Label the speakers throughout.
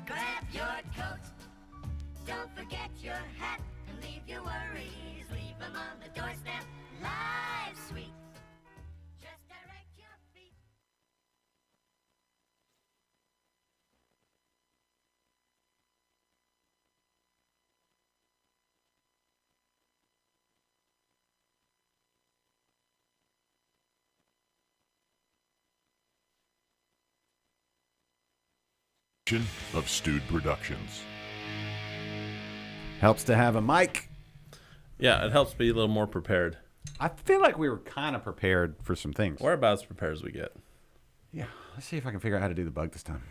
Speaker 1: Grab your coat, don't forget your hat, and leave your worries, leave them on the doorstep. Life's sweet, just direct your feet.
Speaker 2: Of Stewed Productions.
Speaker 3: Helps to have a mic.
Speaker 4: Yeah, it helps be a little more prepared.
Speaker 3: I feel like we were kind of prepared for some things.
Speaker 4: We're about as prepared as we get.
Speaker 3: Yeah, let's see if I can figure out how to do the bug this time.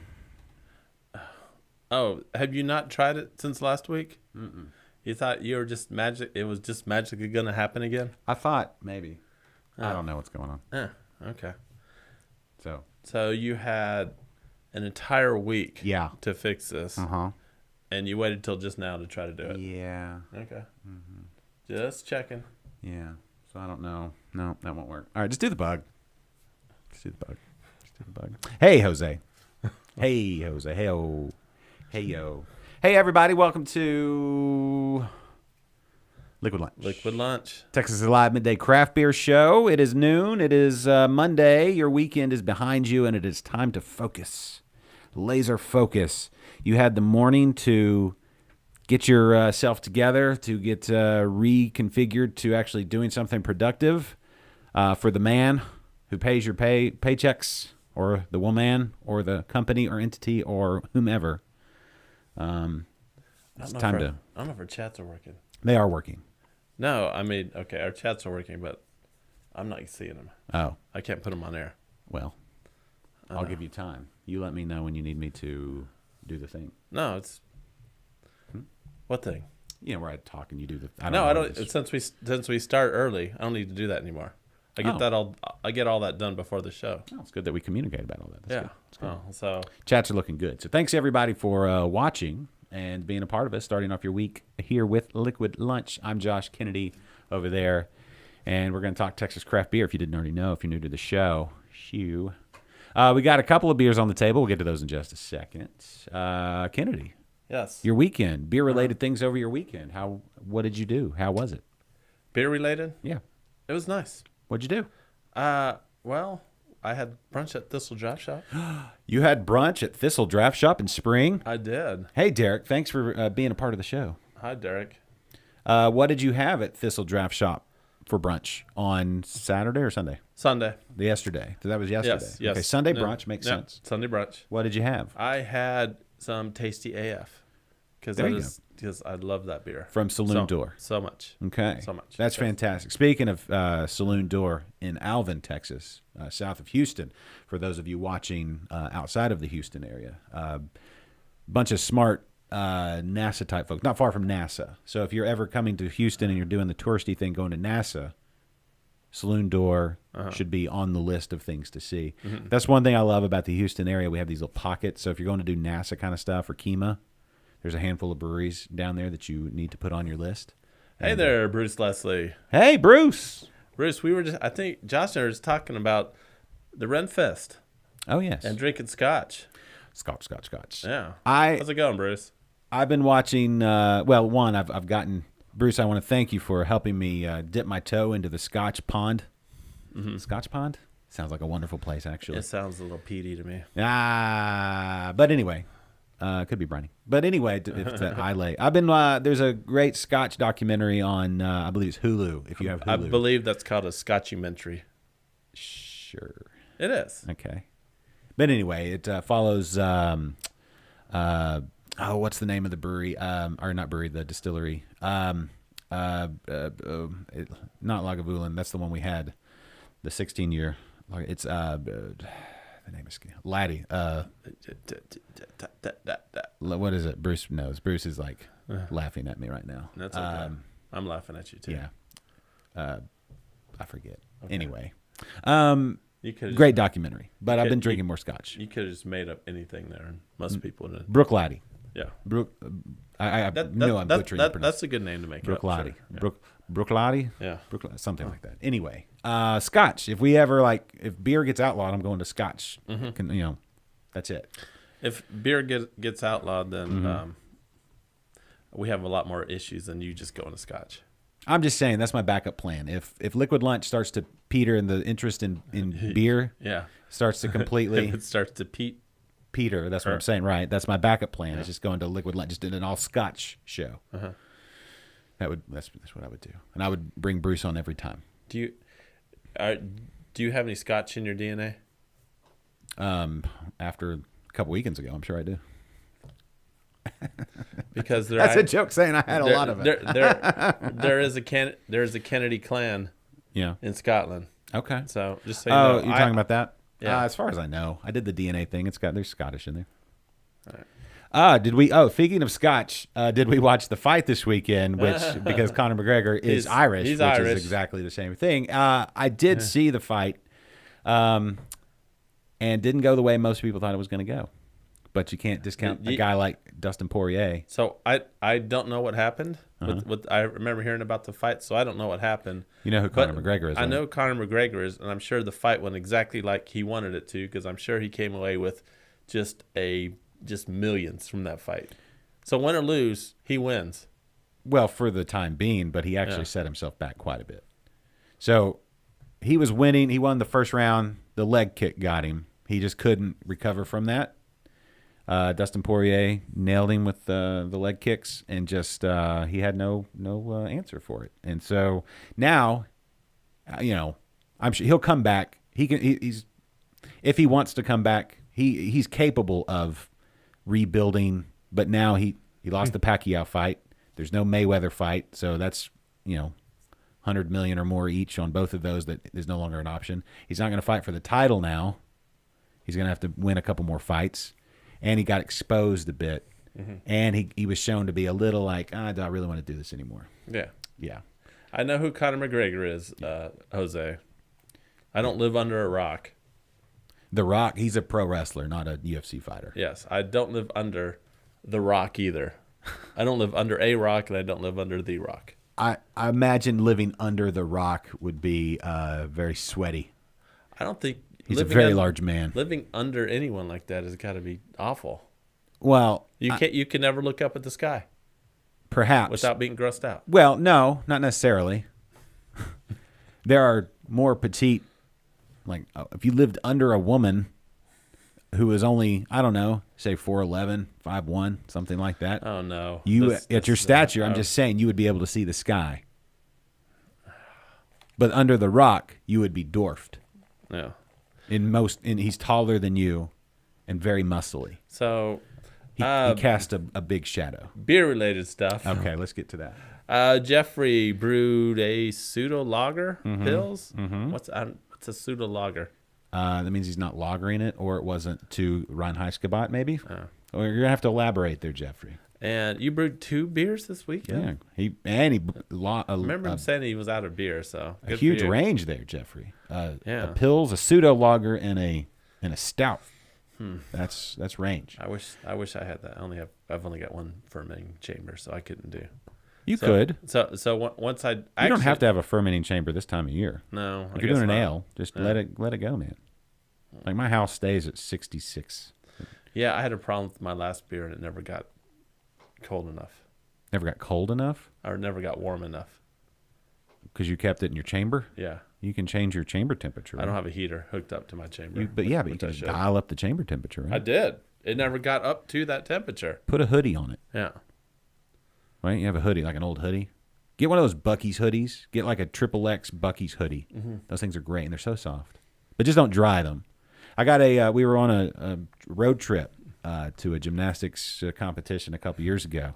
Speaker 4: Oh, have you not tried it since last week? Mm-mm. You thought you were just magic? It was just magically going to happen again?
Speaker 3: I thought maybe. I don't know what's going on.
Speaker 4: Okay.
Speaker 3: So
Speaker 4: you had an entire week to fix this.
Speaker 3: Uh-huh.
Speaker 4: And you waited till just now to try to do it.
Speaker 3: Yeah.
Speaker 4: Okay. Mm-hmm. Just checking.
Speaker 3: Yeah. So I don't know. No, that won't work. All right, just do the bug. Just do the bug. Hey, Jose. Hey, Jose. Hey-o. Hey-yo. Hey, everybody. Welcome to Liquid Lunch. Texas Live Midday Craft Beer Show. It is noon. It is Monday. Your weekend is behind you, and it is time to focus. Laser focus. You had the morning to get yourself together, to get reconfigured to actually doing something productive for the man who pays your paychecks, or the woman, or the company or entity or whomever. It's time to.
Speaker 4: I don't know if our chats are working.
Speaker 3: They are working.
Speaker 4: No, I mean, okay, our chats are working, but I'm not seeing them.
Speaker 3: Oh.
Speaker 4: I can't put them on air.
Speaker 3: Well, I'll give you time. You let me know when you need me to do the thing.
Speaker 4: No, it's what thing?
Speaker 3: You know, where I talk and you do the.
Speaker 4: I don't. Since we start early, I don't need to do that anymore. I get that all. I get all that done before the show.
Speaker 3: Oh, it's good that we communicate about all that. That's good.
Speaker 4: Oh, so
Speaker 3: chats are looking good. So thanks everybody for watching and being a part of us, starting off your week here with Liquid Lunch. I'm Josh Kennedy over there, and we're going to talk Texas craft beer. If you didn't already know, if you're new to the show, shoo. We got a couple of beers on the table. We'll get to those in just a second. Kennedy.
Speaker 4: Yes.
Speaker 3: Your weekend, beer-related things over your weekend. What did you do? How was it?
Speaker 4: Beer-related?
Speaker 3: Yeah.
Speaker 4: It was nice.
Speaker 3: What'd you do?
Speaker 4: Well, I had brunch at Thistle Draft Shop.
Speaker 3: You had brunch at Thistle Draft Shop in Spring?
Speaker 4: I did.
Speaker 3: Hey, Derek. Thanks for being a part of the show.
Speaker 4: Hi, Derek.
Speaker 3: What did you have at Thistle Draft Shop for brunch on Saturday or Sunday?
Speaker 4: Sunday.
Speaker 3: Yesterday. That was yesterday.
Speaker 4: Yes.
Speaker 3: Okay, Sunday brunch makes sense.
Speaker 4: Sunday brunch.
Speaker 3: What did you have?
Speaker 4: I had some Tasty AF because I love that beer.
Speaker 3: From Saloon Door.
Speaker 4: So much.
Speaker 3: Okay.
Speaker 4: So much.
Speaker 3: That's fantastic. Speaking of Saloon Door in Alvin, Texas, south of Houston, for those of you watching outside of the Houston area, bunch of smart NASA-type folks, not far from NASA. So if you're ever coming to Houston and you're doing the touristy thing going to NASA, Saloon Door should be on the list of things to see. Mm-hmm. That's one thing I love about the Houston area. We have these little pockets. So if you're going to do NASA kind of stuff or KEMA, there's a handful of breweries down there that you need to put on your list.
Speaker 4: Hey there, Bruce Leslie.
Speaker 3: Hey, Bruce.
Speaker 4: Bruce, I think Josh and I were just talking about the Ren Fest.
Speaker 3: Oh, yes.
Speaker 4: And drinking scotch.
Speaker 3: Scotch.
Speaker 4: Yeah. How's it going, Bruce?
Speaker 3: I've been watching, I've gotten, Bruce, I want to thank you for helping me dip my toe into the Scotch pond. Mm-hmm. Scotch pond? Sounds like a wonderful place, actually.
Speaker 4: It sounds a little peaty to me.
Speaker 3: But anyway, could be briny. But anyway, if that Islay. I've been. There's a great Scotch documentary on. I believe it's Hulu. If you have Hulu,
Speaker 4: I believe that's called a Scotchumentary.
Speaker 3: Sure.
Speaker 4: It is.
Speaker 3: Okay. But anyway, it follows. What's the name of the brewery? Or not brewery, the distillery. Not Lagavulin. That's the one we had. The 16-year. It's the name is Laddie. What is it? Bruce knows. Bruce is like laughing at me right now.
Speaker 4: That's okay. I'm laughing at you too.
Speaker 3: Yeah. I forget.
Speaker 4: Okay.
Speaker 3: Anyway.
Speaker 4: You could
Speaker 3: Great documentary. But I've been drinking more scotch.
Speaker 4: You could have just made up anything there, and most people would.
Speaker 3: Brooke Laddie.
Speaker 4: Yeah.
Speaker 3: Brooke. I know I'm butchering the pronunciation.
Speaker 4: That's a good name to make.
Speaker 3: Brooke Laddie.
Speaker 4: Sure.
Speaker 3: Brooke Laddie?
Speaker 4: Yeah.
Speaker 3: Something like that. Anyway, Scotch. If we ever if beer gets outlawed, I'm going to Scotch. That's it.
Speaker 4: If beer gets outlawed, then we have a lot more issues than you just going to Scotch.
Speaker 3: I'm just saying that's my backup plan. If Liquid Lunch starts to peter and the interest in beer starts to completely
Speaker 4: it starts to
Speaker 3: Peter, that's what I'm saying, right? That's my backup plan. Is just going to Liquid Lunch, just did an all Scotch show. That's what I would do, and I would bring Bruce on every time.
Speaker 4: Do you have any Scotch in your DNA?
Speaker 3: After a couple weekends ago, I'm sure I do.
Speaker 4: Because
Speaker 3: that's a joke saying I had a lot of it.
Speaker 4: There is a Kennedy clan.
Speaker 3: Yeah.
Speaker 4: In Scotland.
Speaker 3: Okay.
Speaker 4: So just so you know,
Speaker 3: you're talking about that?
Speaker 4: Yeah.
Speaker 3: As far as I know, I did the DNA thing. There's Scottish in there.
Speaker 4: All right.
Speaker 3: Speaking of Scotch, did we watch the fight this weekend? Which, because Conor McGregor is Irish,
Speaker 4: he's
Speaker 3: which
Speaker 4: Irish.
Speaker 3: is exactly the same thing. I did see the fight, and didn't go the way most people thought it was going to go. But you can't discount a guy like Dustin Poirier.
Speaker 4: So I don't know what happened. I remember hearing about the fight, so I don't know what happened.
Speaker 3: You know who Conor McGregor is,
Speaker 4: I
Speaker 3: right?
Speaker 4: know Conor McGregor is, and I'm sure the fight went exactly like he wanted it to, because I'm sure he came away with just millions from that fight. So win or lose, he wins.
Speaker 3: Well, for the time being, but he actually set himself back quite a bit. So he was winning. He won the first round. The leg kick got him. He just couldn't recover from that. Dustin Poirier nailed him with the leg kicks, and just he had no answer for it. And so now, I'm sure he'll come back. He's if he wants to come back, he's capable of rebuilding. But now he lost the Pacquiao fight. There's no Mayweather fight, so that's $100 million or more each on both of those. That is no longer an option. He's not going to fight for the title now. He's going to have to win a couple more fights. And he got exposed a bit. And he was shown to be a little like, do I really want to do this anymore?
Speaker 4: Yeah.
Speaker 3: Yeah.
Speaker 4: I know who Conor McGregor is, Jose. I don't live under a rock.
Speaker 3: The Rock, he's a pro wrestler, not a UFC fighter.
Speaker 4: Yes, I don't live under the rock either. I don't live under a rock, and I don't live under the rock.
Speaker 3: I imagine living under the Rock would be very sweaty.
Speaker 4: I don't think...
Speaker 3: He's a very large man.
Speaker 4: Living under anyone like that has got to be awful.
Speaker 3: Well,
Speaker 4: you can never look up at the sky.
Speaker 3: Perhaps
Speaker 4: without being grossed out.
Speaker 3: Well, no, not necessarily. There are more petite, like if you lived under a woman who was only, I don't know, say 4'11", 5'1", something like that.
Speaker 4: Oh no!
Speaker 3: At your stature, I'm just saying you would be able to see the sky. But under the Rock, you would be dwarfed.
Speaker 4: Yeah.
Speaker 3: He's taller than you, and very muscly.
Speaker 4: So
Speaker 3: he cast a big shadow.
Speaker 4: Beer related stuff.
Speaker 3: Okay, let's get to that.
Speaker 4: Jeffrey brewed a pseudo lager pills. What's a pseudo lager?
Speaker 3: That means he's not lagering it, or it wasn't to Reinheitsgebot, maybe. Or you're gonna have to elaborate there, Jeffrey.
Speaker 4: And you brewed 2 beers this weekend.
Speaker 3: Yeah, I
Speaker 4: remember him saying he was out of beer, so
Speaker 3: a huge range there, Jeffrey. A pils, a pseudo lager, and a stout. That's range.
Speaker 4: I wish I had that. I've only got one fermenting chamber, so I couldn't do.
Speaker 3: You could.
Speaker 4: So once I
Speaker 3: you don't have to have a fermenting chamber this time of year.
Speaker 4: No,
Speaker 3: if you're doing an ale, just let it go, man. Like my house stays at 66.
Speaker 4: Yeah, I had a problem with my last beer, and it never got cold enough.
Speaker 3: Never got cold enough?
Speaker 4: Or never got warm enough.
Speaker 3: Because you kept it in your chamber?
Speaker 4: Yeah.
Speaker 3: You can change your chamber temperature.
Speaker 4: I don't have a heater hooked up to my chamber.
Speaker 3: But you
Speaker 4: which I
Speaker 3: can
Speaker 4: should.
Speaker 3: dial up the chamber temperature, right?
Speaker 4: I did. It never got up to that temperature.
Speaker 3: Put a hoodie on it,
Speaker 4: Yeah.
Speaker 3: right? You have a hoodie, like an old hoodie. Get one of those Buc-ee's hoodies. Get like a XXX Buc-ee's hoodie. Those things are great, and they're so soft. But just don't dry them. I got we were on a road trip to a gymnastics competition a couple years ago.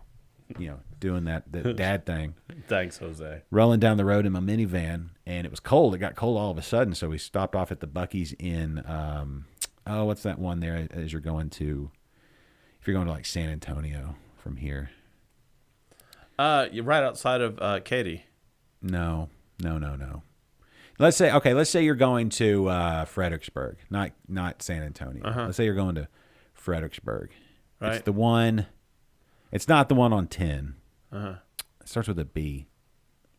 Speaker 3: You know, doing that dad thing.
Speaker 4: Thanks, Jose.
Speaker 3: Rolling down the road in my minivan, and it was cold. It got cold all of a sudden, so we stopped off at the Buc-ee's in what's that one there? As you're going to, if you're going to like San Antonio from here.
Speaker 4: You're right outside of Katy.
Speaker 3: No. Let's say you're going to Fredericksburg, not San Antonio. Let's say you're going to Fredericksburg.
Speaker 4: Right.
Speaker 3: It's the one. It's not the one on 10.
Speaker 4: Uh-huh.
Speaker 3: It starts with a B.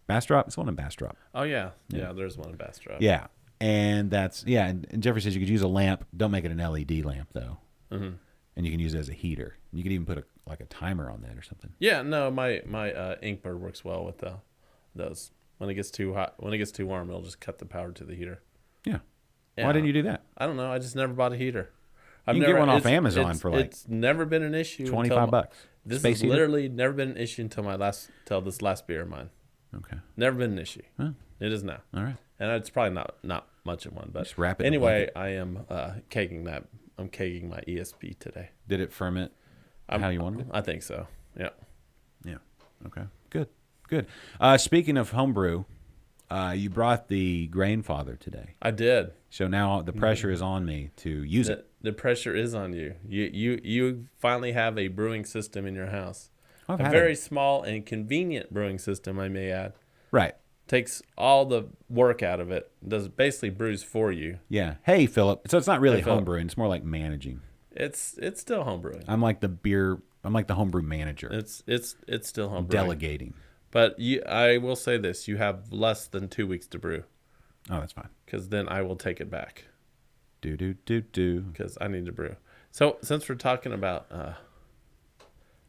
Speaker 3: Bastrop? It's the one in Bastrop.
Speaker 4: Oh, yeah. Yeah, there's one in Bastrop.
Speaker 3: Yeah. And and Jeffrey says you could use a lamp. Don't make it an LED lamp, though. Mm-hmm. And you can use it as a heater. You could even put a timer on that or something.
Speaker 4: Yeah, no, my Inkbird works well with those. When it gets too hot, when it gets too warm, it'll just cut the power to the heater.
Speaker 3: Yeah.
Speaker 4: Yeah.
Speaker 3: Why didn't you do that?
Speaker 4: I don't know. I just never bought a heater.
Speaker 3: You can get one off Amazon for like
Speaker 4: It's never been an issue.
Speaker 3: $25.
Speaker 4: This
Speaker 3: Space
Speaker 4: has
Speaker 3: heater?
Speaker 4: literally never been an issue until this last beer of mine.
Speaker 3: Okay.
Speaker 4: Never been an issue.
Speaker 3: Huh.
Speaker 4: It is now.
Speaker 3: All right.
Speaker 4: And it's probably not much of one, but
Speaker 3: Just wrap it in a
Speaker 4: anyway, I am caking that. I'm caking my ESP today.
Speaker 3: Did it ferment how you wanted it?
Speaker 4: I think so. Yeah.
Speaker 3: Yeah. Okay. Good. Speaking of homebrew, you brought the Grainfather today.
Speaker 4: I did.
Speaker 3: So now the pressure is on me to use it.
Speaker 4: The pressure is on you. You finally have a brewing system in your house.
Speaker 3: I've
Speaker 4: A
Speaker 3: had
Speaker 4: very
Speaker 3: it.
Speaker 4: small and convenient brewing system, I may add.
Speaker 3: Right.
Speaker 4: Takes all the work out of it. Does basically brews for you.
Speaker 3: Yeah. Hey, Philip. So it's not really
Speaker 4: Hey, Philip.
Speaker 3: homebrewing. It's more like managing.
Speaker 4: It's still homebrewing.
Speaker 3: I'm like the homebrew manager.
Speaker 4: It's still homebrewing.
Speaker 3: Delegating.
Speaker 4: But I will say this: you have less than 2 weeks to brew,
Speaker 3: Oh, that's fine.
Speaker 4: because then I will take it back
Speaker 3: Do.
Speaker 4: because I need to brew. So since we're talking about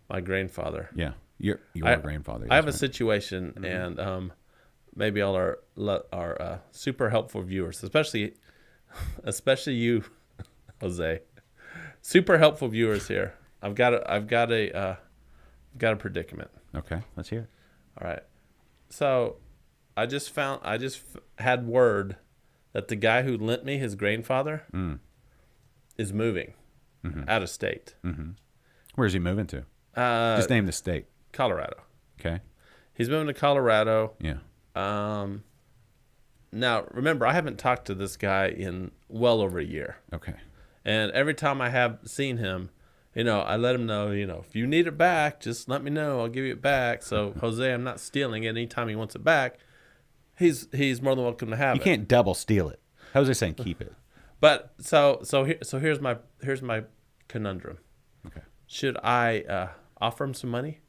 Speaker 4: my grandfather,
Speaker 3: Yeah. Your grandfather.
Speaker 4: I have a
Speaker 3: that's right.
Speaker 4: situation, and maybe all our super helpful viewers, especially you, Jose, super helpful viewers here. I've got a predicament.
Speaker 3: Okay. Let's hear it.
Speaker 4: All right, so I just had word that the guy who lent me his grandfather is moving out of state.
Speaker 3: Where's he moving to? Just name the state.
Speaker 4: Colorado.
Speaker 3: Okay.
Speaker 4: He's moving to Colorado.
Speaker 3: Yeah.
Speaker 4: Now, remember, I haven't talked to this guy in well over a year.
Speaker 3: Okay.
Speaker 4: And every time I have seen him, I let him know, if you need it back, just let me know. I'll give you it back. So, Jose, I'm not stealing it. Anytime he wants it back, he's more than welcome to have it.
Speaker 3: You can't double steal it. Jose saying keep it.
Speaker 4: But so here's my conundrum.
Speaker 3: Okay.
Speaker 4: Should I offer him some money?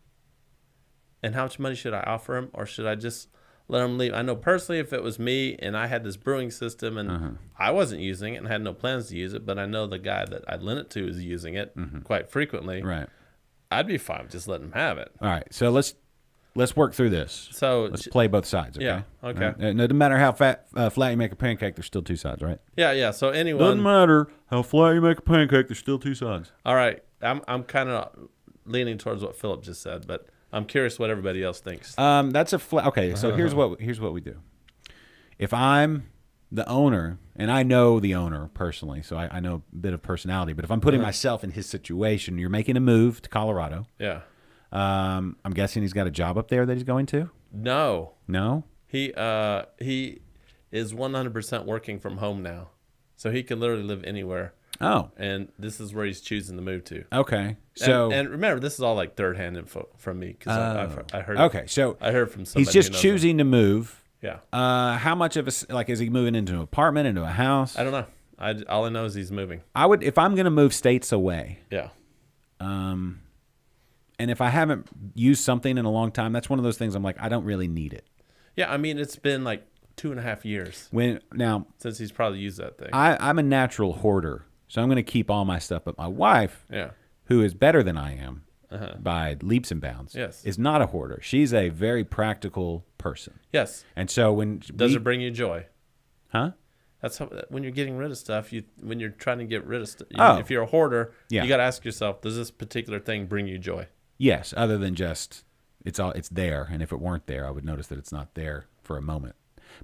Speaker 4: And how much money should I offer him, or should I just let him leave? I know personally, if it was me and I had this brewing system and I wasn't using it and had no plans to use it, but I know the guy that I lent it to is using it quite frequently,
Speaker 3: Right.
Speaker 4: I'd be fine with just letting him have it.
Speaker 3: All right. So let's work through this.
Speaker 4: So
Speaker 3: Let's play both sides. Okay.
Speaker 4: Yeah, okay.
Speaker 3: All right? No matter how flat you make a pancake, there's still two sides, right?
Speaker 4: yeah. So
Speaker 3: Doesn't
Speaker 4: anyone,
Speaker 3: matter how flat you make a pancake, there's still two sides.
Speaker 4: all right. I'm kind of leaning towards what Philip just said, but I'm curious what everybody else thinks.
Speaker 3: That's a flat. Okay. So here's what we do. If I'm the owner, and I know the owner personally, so I know a bit of personality, but if I'm putting myself in his situation, you're making a move to Colorado.
Speaker 4: Yeah.
Speaker 3: I'm guessing he's got a job up there that he's going to?
Speaker 4: No.
Speaker 3: No?
Speaker 4: He is 100% working from home now, so he can literally live anywhere.
Speaker 3: Oh.
Speaker 4: And this is where he's choosing to move to.
Speaker 3: Okay. So
Speaker 4: and remember, this is all like third-hand info from me because I heard.
Speaker 3: Okay, so
Speaker 4: I heard from somebody.
Speaker 3: he's just
Speaker 4: who knows
Speaker 3: choosing to move.
Speaker 4: him. Yeah.
Speaker 3: How much of is he moving into an apartment, into a house?
Speaker 4: I don't know. All I know is he's moving.
Speaker 3: I would, if I'm going to move states away,
Speaker 4: Yeah.
Speaker 3: and if I haven't used something in a long time, that's one of those things I'm like, I don't really need it.
Speaker 4: Yeah. I mean, it's been like 2.5 years
Speaker 3: Now,
Speaker 4: since he's probably used that thing.
Speaker 3: I'm a natural hoarder, so I'm going to keep all my stuff. But my wife,
Speaker 4: Yeah.
Speaker 3: who is better than I am by leaps and bounds,
Speaker 4: Yes.
Speaker 3: is not a hoarder. She's a very practical person.
Speaker 4: Yes.
Speaker 3: And so when
Speaker 4: Does it bring you joy?
Speaker 3: Huh?
Speaker 4: That's how, when you're getting rid of stuff. When you're trying to get rid of stuff.
Speaker 3: Oh.
Speaker 4: If you're a hoarder,
Speaker 3: Yeah.
Speaker 4: you got to ask yourself: does this particular thing bring you joy?
Speaker 3: Yes, other than just it's there, and if it weren't there, I would notice that it's not there for a moment.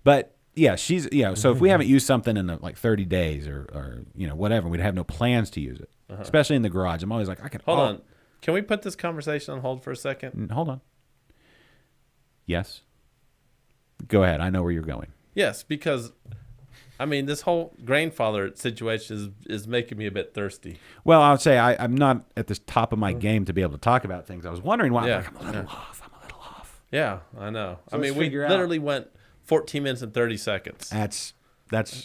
Speaker 3: But yeah, so if we haven't used something in like 30 days or whatever, we'd have no plans to use it. Especially in the garage. I'm always like, I can
Speaker 4: Hold on. Can we put this conversation on hold for a second?
Speaker 3: Hold on. Yes. Go ahead. I know where you're going.
Speaker 4: Yes, because I mean, this whole grandfather situation is making me a bit thirsty.
Speaker 3: Well, I would say I'm not at the top of my game to be able to talk about things. I was wondering why.
Speaker 4: Yeah.
Speaker 3: I'm a little off.
Speaker 4: Yeah, I know.
Speaker 3: So
Speaker 4: I mean,
Speaker 3: let's
Speaker 4: we
Speaker 3: figure out.
Speaker 4: literally went 14 minutes and 30 seconds.
Speaker 3: That's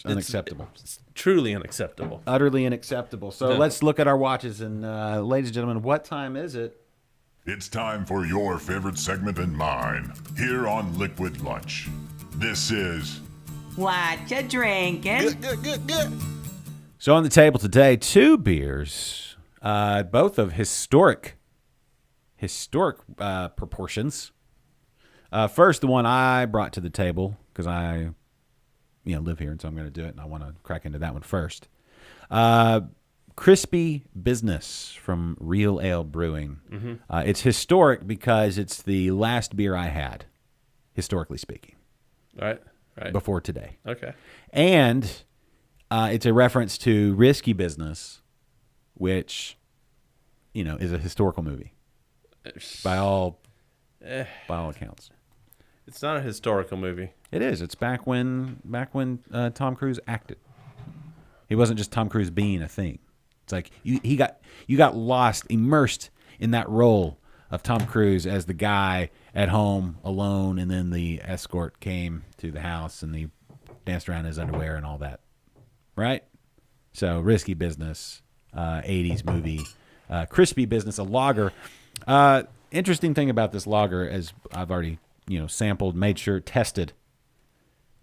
Speaker 3: unacceptable.
Speaker 4: It's truly unacceptable.
Speaker 3: Utterly unacceptable. So let's look at our watches. And ladies and gentlemen, what time is it?
Speaker 2: It's time for your favorite segment and mine here on Liquid Lunch. This is
Speaker 5: What you drinking?
Speaker 3: So on the table today, 2 beers, both of historic proportions. First, the one I brought to the table because I live here, and so I'm going to do it, and I want to crack into that one first. Crispy Business from Real Ale Brewing. Mm-hmm. It's historic because it's the last beer I had, historically speaking.
Speaker 4: Right.
Speaker 3: Before today.
Speaker 4: Okay.
Speaker 3: And it's a reference to Risky Business, which, is a historical movie by all accounts.
Speaker 4: It's not a historical movie.
Speaker 3: It is. It's back when Tom Cruise acted. He wasn't just Tom Cruise being a thing. It's like you got lost, immersed in that role of Tom Cruise as the guy at home alone, and then the escort came to the house and he danced around in his underwear and all that. Right? So Risky Business, 80s movie. Crispy Business, a lager. Interesting thing about this lager, as I've already sampled, made sure, tested.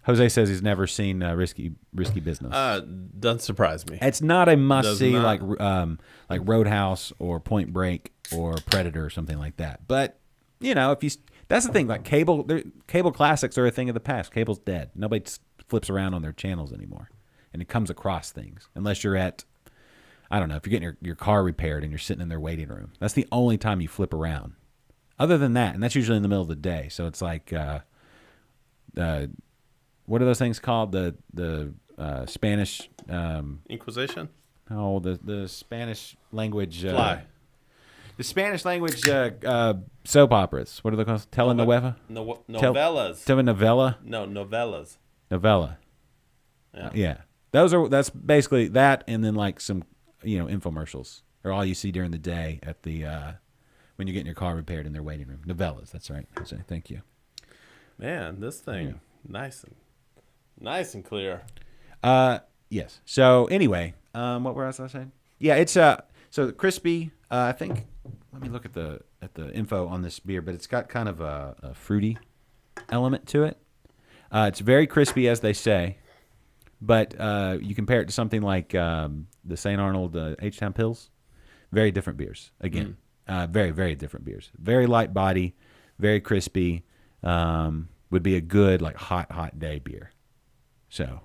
Speaker 3: Jose says he's never seen Risky Business.
Speaker 4: Doesn't surprise me.
Speaker 3: It's not a must-see
Speaker 4: Does
Speaker 3: like
Speaker 4: not.
Speaker 3: like Roadhouse or Point Break or Predator or something like that. But that's the thing. Like cable classics are a thing of the past. Cable's dead. Nobody flips around on their channels anymore, and it comes across things unless you're at, I don't know, if you're getting your car repaired and you're sitting in their waiting room. That's the only time you flip around. Other than that, and that's usually in the middle of the day. So it's like, what are those things called? The Spanish
Speaker 4: Inquisition?
Speaker 3: No, the Spanish language.
Speaker 4: Fly.
Speaker 3: The Spanish language soap operas. What are they called? Telenovela?
Speaker 4: Novellas.
Speaker 3: Telenovela?
Speaker 4: No, novellas.
Speaker 3: Novella. Yeah. That's basically that, and then like some infomercials are all you see during the day at the when you're getting your car repaired in their waiting room. Novellas, that's right. Thank you. Man,
Speaker 4: this thing nice and clear.
Speaker 3: Yes. So anyway, what was I saying? Yeah, it's so crispy. I think. Let me look at the info on this beer, but it's got kind of a fruity element to it. It's very crispy, as they say, but you compare it to something like the St. Arnold H-Town Pils. Very different beers. Again, very, very different beers. Very light body, very crispy. Would be a good like hot day beer. So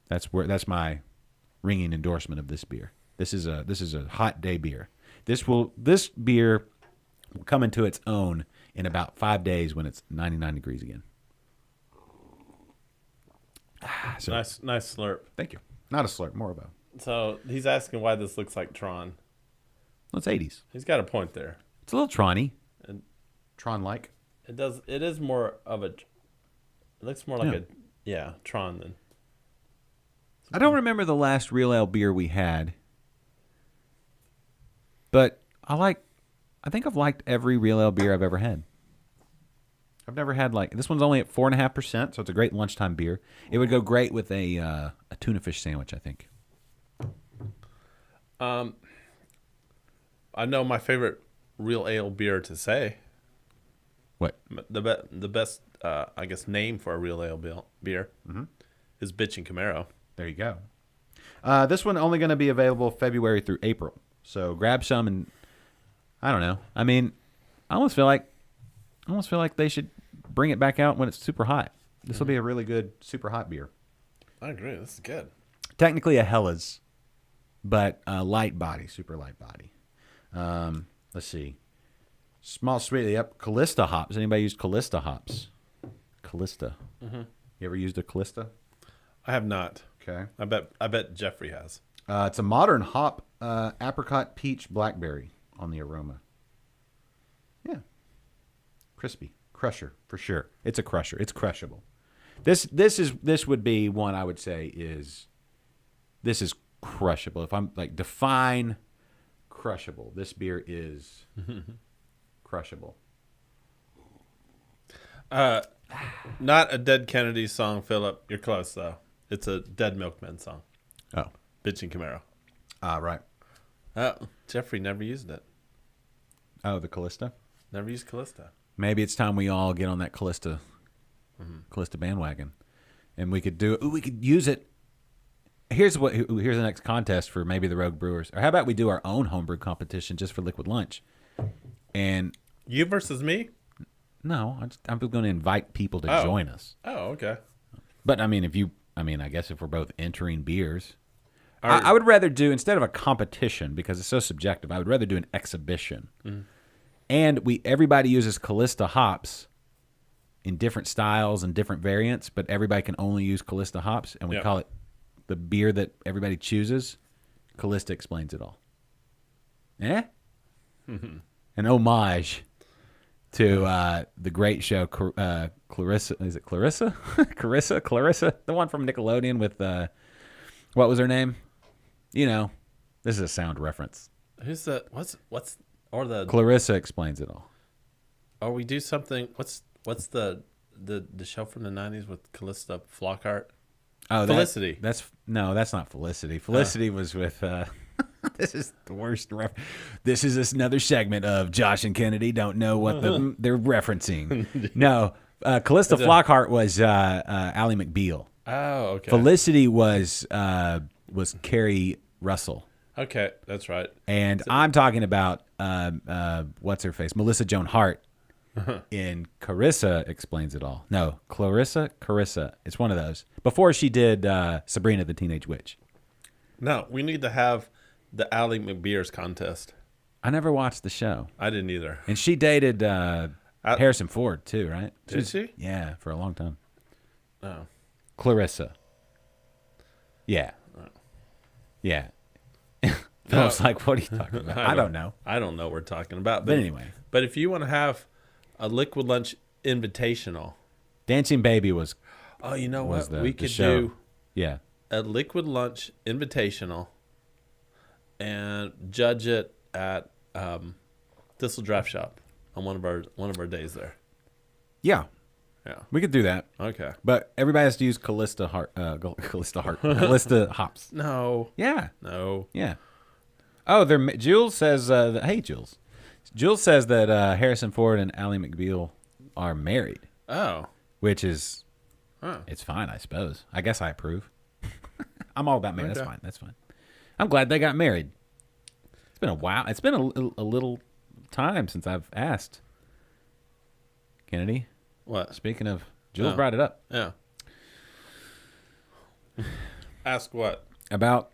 Speaker 3: that's my ringing endorsement of this beer. This is a hot day beer. This beer will come into its own in about 5 days when it's 99 degrees again. So,
Speaker 4: nice slurp.
Speaker 3: Thank you. Not a slurp, more of a.
Speaker 4: So he's asking why this looks like Tron.
Speaker 3: Well, it's 80s.
Speaker 4: He's got a point there.
Speaker 3: It's a little Tron-y.
Speaker 4: And
Speaker 3: Tron-like.
Speaker 4: It does. It is more of a. It looks more like Tron than.
Speaker 3: I don't remember the last real ale beer we had, but I think I've liked every real ale beer I've ever had. I've never had this one's only at 4.5%, so it's a great lunchtime beer. It would go great with a tuna fish sandwich, I think.
Speaker 4: I know my favorite real ale beer to say.
Speaker 3: What?
Speaker 4: The best, I guess, name for a real ale beer is Bitch and Camaro.
Speaker 3: There you go. This one only going to be available February through April. So grab some and I don't know. I mean, I almost feel like they should bring it back out when it's super hot. This will be a really good super hot beer.
Speaker 4: I agree. This is good.
Speaker 3: Technically a Hellas, but a light body, super light body. Let's see. Small, sweet. Yep. Callista hops. Anybody use Callista hops? Callista. Mm-hmm. You ever used a Callista?
Speaker 4: I have not.
Speaker 3: Okay.
Speaker 4: I bet Jeffrey has.
Speaker 3: It's a modern hop, apricot, peach, blackberry on the aroma. Yeah. Crispy. Crusher, for sure. It's a crusher. It's crushable. This would be one I would say this is crushable. If I'm like define crushable, this beer is crushable.
Speaker 4: Not a Dead Kennedy song, Philip. You're close though. It's a Dead Milkmen song.
Speaker 3: Oh.
Speaker 4: Bitchin' Camaro.
Speaker 3: Right.
Speaker 4: Oh, Jeffrey never used it.
Speaker 3: Oh, the Callista?
Speaker 4: Never used Callista.
Speaker 3: Maybe it's time we all get on that Callista bandwagon. And we could use it. Here's the next contest for maybe the Rogue Brewers. Or how about we do our own homebrew competition just for Liquid Lunch? And
Speaker 4: you versus me?
Speaker 3: no, I'm going to invite people to join us.
Speaker 4: Oh, okay.
Speaker 3: But I mean, I guess if we're both entering beers, I would rather do, instead of a competition, because it's so subjective, I would rather do an exhibition. Mm-hmm. And everybody uses Callista hops in different styles and different variants, but everybody can only use Callista hops, and we call it the beer that everybody chooses. Callista explains it all. Mm-hmm. An homage to the great show Clarissa. Is it Clarissa? Clarissa, the one from Nickelodeon with what was her name? You know, this is a sound reference.
Speaker 4: Who's the what's or the
Speaker 3: Clarissa explains it all.
Speaker 4: Or we do something. What's the show from the 90s with Callista Flockhart?
Speaker 3: Oh,
Speaker 4: Felicity.
Speaker 3: That's not Felicity. Felicity was with. This is the worst. This is another segment of Josh and Kennedy don't know what they're referencing. No, Callista Flockhart was Ally McBeal.
Speaker 4: Oh, okay.
Speaker 3: Felicity was Carrie Russell.
Speaker 4: Okay, that's right.
Speaker 3: And I'm talking about what's her face, Melissa Joan Hart. In Carissa Explains It All. No, Carissa. It's one of those. Before she did Sabrina the Teenage Witch.
Speaker 4: No, we need to have the Ally McBeers contest.
Speaker 3: I never watched the show.
Speaker 4: I didn't either.
Speaker 3: And she dated Harrison Ford too, right?
Speaker 4: Did she?
Speaker 3: Yeah, for a long time.
Speaker 4: Oh.
Speaker 3: Clarissa. Yeah. Yeah. I was like, what are you talking about? I don't know.
Speaker 4: I don't know what we're talking about.
Speaker 3: But anyway.
Speaker 4: But if you want to have a Liquid Lunch Invitational.
Speaker 3: Dancing Baby was.
Speaker 4: Oh, you know what?
Speaker 3: We
Speaker 4: could do
Speaker 3: a
Speaker 4: Liquid Lunch Invitational and judge it at Thistle Draft Shop on one of our days there.
Speaker 3: Yeah.
Speaker 4: Yeah.
Speaker 3: We could do that.
Speaker 4: Okay.
Speaker 3: But everybody has to use Callista hops.
Speaker 4: No.
Speaker 3: Yeah.
Speaker 4: No.
Speaker 3: Yeah. Oh, Jules says, hey, Jules. Jules says that Harrison Ford and Ally McBeal are married.
Speaker 4: Oh.
Speaker 3: Which is, it's fine, I suppose. I guess I approve. I'm all about marriage.
Speaker 4: Okay.
Speaker 3: That's fine. I'm glad they got married. It's been a while. It's been a little time since I've asked. Kennedy?
Speaker 4: What?
Speaker 3: Speaking of, Jules brought it up.
Speaker 4: Yeah. Ask what?
Speaker 3: About,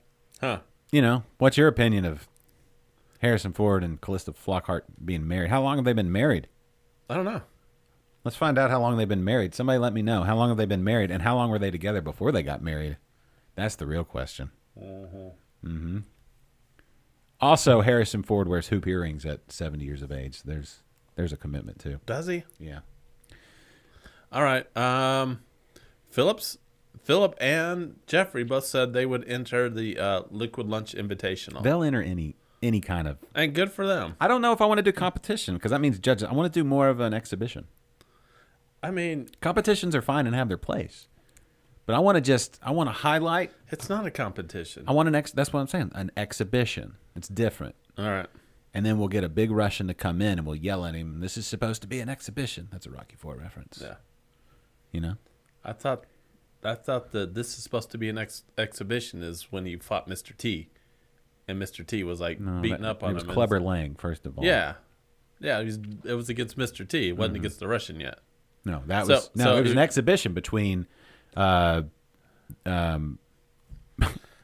Speaker 3: what's your opinion of Harrison Ford and Callista Flockhart being married? How long have they been married?
Speaker 4: I don't know.
Speaker 3: Let's find out how long they've been married. Somebody let me know. How long have they been married, and how long were they together before they got married? That's the real question. Mm-hmm. Also, Harrison Ford wears hoop earrings at 70 years of age. There's a commitment, too.
Speaker 4: Does he?
Speaker 3: Yeah.
Speaker 4: All right. Philip and Jeffrey both said they would enter the Liquid Lunch Invitational.
Speaker 3: They'll enter any kind of.
Speaker 4: And good for them.
Speaker 3: I don't know if I want to do competition, because that means judges. I want to do more of an exhibition.
Speaker 4: I mean,
Speaker 3: competitions are fine and have their place, but I want to highlight.
Speaker 4: It's not a competition.
Speaker 3: I want that's what I'm saying. An exhibition. It's different.
Speaker 4: All right.
Speaker 3: And then we'll get a big Russian to come in and we'll yell at him. This is supposed to be an exhibition. That's a Rocky IV reference.
Speaker 4: Yeah.
Speaker 3: You know?
Speaker 4: I thought that this is supposed to be an exhibition is when he fought Mr. T. And Mr. T was beating up on him.
Speaker 3: It was Clubber Lang, first of all.
Speaker 4: Yeah. Yeah, it was against Mr. T. It wasn't against the Russian yet.
Speaker 3: No, it was an exhibition between
Speaker 4: My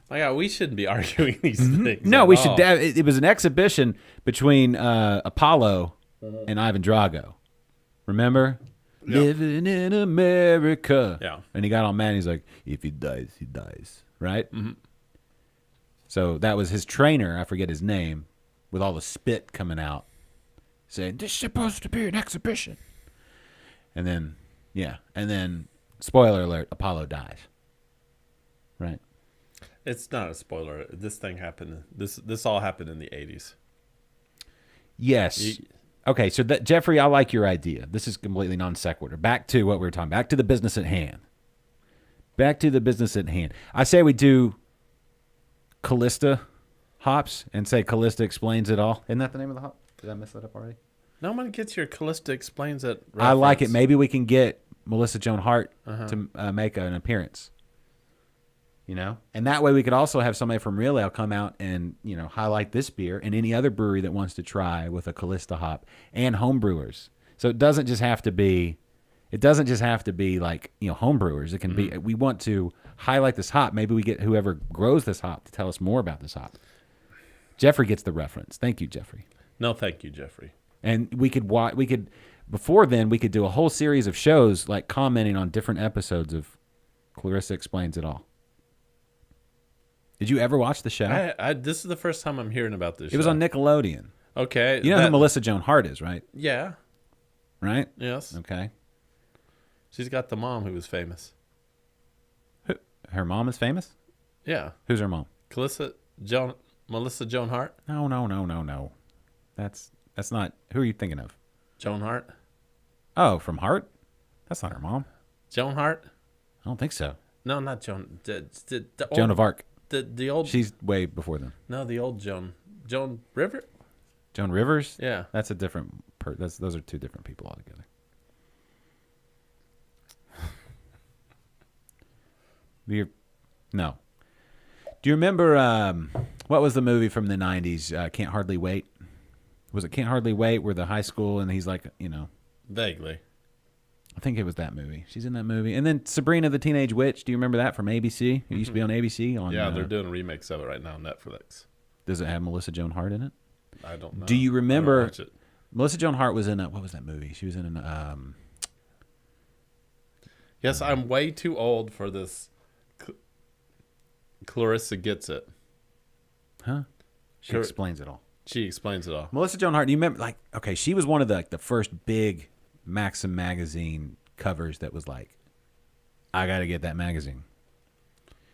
Speaker 4: God, we shouldn't be arguing these things.
Speaker 3: No,
Speaker 4: at
Speaker 3: we
Speaker 4: all.
Speaker 3: should. It was an exhibition between Apollo and Ivan Drago. Remember?
Speaker 4: Yeah.
Speaker 3: Living in America.
Speaker 4: Yeah.
Speaker 3: And he got all mad. And he's like, if he dies, he dies. Right? Mm-hmm. So that was his trainer. I forget his name. With all the spit coming out. Saying, this is supposed to be an exhibition. And then, spoiler alert, Apollo dies. Right?
Speaker 4: It's not a spoiler. This thing happened. This all happened in the 80s.
Speaker 3: Yes. Okay, so Jeffrey, I like your idea. This is completely non sequitur. Back to what we were talking. Back to the business at hand. I say we do Callista hops and say Callista explains it all. Isn't that the name of the hop? Did I mess that up already?
Speaker 4: No one gets your Callista explains it.
Speaker 3: I like it.
Speaker 4: reference.
Speaker 3: Maybe we can get Melissa Joan Hart to make an appearance. You know, and that way we could also have somebody from Real Ale come out and highlight this beer and any other brewery that wants to try with a Callista hop and home brewers. So it doesn't just have to be like home brewers. It can be. We want to highlight this hop. Maybe we get whoever grows this hop to tell us more about this hop. Jeffrey gets the reference. Thank you, Jeffrey.
Speaker 4: No, thank you, Jeffrey.
Speaker 3: And we could before then we could do a whole series of shows like commenting on different episodes of Clarissa Explains It All. Did you ever watch the show?
Speaker 4: This is the first time I'm hearing about this.
Speaker 3: It was on Nickelodeon.
Speaker 4: Okay.
Speaker 3: You know who Melissa Joan Hart is, right?
Speaker 4: Yeah.
Speaker 3: Right?
Speaker 4: Yes.
Speaker 3: Okay.
Speaker 4: She's got the mom who was famous.
Speaker 3: Her mom is famous?
Speaker 4: Yeah.
Speaker 3: Who's her mom?
Speaker 4: Melissa Joan Hart.
Speaker 3: No. That's not. Who are you thinking of?
Speaker 4: Joan Hart.
Speaker 3: Oh, from Hart? That's not her mom.
Speaker 4: Joan Hart.
Speaker 3: I don't think so.
Speaker 4: No, not Joan. The
Speaker 3: Joan of Arc.
Speaker 4: The old.
Speaker 3: She's way before them.
Speaker 4: No, the old Joan. Joan River.
Speaker 3: Joan Rivers?
Speaker 4: Yeah.
Speaker 3: That's a different. Those are two different people altogether. No. Do you remember what was the movie from the 90s? Can't Hardly Wait. Was it Can't Hardly Wait? Where the high school and he's like,
Speaker 4: Vaguely.
Speaker 3: I think it was that movie. She's in that movie. And then Sabrina the Teenage Witch. Do you remember that from ABC? It used to be on ABC.
Speaker 4: Yeah, they're doing remakes of it right now on Netflix.
Speaker 3: Does it have Melissa Joan Hart in it?
Speaker 4: I don't know.
Speaker 3: Do you remember?
Speaker 4: I don't watch it.
Speaker 3: Melissa Joan Hart was in what was that movie? She was in
Speaker 4: Yes, I'm way too old for this. Clarissa gets it.
Speaker 3: Huh? She explains it all.
Speaker 4: She explains it all.
Speaker 3: Melissa Joan Hart. Do you remember? She was one of the first big Maxim magazine covers that was like, I got to get that magazine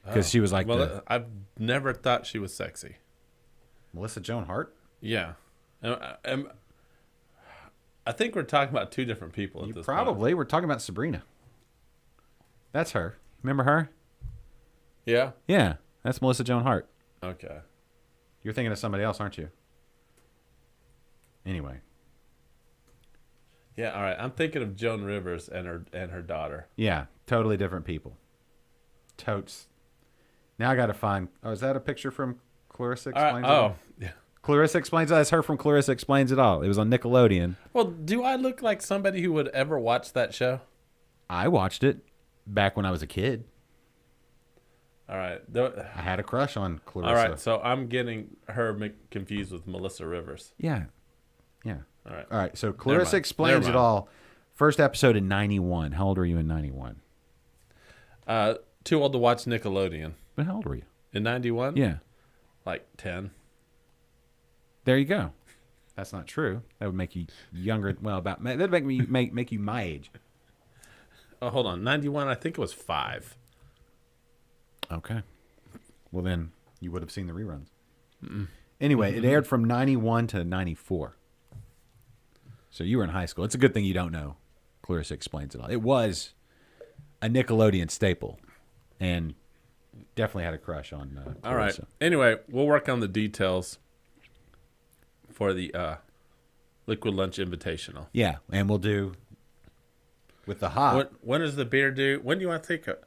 Speaker 3: because she was like.
Speaker 4: Well, I've never thought she was sexy.
Speaker 3: Melissa Joan Hart.
Speaker 4: Yeah, I think we're talking about two different people at this
Speaker 3: Probably.
Speaker 4: point.
Speaker 3: We're talking about Sabrina. That's her. Remember her?
Speaker 4: Yeah.
Speaker 3: Yeah, that's Melissa Joan Hart.
Speaker 4: Okay.
Speaker 3: You're thinking of somebody else, aren't you? Anyway.
Speaker 4: Yeah. All right. I'm thinking of Joan Rivers and her daughter.
Speaker 3: Yeah, totally different people. Totes. Now I got to find. Oh, is that a picture from Clarissa Explains It All?
Speaker 4: Yeah.
Speaker 3: Clarissa Explains It All. That's her from Clarissa Explains It All. It was on Nickelodeon.
Speaker 4: Well, do I look like somebody who would ever watch that show?
Speaker 3: I watched it back when I was a kid.
Speaker 4: All right.
Speaker 3: I had a crush on Clarissa.
Speaker 4: All right. So I'm getting her confused with Melissa Rivers.
Speaker 3: Yeah.
Speaker 4: All right.
Speaker 3: All right. So Clarissa
Speaker 4: mind.
Speaker 3: Explains
Speaker 4: Never
Speaker 3: It
Speaker 4: mind.
Speaker 3: All. First episode in 91. How old were you in 91?
Speaker 4: Too old to watch Nickelodeon.
Speaker 3: But how old were you?
Speaker 4: In 91?
Speaker 3: Yeah.
Speaker 4: Like 10.
Speaker 3: There you go. That's not true. That would make you younger. Well, that'd make me make you my age.
Speaker 4: Oh, hold on. 91, I think it was 5.
Speaker 3: Okay. Well, then you would have seen the reruns. Anyway, it aired from 91 to 94. So you were in high school. It's a good thing you don't know. Clarissa Explains It All. It was a Nickelodeon staple, and definitely had a crush on Clarissa.
Speaker 4: All right. Anyway, we'll work on the details for the Liquid Lunch Invitational.
Speaker 3: Yeah, and we'll do with the hop.
Speaker 4: When is the beer due? When do you want to take it?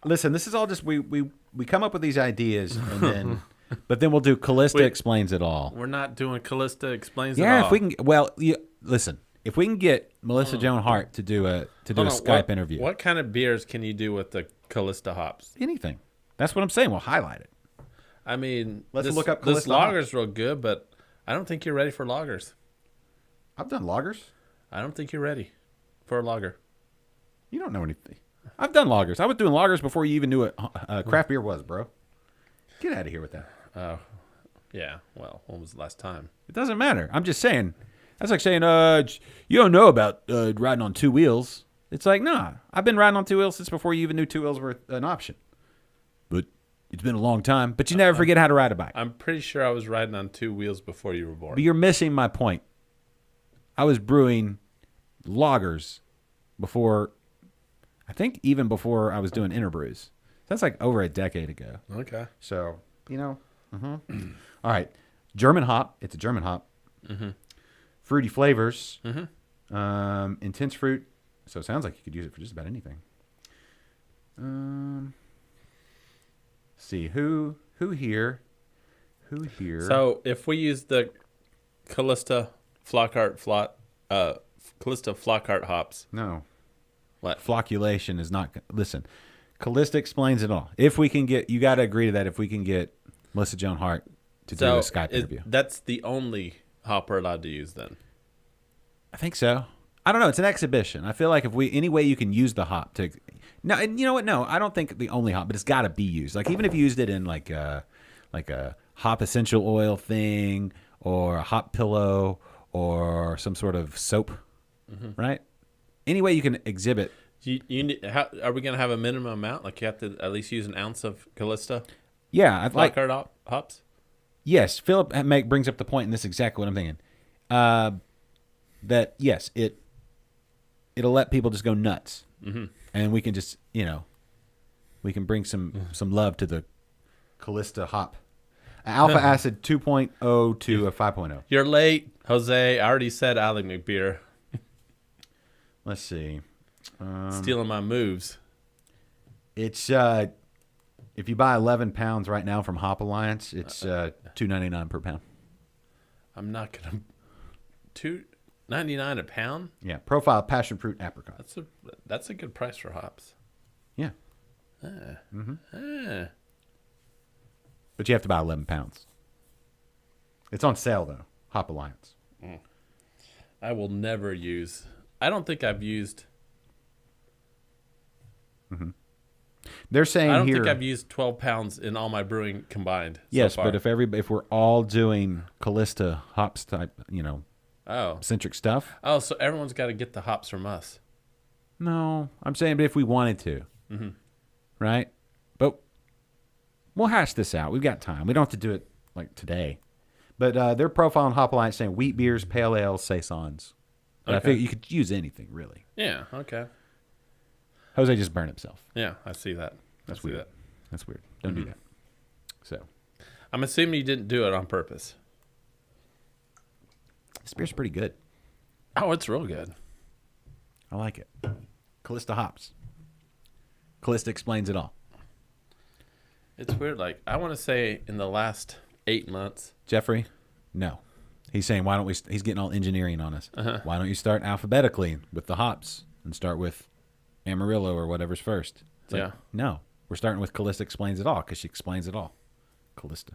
Speaker 3: Listen, this is all just we come up with these ideas, and then but then we'll do Callista Explains It All.
Speaker 4: We're not doing Callista Explains It All.
Speaker 3: Yeah, if we can. Well, listen, if we can get Melissa Joan Hart to do a
Speaker 4: Hold on,
Speaker 3: Skype interview.
Speaker 4: What kind of beers can you do with the Callista hops.
Speaker 3: Anything. That's what I'm saying. We'll highlight it.
Speaker 4: I mean,
Speaker 3: Let's
Speaker 4: this,
Speaker 3: look up
Speaker 4: this
Speaker 3: Callista
Speaker 4: lager's
Speaker 3: hops.
Speaker 4: real good, but I don't think you're ready for lagers.
Speaker 3: I've done lagers.
Speaker 4: I don't think you're ready for a lager.
Speaker 3: You don't know anything. I've done lagers. I was doing lagers before you even knew what craft beer was, bro. Get out of here with that.
Speaker 4: Oh, yeah. Well, when was the last time?
Speaker 3: It doesn't matter. I'm just saying. That's like saying, you don't know about riding on two wheels. It's like, nah. I've been riding on two wheels since before you even knew two wheels were an option. But it's been a long time. But you never forget how to ride a bike.
Speaker 4: I'm pretty sure I was riding on two wheels before you were born.
Speaker 3: But you're missing my point. I was brewing lagers before, I think even before I was doing interbrews. That's like over a decade ago.
Speaker 4: Okay.
Speaker 3: So, you know. All right. German hop. It's a German hop. Fruity flavors. Intense fruit. So it sounds like you could use it for just about anything. See, who here? Who here?
Speaker 4: So if we use the Callista Flockhart hops,
Speaker 3: No.
Speaker 4: what?
Speaker 3: Flocculation is not. Listen, Callista explains it all. If we can get, you got to agree to that. If we can get Melissa Joan Hart to do a Skype interview,
Speaker 4: that's the only hop we're allowed to use then.
Speaker 3: I think so. I don't know. It's an exhibition. I feel like if any way you can use the hop to, no, and you know what? No, I don't think the only hop, but it's got to be used. Like even if you used it in like a hop essential oil thing or a hop pillow or some sort of soap, right? Any way you can exhibit.
Speaker 4: You need, are we going to have a minimum amount? Like you have to at least use an ounce of Callista
Speaker 3: Yeah, I'd like.
Speaker 4: Flockhart hops?
Speaker 3: Yes, Philip brings up the point, and this is exactly what I'm thinking. That yes, it'll let people just go nuts, and we can just we can bring some love to the Callista hop. Alpha acid 2.0 to a 5.0.
Speaker 4: You're late, Jose. I already said Alec McBeer.
Speaker 3: Let's see.
Speaker 4: Stealing my moves.
Speaker 3: It's if you buy 11 pounds right now from Hop Alliance, it's $2.99 per pound.
Speaker 4: I'm not gonna $2.99 a pound.
Speaker 3: Yeah, profile passion fruit apricot.
Speaker 4: That's a good price for hops.
Speaker 3: Yeah,
Speaker 4: Eh.
Speaker 3: but you have to buy 11 pounds. It's on sale though. Hop Alliance.
Speaker 4: I will never use. I don't think I've used.
Speaker 3: They're saying
Speaker 4: I don't
Speaker 3: here.
Speaker 4: think I've used 12 pounds in all my brewing combined.
Speaker 3: Yes,
Speaker 4: so far.
Speaker 3: but if we're all doing Callista hops type,
Speaker 4: oh,
Speaker 3: centric stuff.
Speaker 4: so everyone's got to get the hops from us.
Speaker 3: No, I'm saying, but if we wanted to, right? But we'll hash this out. We've got time. We don't have to do it like today. But their profile on Hop Alliance saying wheat beers, pale ales, saisons. But I
Speaker 4: Okay.
Speaker 3: think you could use anything really.
Speaker 4: Yeah. Okay.
Speaker 3: Jose just burned himself.
Speaker 4: Yeah, I see that.
Speaker 3: That's
Speaker 4: I see
Speaker 3: weird.
Speaker 4: that.
Speaker 3: That's weird. Don't do that. So
Speaker 4: I'm assuming you didn't do it on purpose.
Speaker 3: this beer's pretty good.
Speaker 4: Oh, it's real good.
Speaker 3: I like it. Callista hops. Callista explains it all.
Speaker 4: It's weird. Like I want to say in the last 8 months.
Speaker 3: Jeffrey, no. He's saying, why don't we? He's getting all engineering on us. Why don't you start alphabetically with the hops and start with Amarillo or whatever's first? It's like,
Speaker 4: Yeah.
Speaker 3: no, we're starting with Callista explains it all because she explains it all. Callista.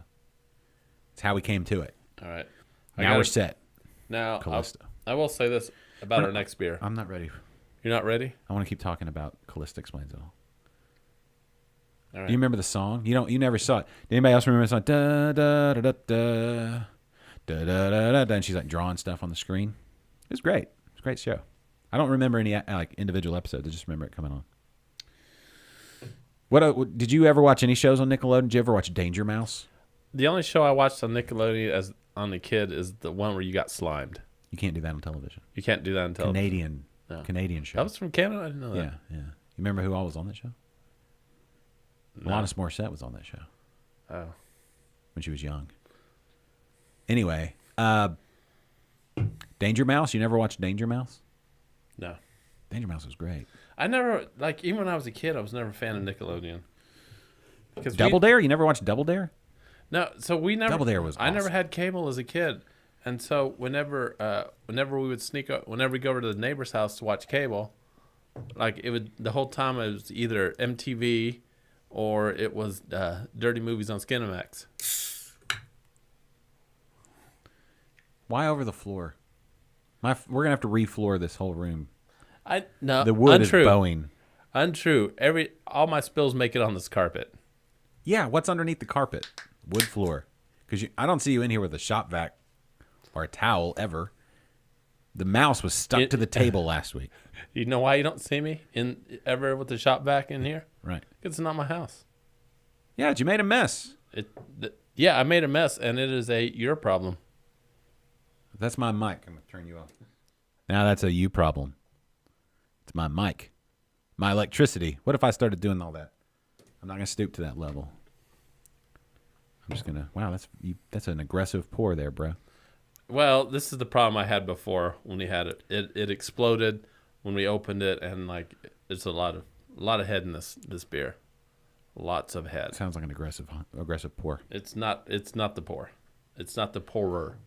Speaker 3: It's how we came to it.
Speaker 4: All right.
Speaker 3: Now we're set.
Speaker 4: Now
Speaker 3: Callista.
Speaker 4: I will say this about our next beer.
Speaker 3: I'm not ready.
Speaker 4: You're not ready?
Speaker 3: I want to keep talking about Callista explains it all.
Speaker 4: All right.
Speaker 3: Do you remember the song? You never saw it. Did anybody else remember the song? Da da da da da da da da da. And she's like drawing stuff on the screen. It was great. It was a great show. I don't remember any like individual episodes. I just remember it coming on. What did you ever watch any shows on Nickelodeon? Did you ever watch Danger Mouse?
Speaker 4: The only show I watched on Nickelodeon as on the kid is the one where you got slimed.
Speaker 3: You can't do that on television.
Speaker 4: You can't do that until
Speaker 3: Canadian show.
Speaker 4: That was from Canada. I didn't know that.
Speaker 3: Yeah, yeah. You remember who all was on that show?
Speaker 4: No.
Speaker 3: Alanis Morissette was on that show
Speaker 4: Oh.
Speaker 3: when she was young. Anyway, Danger Mouse. You never watched Danger Mouse?
Speaker 4: No.
Speaker 3: Danger Mouse was great.
Speaker 4: I never even when I was a kid, I was never a fan of Nickelodeon. Because
Speaker 3: Double Dare? You never watched Double Dare?
Speaker 4: No, so we never.
Speaker 3: Double Dare was
Speaker 4: I never
Speaker 3: awesome.
Speaker 4: had cable as a kid, and so whenever we would whenever we go over to the neighbor's house to watch cable, Like it would the whole time it was either MTV or it was dirty movies on Skinamax.
Speaker 3: Why over the floor? We're gonna have to refloor this whole room.
Speaker 4: No,
Speaker 3: The wood
Speaker 4: untrue.
Speaker 3: is bowing.
Speaker 4: Untrue. All my spills make it on this carpet.
Speaker 3: Yeah, what's underneath the carpet? Wood floor. Because I don't see you in here with a shop vac or a towel ever. The mouse was stuck to the table last week.
Speaker 4: You know why you don't see me ever with the shop vac in here?
Speaker 3: Right.
Speaker 4: It's not my house.
Speaker 3: Yeah, you made a mess.
Speaker 4: Yeah, I made a mess, and it is your problem.
Speaker 3: That's my mic. I'm going to turn you off. Now that's a you problem. It's my mic. My electricity. What if I started doing all that? I'm not going to stoop to that level. I'm just going to... Wow, that's an aggressive pour there, bro.
Speaker 4: Well, this is the problem I had before when we had it. It exploded when we opened it, and like it's a lot of head in this beer. Lots of head.
Speaker 3: Sounds like an aggressive pour.
Speaker 4: It's not the pour. It's not the pourer.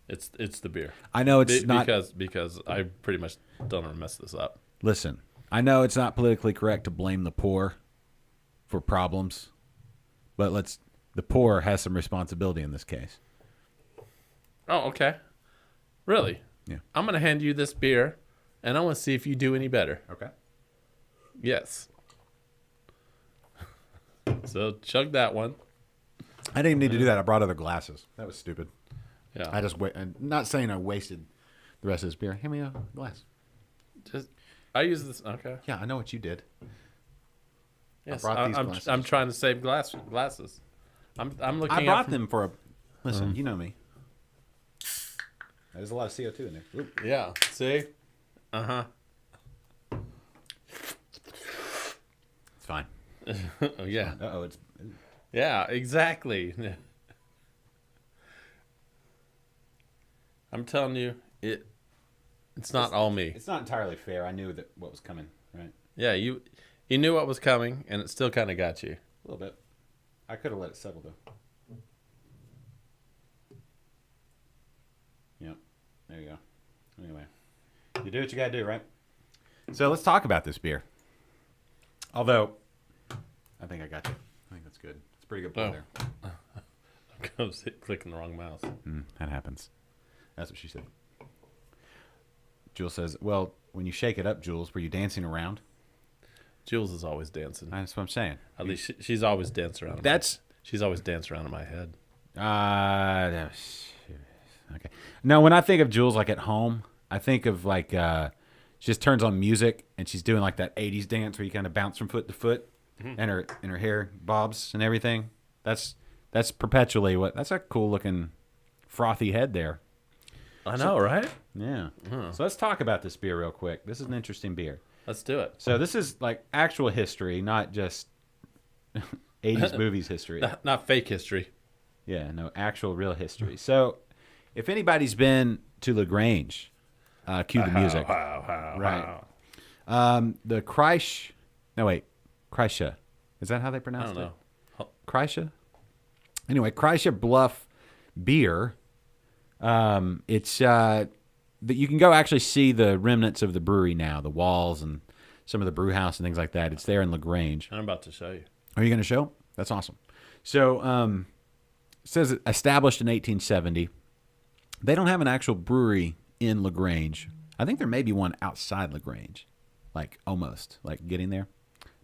Speaker 4: It's the beer.
Speaker 3: I know it's not...
Speaker 4: Because I pretty much don't want to mess this up.
Speaker 3: Listen, I know it's not politically correct to blame the poor for problems, but the poor has some responsibility in this case.
Speaker 4: Oh, okay. Really?
Speaker 3: Yeah.
Speaker 4: I'm going to hand you this beer, and I want to see if you do any better.
Speaker 3: Okay.
Speaker 4: Yes. So chug that one.
Speaker 3: I didn't even need to do that. I brought other glasses. That was stupid.
Speaker 4: Yeah.
Speaker 3: I'm not saying I wasted the rest of this beer. Hand me a glass.
Speaker 4: I use this. Okay.
Speaker 3: Yeah, I know what you did.
Speaker 4: Yes.
Speaker 3: brought these glasses.
Speaker 4: I'm trying to save glasses. I'm looking.
Speaker 3: I brought
Speaker 4: at
Speaker 3: them for a... Listen, you know me. There's a lot of CO2 in there. Oop.
Speaker 4: Yeah. See.
Speaker 3: It's fine.
Speaker 4: Oh yeah.
Speaker 3: Uh-oh, it's...
Speaker 4: Yeah. Exactly. I'm telling you, it's not all me.
Speaker 3: It's not entirely fair. I knew what was coming, right?
Speaker 4: Yeah. You knew what was coming, and it still kind of got you.
Speaker 3: A little bit. I could have let it settle, though. Yep. There you go. Anyway. You do what you got to do, right? So let's talk about this beer. Although, I think I got you. I think that's good. It's a pretty good pour there.
Speaker 4: I was clicking the wrong mouse.
Speaker 3: That happens. That's what she said. Jules says, well, when you shake it up, Jules, were you dancing around?
Speaker 4: Jules is always dancing.
Speaker 3: That's what I'm saying.
Speaker 4: At least she's always dancing around. She's always dancing around in my head.
Speaker 3: Okay. No, when I think of Jules like at home, I think of like she just turns on music and she's doing like that 80s dance where you kind of bounce from foot to foot and her hair bobs and everything. That's perpetually that's a cool looking frothy head there.
Speaker 4: I know, right?
Speaker 3: Yeah. So let's talk about this beer real quick. This is an interesting beer.
Speaker 4: Let's do it.
Speaker 3: So this is like actual history, not just 80s movies history.
Speaker 4: Not fake history.
Speaker 3: Yeah, no, actual real history. So if anybody's been to LaGrange, cue the music.
Speaker 4: Wow.
Speaker 3: The Kreische, Kreische. Is that how they pronounce
Speaker 4: I don't know.
Speaker 3: Kreische? Anyway, Kreische Bluff beer. It's that you can go actually see the remnants of the brewery now, the walls and some of the brew house and things like that. It's there in LaGrange.
Speaker 4: I'm about to show you.
Speaker 3: Are you going to show? That's awesome. So it says established in 1870. They don't have an actual brewery in LaGrange. I think there may be one outside LaGrange, like almost, like getting there.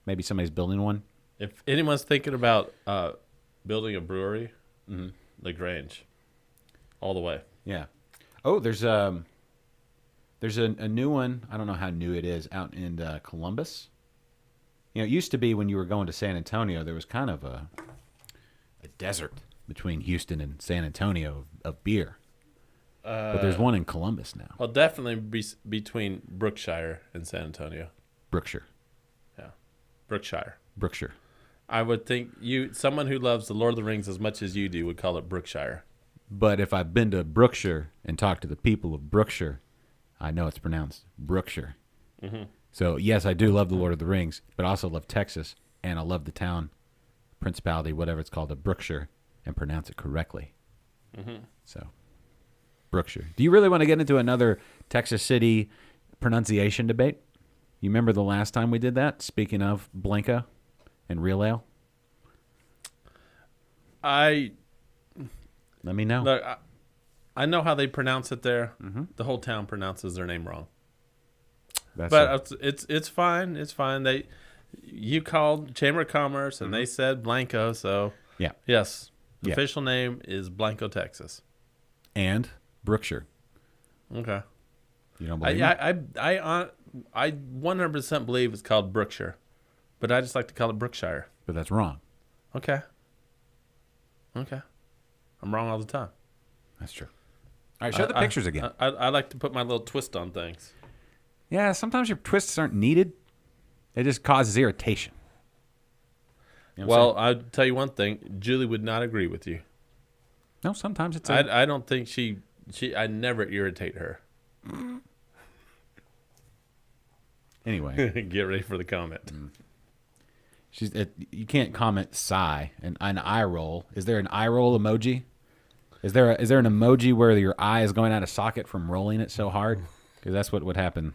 Speaker 3: Maybe somebody's building one.
Speaker 4: If anyone's thinking about building a brewery, LaGrange, all the way.
Speaker 3: Yeah. Oh, there's a new one. I don't know how new it is out in Columbus. You know, it used to be when you were going to San Antonio, there was kind of a desert between Houston and San Antonio of beer. But there's one in Columbus now.
Speaker 4: Well, definitely between Brookshire and San Antonio.
Speaker 3: Brookshire.
Speaker 4: Yeah, Brookshire.
Speaker 3: Brookshire.
Speaker 4: I would think someone who loves the Lord of the Rings as much as you do, would call it Brookshire.
Speaker 3: But if I've been to Brookshire and talked to the people of Brookshire, I know it's pronounced Brookshire. So, yes, I do love the Lord of the Rings, but I also love Texas, and I love the town, principality, whatever it's called, of Brookshire, and pronounce it correctly. So, Brookshire. Do you really want to get into another Texas City pronunciation debate? You remember the last time we did that? Speaking of Blanco and real ale?
Speaker 4: I
Speaker 3: Let me know.
Speaker 4: look. I know how they pronounce it there.
Speaker 3: Mm-hmm.
Speaker 4: The whole town pronounces their name wrong.
Speaker 3: That's
Speaker 4: But it's fine. It's fine. You called Chamber of Commerce and they said Blanco. So
Speaker 3: yeah.
Speaker 4: yes, the
Speaker 3: Yeah.
Speaker 4: official name is Blanco, Texas.
Speaker 3: And Brookshire.
Speaker 4: Okay.
Speaker 3: You don't believe me?
Speaker 4: I 100% believe it's called Brookshire, but I just like to call it Brookshire.
Speaker 3: But that's wrong.
Speaker 4: Okay. I'm wrong all the time.
Speaker 3: That's true. All right, show the pictures again.
Speaker 4: I like to put my little twist on things.
Speaker 3: Yeah, sometimes your twists aren't needed. It just causes irritation. You know what I'm
Speaker 4: Well, I'll tell you one thing. Julie would not agree with you.
Speaker 3: saying? No, sometimes it's
Speaker 4: I don't think I never irritate her.
Speaker 3: Anyway,
Speaker 4: Get ready for the comment.
Speaker 3: you can't comment sigh and an eye roll. Is there an eye roll emoji? Is there an emoji where your eye is going out of socket from rolling it so hard? Because that's what would happen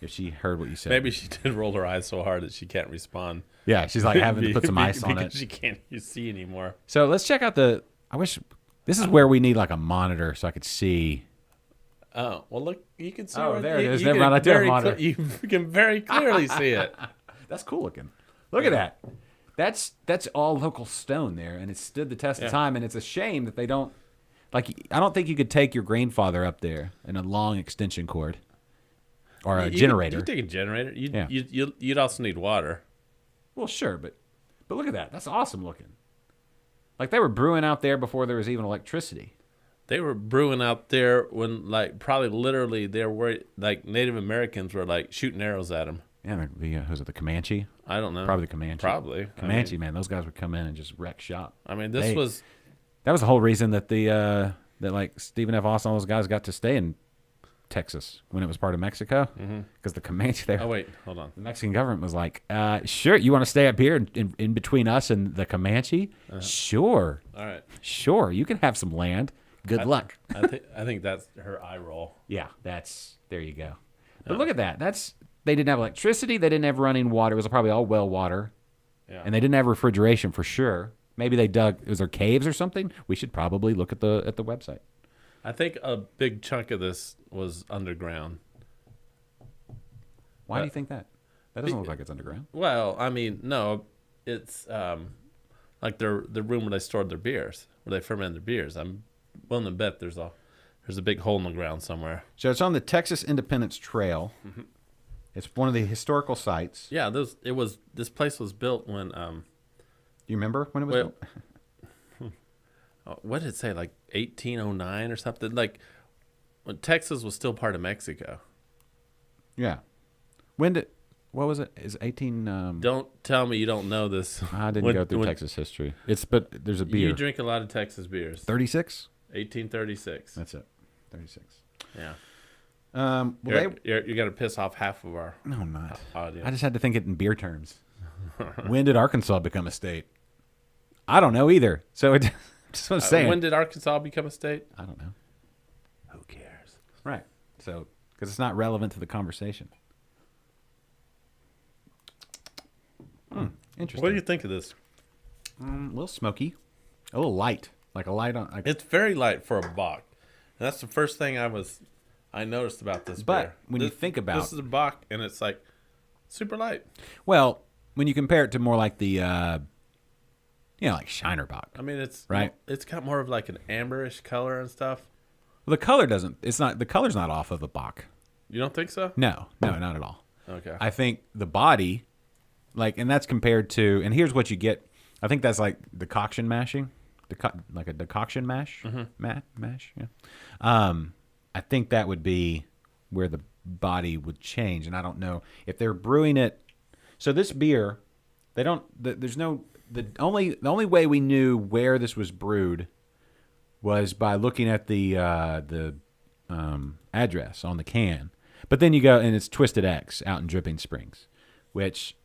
Speaker 3: if she heard what you said.
Speaker 4: Maybe she did roll her eyes so hard that she can't respond.
Speaker 3: Yeah, she's like having to put some ice on
Speaker 4: because
Speaker 3: it.
Speaker 4: she can't see anymore.
Speaker 3: So let's check out I wish this is where we need like a monitor so I could see.
Speaker 4: Oh, well, look, you can see.
Speaker 3: Oh,
Speaker 4: right
Speaker 3: there it is.
Speaker 4: You
Speaker 3: Never
Speaker 4: can
Speaker 3: mind, I do have a
Speaker 4: very
Speaker 3: monitor.
Speaker 4: you can very clearly see it.
Speaker 3: That's cool looking. Look at that. That's all local stone there, and it's stood the test of time. And it's a shame that they don't. Like, I don't think you could take your grandfather up there in a long extension cord or a generator.
Speaker 4: You take a generator.
Speaker 3: Yeah.
Speaker 4: You'd also need water.
Speaker 3: Well, sure, but look at that. That's awesome looking. Like they were brewing out there before there was even electricity.
Speaker 4: They were brewing out there when, like, probably literally they were like Native Americans were like shooting arrows at them.
Speaker 3: Yeah, was it the Comanche?
Speaker 4: I don't know.
Speaker 3: Probably the Comanche.
Speaker 4: Probably.
Speaker 3: Comanche, man. Those guys would come in and just wreck shop.
Speaker 4: I mean,
Speaker 3: That was the whole reason that that like Stephen F. Austin, all those guys got to stay in Texas when it was part of Mexico because the Comanche there.
Speaker 4: Oh wait, hold on.
Speaker 3: The Mexican government was like, sure, you want to stay up here in between us and the Comanche? Sure.
Speaker 4: All right.
Speaker 3: Sure, you can have some land. Good luck.
Speaker 4: I think that's her eye roll.
Speaker 3: Yeah, there you go. But look at that. They didn't have electricity. They didn't have running water. It was probably all well water.
Speaker 4: Yeah.
Speaker 3: And they didn't have refrigeration for sure. Maybe they dug. Was there caves or something? We should probably look at the website.
Speaker 4: I think a big chunk of this was underground.
Speaker 3: Why do you think that? That doesn't look like it's underground.
Speaker 4: Well, I mean, no, it's like the room where they stored their beers, where they fermented their beers. I'm willing to bet there's a big hole in the ground somewhere.
Speaker 3: So it's on the Texas Independence Trail.
Speaker 4: Mm-hmm.
Speaker 3: It's one of the historical sites.
Speaker 4: Yeah, this place was built when
Speaker 3: Do you remember when it was built?
Speaker 4: what did it say, like 1809 or something? Like when Texas was still part of Mexico.
Speaker 3: Yeah. What was it? Is 18
Speaker 4: Don't tell me you don't know this.
Speaker 3: I didn't go through Texas history. But there's a beer.
Speaker 4: You drink a lot of Texas beers.
Speaker 3: 36?
Speaker 4: 1836.
Speaker 3: That's it. 36.
Speaker 4: Yeah.
Speaker 3: Well,
Speaker 4: You're going to piss off half of our
Speaker 3: No, I'm not.
Speaker 4: audience.
Speaker 3: I just had to think it in beer terms. When did Arkansas become a state? I don't know either. So it just what I'm saying.
Speaker 4: When did Arkansas become a state?
Speaker 3: I don't know.
Speaker 4: Who cares?
Speaker 3: Right. So because it's not relevant to the conversation. Interesting.
Speaker 4: What do you think of this?
Speaker 3: A little smoky, a little light, like a light on. Like,
Speaker 4: It's very light for a Bach. And that's the first thing I noticed about this
Speaker 3: But
Speaker 4: beer.
Speaker 3: when you think about-
Speaker 4: this is a Bach, and it's like super light.
Speaker 3: well, when you compare it to more like the, like Shiner Bock.
Speaker 4: I mean, it's
Speaker 3: Right.
Speaker 4: It's got more of like an amberish color and stuff.
Speaker 3: Well, the color doesn't. It's not. The color's not off of a Bock.
Speaker 4: You don't think so?
Speaker 3: No, not at all.
Speaker 4: Okay.
Speaker 3: I think the body, like, and that's compared to, and here's what you get. I think that's like decoction mashing, like a decoction mash, mash. Yeah. I think that would be where the body would change, and I don't know if they're brewing it. So this beer, they don't. There's no. The only way we knew where this was brewed was by looking at the address on the can. But then you go, and it's Twisted X out in Dripping Springs, which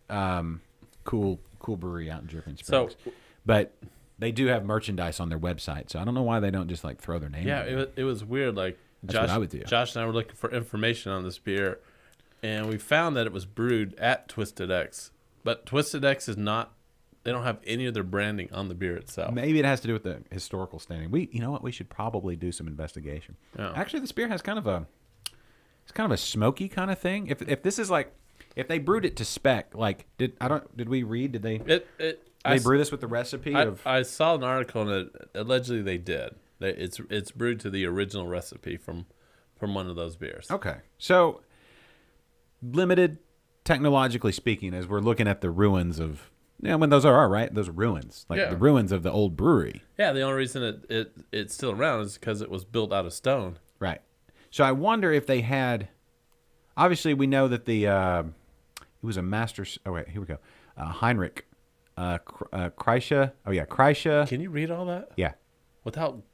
Speaker 3: cool brewery out in Dripping Springs.
Speaker 4: So-
Speaker 3: but they do have merchandise on their website, so I don't know why they don't just like throw their name.
Speaker 4: Yeah,
Speaker 3: on it.
Speaker 4: it was weird. Like
Speaker 3: That's what I would do.
Speaker 4: Josh and I were looking for information on this beer, and we found that it was brewed at Twisted X. But Twisted X is not. They don't have any of their branding on the beer itself.
Speaker 3: Maybe it has to do with the historical standing. You know what? We should probably do some investigation.
Speaker 4: Yeah.
Speaker 3: Actually, this beer has kind of a smoky kind of thing. If this is like, if they brewed it to spec, like did we read? Did they? They brew this with the recipe of?
Speaker 4: I saw an article and allegedly they did. It's brewed to the original recipe from one of those beers.
Speaker 3: Okay, so limited technologically speaking, as we're looking at the ruins of. Yeah, when those are right, those are ruins, like the ruins of the old brewery.
Speaker 4: Yeah, the only reason it's still around is because it was built out of stone.
Speaker 3: Right. So I wonder if they had. Obviously, we know that it was a master. Oh wait, here we go. Heinrich, Kreische. Oh yeah, Kreische.
Speaker 4: Can you read all that?
Speaker 3: Yeah.
Speaker 4: Without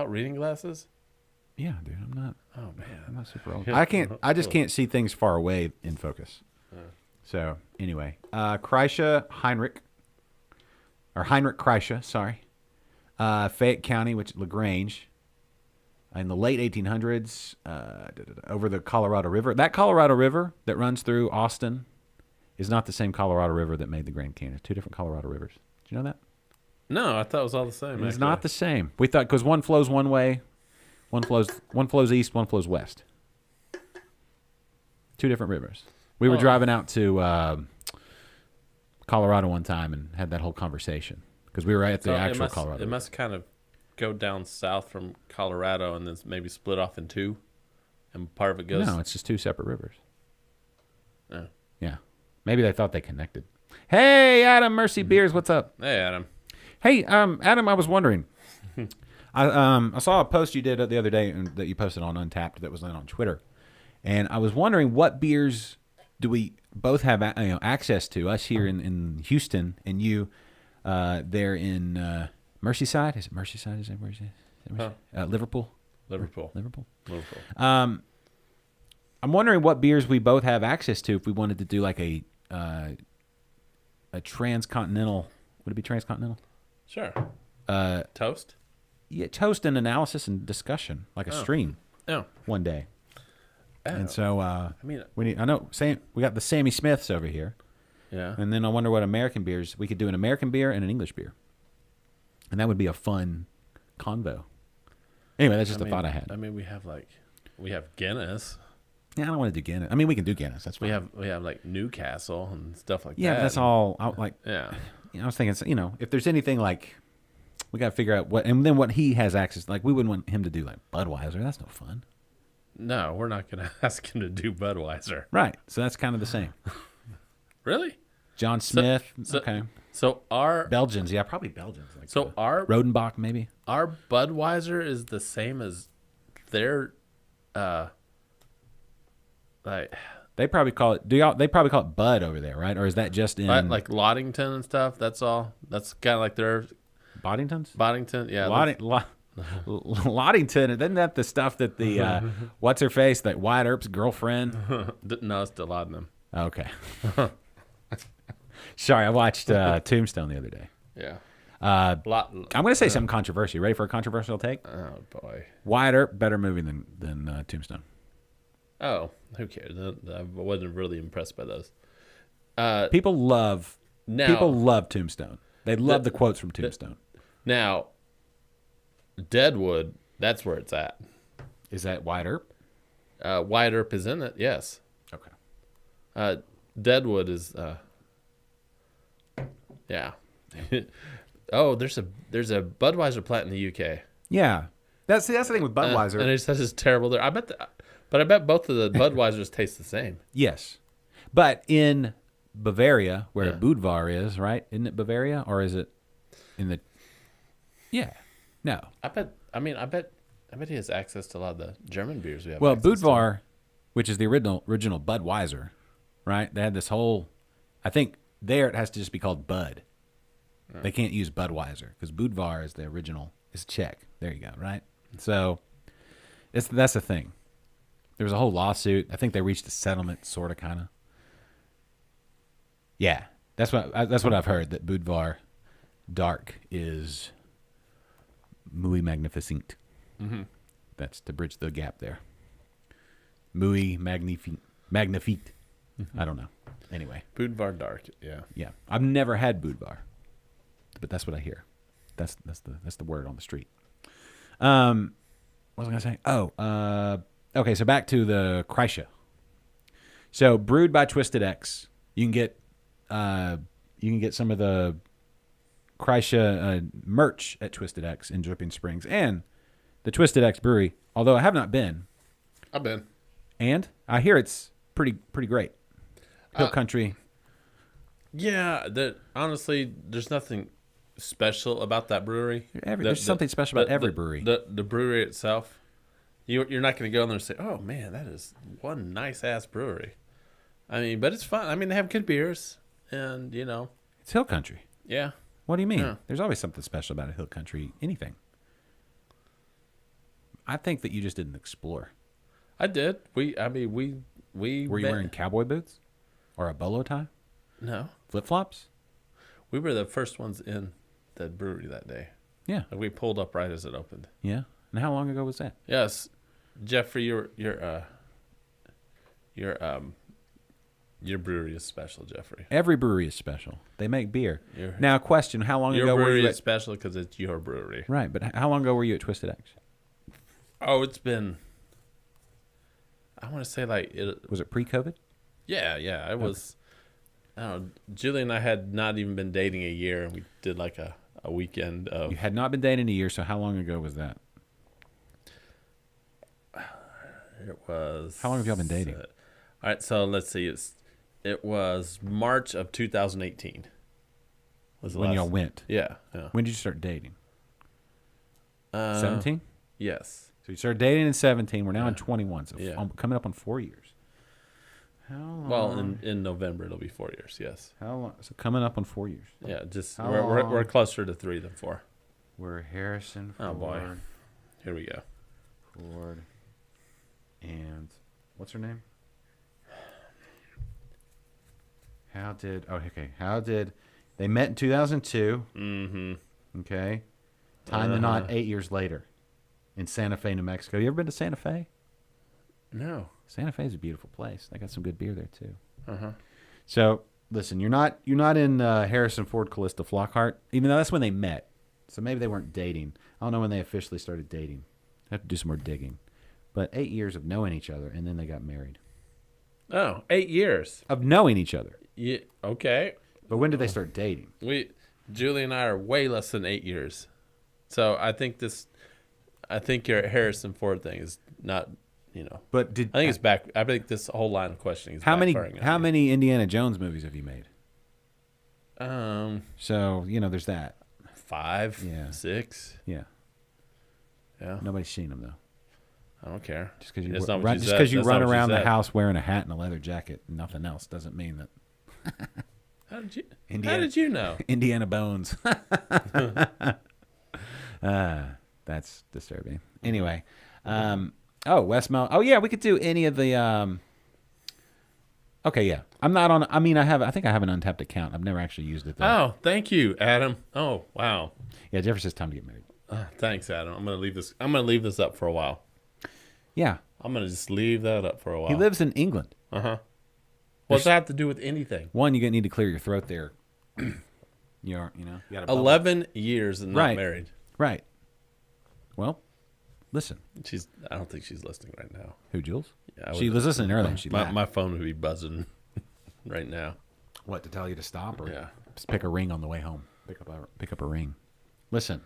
Speaker 4: reading glasses?
Speaker 3: Yeah, dude, I'm not.
Speaker 4: Oh man,
Speaker 3: I'm not super old. I can't. I just can't see things far away in focus. So anyway, Kreische Heinrich, or Heinrich Kreische, sorry, Fayette County, which LaGrange, in the late 1800s, over the Colorado River. That Colorado River that runs through Austin is not the same Colorado River that made the Grand Canyon. It's two different Colorado rivers. Did you know that?
Speaker 4: No, I thought it was all the same.
Speaker 3: It's not the same. We thought because one flows one way, one flows east, one flows west. Two different rivers. We were driving out to Colorado one time and had that whole conversation because we were at the actual Colorado.
Speaker 4: It must kind of go down south from Colorado and then maybe split off in two, and part of it goes.
Speaker 3: No, it's just two separate rivers.
Speaker 4: Oh.
Speaker 3: Yeah, maybe they thought they connected. Hey, Adam, Mercy Beers, what's up?
Speaker 4: Hey, Adam.
Speaker 3: Hey, Adam, I was wondering. I saw a post you did the other day that you posted on Untapped that was on Twitter, and I was wondering what beers do we both have access to, us here in Houston and you there in Merseyside? Is it Merseyside? Is it Merseyside? Liverpool?
Speaker 4: Liverpool.
Speaker 3: I'm wondering what beers we both have access to if we wanted to do like a transcontinental. Would it be transcontinental?
Speaker 4: Sure. Toast?
Speaker 3: Yeah, toast and analysis and discussion, like a stream.
Speaker 4: Oh.
Speaker 3: One day.
Speaker 4: Oh.
Speaker 3: And so,
Speaker 4: we
Speaker 3: got the Sammy Smiths over here.
Speaker 4: Yeah.
Speaker 3: And then I wonder what American beers, we could do an American beer and an English beer. And that would be a fun convo. Anyway, that's just a thought I had.
Speaker 4: I mean, we have Guinness.
Speaker 3: Yeah, I don't want to do Guinness. I mean, we can do Guinness. That's fine.
Speaker 4: We have like Newcastle and stuff like that.
Speaker 3: Yeah, but that's all,
Speaker 4: yeah.
Speaker 3: I was thinking, if there's anything like, we got to figure out what he has access, like we wouldn't want him to do like Budweiser. That's no fun.
Speaker 4: No, we're not going to ask him to do Budweiser.
Speaker 3: Right. So that's kind of the same.
Speaker 4: Really?
Speaker 3: John Smith. Okay.
Speaker 4: So our
Speaker 3: Belgians, yeah, probably Belgians. Like
Speaker 4: so our
Speaker 3: Rodenbach, maybe.
Speaker 4: Our Budweiser is the same as their, like
Speaker 3: they probably call it. They probably call it Bud over there, right? Or is that just in
Speaker 4: like Loddington and stuff? That's all. That's kind of like their
Speaker 3: Boddingtons.
Speaker 4: Boddington, yeah.
Speaker 3: Loddington, isn't that the stuff that the what's her face, that Wyatt Earp's girlfriend?
Speaker 4: No, it's the Laudanum.
Speaker 3: Okay. Sorry, I watched Tombstone the other day.
Speaker 4: Yeah.
Speaker 3: I'm going to say something controversial. Ready for a controversial take?
Speaker 4: Oh boy.
Speaker 3: Wyatt Earp, better movie than Tombstone.
Speaker 4: Oh, who cares? I wasn't really impressed by those.
Speaker 3: People love Tombstone. They love the quotes from Tombstone.
Speaker 4: Now, Deadwood, that's where it's at.
Speaker 3: Is that Wyatt Earp?
Speaker 4: Wyatt Earp is in it, yes.
Speaker 3: Okay.
Speaker 4: Deadwood is, yeah. Oh, there's a Budweiser plant in the UK.
Speaker 3: Yeah, that's the thing with Budweiser.
Speaker 4: And it says it's terrible there. I bet both of the Budweisers taste the same.
Speaker 3: Yes, but in Bavaria, where Budvar is, right? Isn't it Bavaria, or is it in the? Yeah, no.
Speaker 4: I bet he has access to a lot of the German beers we have.
Speaker 3: Well, Budvar, which is the original Budweiser, right? They had this whole. I think there it has to just be called Bud. Right. They can't use Budweiser because Budvar is the original. It's Czech. There you go. Right. So, that's the thing. There was a whole lawsuit. I think they reached a settlement, sort of, kind of. Yeah, that's what I've heard. That Budvar Dark is muy magnificent.
Speaker 4: Mm-hmm.
Speaker 3: That's to bridge the gap there. Muy magnificent. Magnifique. I don't know. Anyway,
Speaker 4: Boudvar Dark. Yeah.
Speaker 3: yeah, I've never had Boudvar, but that's what I hear. That's the word on the street. What was I gonna say? Oh, okay. So back to the Kreische. So brewed by Twisted X, you can get some of the Kreische merch at Twisted X in Dripping Springs and the Twisted X Brewery. Although I have not been,
Speaker 4: I've been.
Speaker 3: and I hear it's pretty great. Hill country.
Speaker 4: Yeah, honestly, there's nothing special about that brewery.
Speaker 3: There's something special about every brewery.
Speaker 4: The brewery itself, you're not going to go in there and say, "Oh man, that is one nice ass brewery." I mean, but it's fun. I mean, they have good beers, and
Speaker 3: It's hill country.
Speaker 4: yeah.
Speaker 3: What do you mean?
Speaker 4: Yeah.
Speaker 3: There's always something special about a hill country. Anything. I think that you just didn't explore.
Speaker 4: I did. We
Speaker 3: Were you wearing cowboy boots or a bolo tie?
Speaker 4: No,
Speaker 3: Flip flops?
Speaker 4: we were the first ones in the brewery that day.
Speaker 3: Yeah.
Speaker 4: Like, we pulled up right as it opened.
Speaker 3: Yeah. And how long ago was that?
Speaker 4: Yes, Jeffrey, your brewery is special, Jeffrey.
Speaker 3: Every brewery is special. They make beer.
Speaker 4: Your-
Speaker 3: Now, question: how long
Speaker 4: Your
Speaker 3: ago were
Speaker 4: brewery
Speaker 3: you
Speaker 4: is
Speaker 3: at?
Speaker 4: special because it's your brewery.
Speaker 3: Right, but how long ago were you at Twisted X?
Speaker 4: Oh, it's been. I want to say
Speaker 3: Was it pre-COVID?
Speaker 4: Yeah. It was. I don't know. Julie and I had not even been dating a year, and we did like a weekend of.
Speaker 3: You had not been dating a year, so how long ago was that?
Speaker 4: It was.
Speaker 3: How long have y'all been dating?
Speaker 4: All right, so let's see. It was March of 2018. Was the
Speaker 3: When
Speaker 4: last-
Speaker 3: y'all went.
Speaker 4: Yeah.
Speaker 3: When did you start dating?
Speaker 4: Uh,
Speaker 3: 17.
Speaker 4: Yes.
Speaker 3: So you started dating in 17. We're now in 21. So
Speaker 4: Yeah.
Speaker 3: coming up on 4 years. How long?
Speaker 4: Well, in November it'll be 4 years. Yes.
Speaker 3: How long? So coming up on 4 years.
Speaker 4: Yeah. Just
Speaker 3: How
Speaker 4: we're
Speaker 3: long?
Speaker 4: closer to 3 than 4.
Speaker 3: We're Harrison Ford.
Speaker 4: Oh, boy. Here we go.
Speaker 3: Ford. And what's her name? How did they met in 2002?
Speaker 4: Mm-hmm.
Speaker 3: Okay. Tying the knot 8 years later in Santa Fe, New Mexico. You ever been to Santa Fe?
Speaker 4: No.
Speaker 3: Santa Fe is a beautiful place. They got some good beer there too.
Speaker 4: Uh-huh.
Speaker 3: So listen, you're not in Harrison Ford, Callista Flockhart, even though that's when they met. So maybe they weren't dating. I don't know when they officially started dating. I have to do some more digging. But 8 years of knowing each other, and then they got married.
Speaker 4: Oh, 8 years.
Speaker 3: Of knowing each other.
Speaker 4: Yeah. Okay.
Speaker 3: But when did they start dating?
Speaker 4: Julie and I are way less than 8 years. So I think your Harrison Ford thing is not,
Speaker 3: But did
Speaker 4: I think it's back. I think this whole line of questioning is
Speaker 3: how
Speaker 4: backfiring on you.
Speaker 3: many Indiana Jones movies have you made? So there's that.
Speaker 4: 5,
Speaker 3: Yeah.
Speaker 4: 6.
Speaker 3: Yeah,
Speaker 4: Yeah.
Speaker 3: nobody's seen them though.
Speaker 4: I don't care.
Speaker 3: Just because
Speaker 4: That's
Speaker 3: you
Speaker 4: not what
Speaker 3: run,
Speaker 4: you
Speaker 3: just
Speaker 4: said.
Speaker 3: 'cause you
Speaker 4: That's
Speaker 3: run
Speaker 4: not what you
Speaker 3: around the
Speaker 4: said.
Speaker 3: house wearing a hat and a leather jacket and nothing else doesn't mean that
Speaker 4: How did you?
Speaker 3: Indiana-
Speaker 4: How did you know?
Speaker 3: Indiana Bones. That's disturbing. Anyway, West Mount. Oh yeah, we could do any of the. Okay, yeah. I'm not on. I mean, I think I have an untapped account. I've never actually used it though.
Speaker 4: Oh, thank you, Adam. Oh, wow.
Speaker 3: Yeah, Jefferson says time to get married.
Speaker 4: Thanks, Adam. I'm gonna leave this up for a while.
Speaker 3: Yeah,
Speaker 4: I'm gonna just leave that up for a while.
Speaker 3: he lives in England.
Speaker 4: Uh huh. What's that have to do with anything?
Speaker 3: One, you need to clear your throat there. You got a bubble.
Speaker 4: 11 years and not
Speaker 3: Right.
Speaker 4: married.
Speaker 3: Right. Well, listen.
Speaker 4: I don't think she's listening right now.
Speaker 3: Who, Jules?
Speaker 4: Yeah, I
Speaker 3: She
Speaker 4: would-
Speaker 3: was listening earlier. And she laughed.
Speaker 4: My phone would be buzzing right now.
Speaker 3: What, to tell you to stop or
Speaker 4: Yeah.
Speaker 3: just pick a ring on the way home? Pick up a ring. Listen.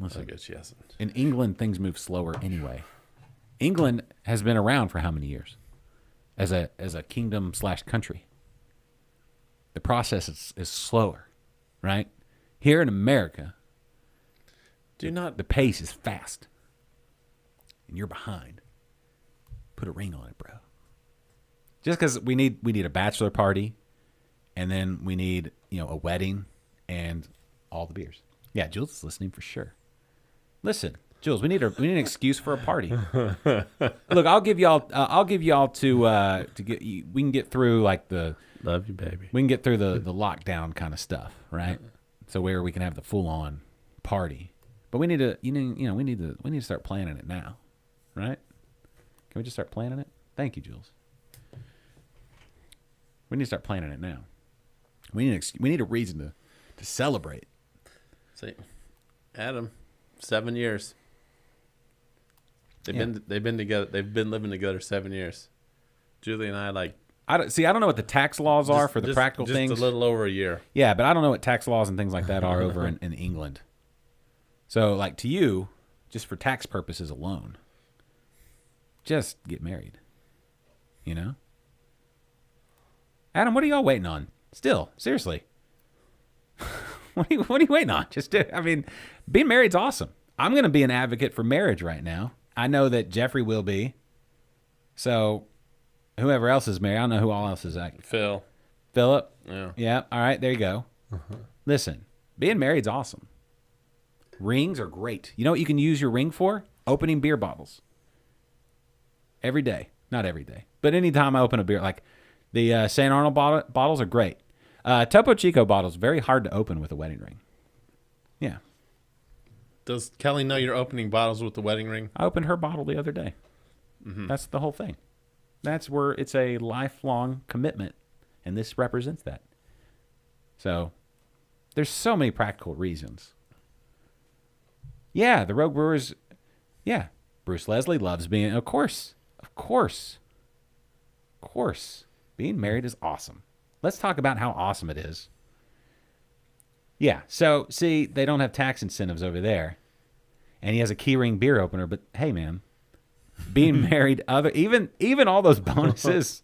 Speaker 4: I guess she hasn't.
Speaker 3: In England, things move slower anyway. England has been around for how many years? As a kingdom / country. The process is slower, right? Here in America, the pace is fast. And you're behind. Put a ring on it, bro. Just because we need a bachelor party, and then we need a wedding and all the beers. Yeah, Jules is listening for sure. Listen, Jules, we need an excuse for a party. Look, I'll give y'all to get. We can get through like the.
Speaker 4: Love you, baby.
Speaker 3: We can get through the lockdown kind of stuff, right? So where we can have the full on party, but we need to we need to start planning it now, right? Can we just start planning it? Thank you, Jules. We need to start planning it now. We need a reason to celebrate.
Speaker 4: See, Adam, 7 years. They've been together. They've been living together 7 years. Julie and I
Speaker 3: I don't know what the tax laws are for the practical things.
Speaker 4: Just a little over a year.
Speaker 3: Yeah, but I don't know what tax laws and things like that are over in England. So, like, to you, just for tax purposes alone, just get married. You know? Adam, what are y'all waiting on? Still, seriously. What are you waiting on? Being married's awesome. I'm going to be an advocate for marriage right now. I know that Jeffrey will be. So, whoever else is married, I don't know who all else is. Philip?
Speaker 4: Yeah.
Speaker 3: Yeah, all right, there you go. Listen, being married's awesome. Rings are great. You know what you can use your ring for? Opening beer bottles. Every day. Not every day. But anytime I open a beer, like the St. Arnold bottles are great. Topo Chico bottles, very hard to open with a wedding ring. Yeah.
Speaker 4: Does Kelly know you're opening bottles with the wedding ring?
Speaker 3: I opened her bottle the other day. Mm-hmm. That's the whole thing. That's where it's a lifelong commitment, and this represents that. So, there's so many practical reasons. Yeah, the Rogue Brewers, yeah. Bruce Leslie loves being, of course. Being married is awesome. Let's talk about how awesome it is. Yeah, so, see, they don't have tax incentives over there. And he has a keyring beer opener, but hey, man, being married, even all those bonuses.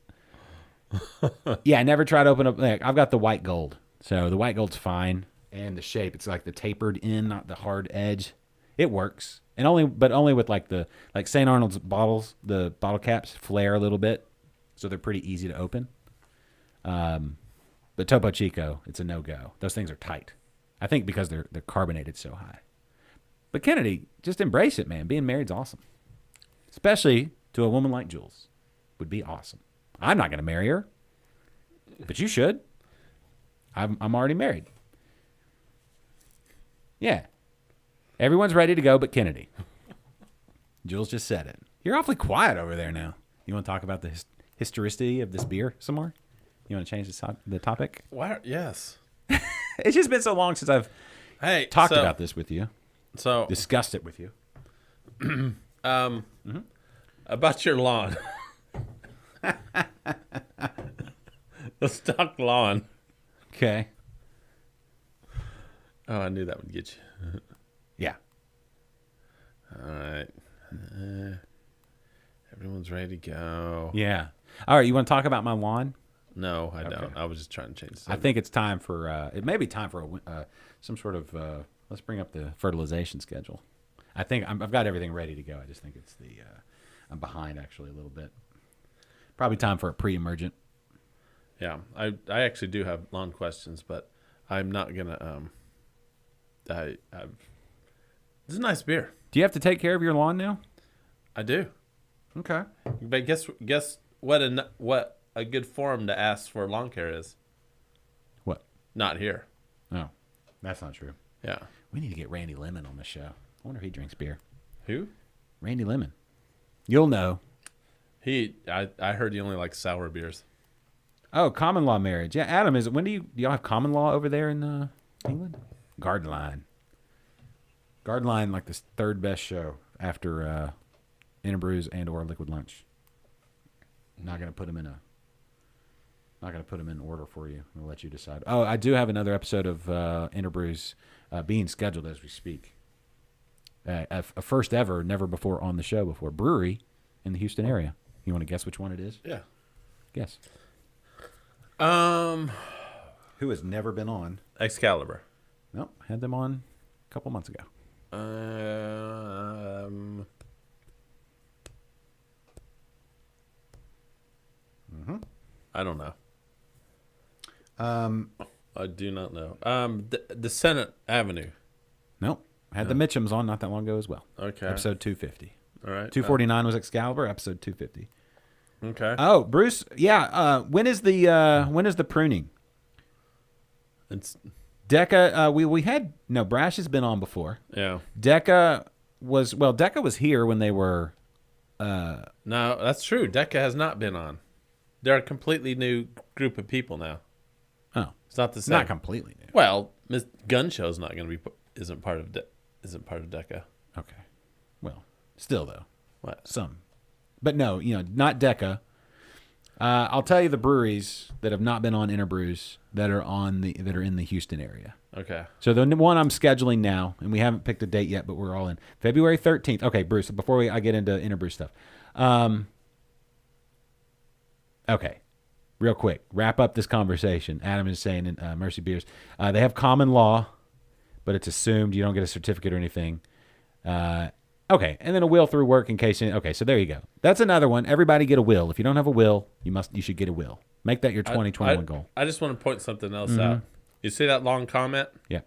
Speaker 3: Yeah, I never tried to open up. Like, I've got the white gold. So the white gold's fine. And the shape, it's like the tapered end, not the hard edge. It works. And only with like St. Arnold's bottles, the bottle caps flare a little bit. So they're pretty easy to open. But Topo Chico, it's a no-go. Those things are tight. I think because they're carbonated so high. But Kennedy, just embrace it, man. Being married's awesome. Especially to a woman like Jules. Would be awesome. I'm not going to marry her. But you should. I'm already married. Yeah. Everyone's ready to go but Kennedy. Jules just said it. You're awfully quiet over there now. You want to talk about the historicity of this beer some more? You want to change the topic?
Speaker 4: Yes.
Speaker 3: It's just been so long since I've talked about this with you.
Speaker 4: So
Speaker 3: discussed it with you.
Speaker 4: About your lawn. Let's talk lawn.
Speaker 3: Okay.
Speaker 4: Oh, I knew that would get you.
Speaker 3: Yeah.
Speaker 4: All right. Everyone's ready to go.
Speaker 3: Yeah. All right. You want to talk about my lawn?
Speaker 4: No, I don't. I was just trying to change the subject.
Speaker 3: I think it's time for it may be time for some sort of let's bring up the fertilization schedule. I think I've got everything ready to go. I just think it's I'm behind actually a little bit. Probably time for a pre-emergent.
Speaker 4: Yeah, I actually do have lawn questions, but I'm not gonna. This is a nice beer.
Speaker 3: Do you have to take care of your lawn now?
Speaker 4: I do.
Speaker 3: Okay.
Speaker 4: But guess what a good forum to ask for lawn care is.
Speaker 3: What?
Speaker 4: Not here.
Speaker 3: No, that's not true.
Speaker 4: Yeah.
Speaker 3: We need to get Randy Lemon on the show. I wonder if he drinks beer.
Speaker 4: Who?
Speaker 3: Randy Lemon. You'll know.
Speaker 4: I heard he only likes sour beers.
Speaker 3: Oh, common law marriage. Yeah, Adam, when do y'all have common law over there in England? Garden Line. Garden Line, like the third best show after Interbrews and or Liquid Lunch. Not gonna put them in order for you. I'm gonna let you decide. Oh, I do have another episode of Interbrews being scheduled as we speak. A first ever, never before on the show before, brewery in the Houston area. You want to guess which one it is?
Speaker 4: Yeah.
Speaker 3: Guess. Who has never been on?
Speaker 4: Excalibur.
Speaker 3: Nope, had them on a couple months ago.
Speaker 4: I don't know. I do not know. The Senate Avenue.
Speaker 3: Nope, had the Mitchums on not that long ago as well.
Speaker 4: Okay.
Speaker 3: Episode 250.
Speaker 4: All right.
Speaker 3: 249 was Excalibur. Episode 250.
Speaker 4: Okay.
Speaker 3: Oh, Bruce. Yeah. When is the pruning?
Speaker 4: It's
Speaker 3: Decca. We had Brash has been on before.
Speaker 4: yeah.
Speaker 3: Decca was here when they were.
Speaker 4: No, that's true. Decca has not been on. They're a completely new group of people now.
Speaker 3: Oh,
Speaker 4: It's not the same.
Speaker 3: not completely new.
Speaker 4: Well, Miss Gun Show's not going to be isn't part of DECA.
Speaker 3: Okay. Well, still though,
Speaker 4: What?
Speaker 3: some, but no, not Deca. I'll tell you the breweries that have not been on Interbrews that are in the Houston area.
Speaker 4: Okay.
Speaker 3: So the one I'm scheduling now, and we haven't picked a date yet, but we're all in February 13th. Okay, Bruce. Before I get into Interbrew stuff, okay, real quick, wrap up this conversation. Adam is saying in Mercy Beers, they have common law, but it's assumed you don't get a certificate or anything. Okay, and then a will through work in case. Okay, so there you go. That's another one. Everybody get a will. If you don't have a will, you should get a will. Make that your 2021 goal.
Speaker 4: I just want to point something else out. You see that long comment?
Speaker 3: Yeah,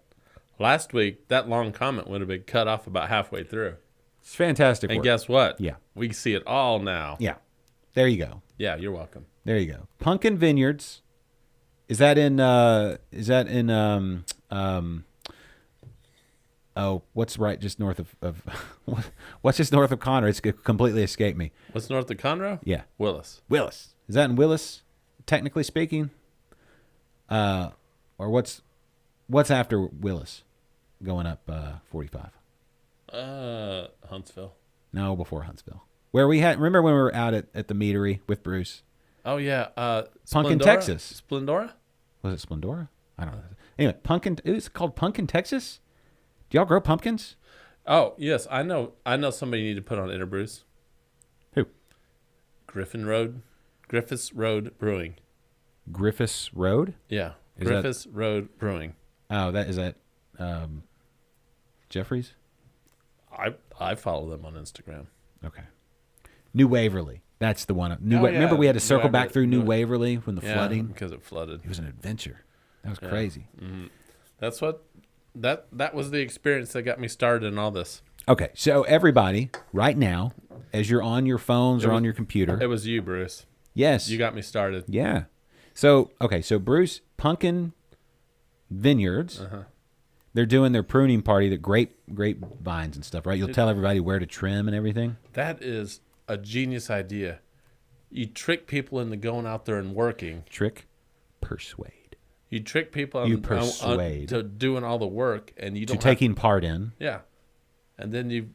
Speaker 4: Last week, that long comment would have been cut off about halfway through.
Speaker 3: it's fantastic.
Speaker 4: And
Speaker 3: work.
Speaker 4: guess what?
Speaker 3: Yeah.
Speaker 4: We see it all now.
Speaker 3: Yeah, there you go.
Speaker 4: Yeah, you're welcome.
Speaker 3: There you go. Pumpkin Vineyards. Is that in? Oh, what's right just north of what's just north of Conroe? It's completely escaped me.
Speaker 4: What's north of Conroe?
Speaker 3: Yeah,
Speaker 4: Willis.
Speaker 3: Willis. Is that in Willis? Technically speaking, or what's after Willis, going up 45?
Speaker 4: Huntsville.
Speaker 3: No, before Huntsville. Where we had, remember when we were out at the meadery with Bruce?
Speaker 4: Oh yeah,
Speaker 3: Pumpkin,
Speaker 4: Splendora?
Speaker 3: Texas.
Speaker 4: Splendora?
Speaker 3: Was it Splendora? I don't know. Anyway, it's called Pumpkin, Texas. Do y'all grow pumpkins?
Speaker 4: Oh yes, I know somebody you need to put on Interbrews.
Speaker 3: Who?
Speaker 4: Griffiths Road Brewing.
Speaker 3: Griffiths Road?
Speaker 4: Yeah,
Speaker 3: Is that-
Speaker 4: Griffiths Road Brewing.
Speaker 3: Oh, is that Jeffries?
Speaker 4: I follow them on Instagram.
Speaker 3: Okay. New Waverly. That's the one.
Speaker 4: yeah,
Speaker 3: Remember we had to
Speaker 4: New
Speaker 3: circle back
Speaker 4: Waverly.
Speaker 3: through New Waverly when the flooding?
Speaker 4: because it flooded.
Speaker 3: It was an adventure. That was crazy.
Speaker 4: That's what that was the experience that got me started in all this.
Speaker 3: Okay, so everybody, right now, as you're on your phones or on your computer.
Speaker 4: It was you, Bruce.
Speaker 3: Yes.
Speaker 4: You got me started.
Speaker 3: Yeah. So, okay, so Bruce, Pumpkin Vineyards, they're doing their pruning party, the grapevines and stuff, right? You'll tell everybody where to trim and everything.
Speaker 4: That is a genius idea. You trick people into going out there and working.
Speaker 3: Trick, persuade.
Speaker 4: You trick people
Speaker 3: You persuade.
Speaker 4: to doing all the work, and you
Speaker 3: To
Speaker 4: don't
Speaker 3: taking part in.
Speaker 4: yeah, and then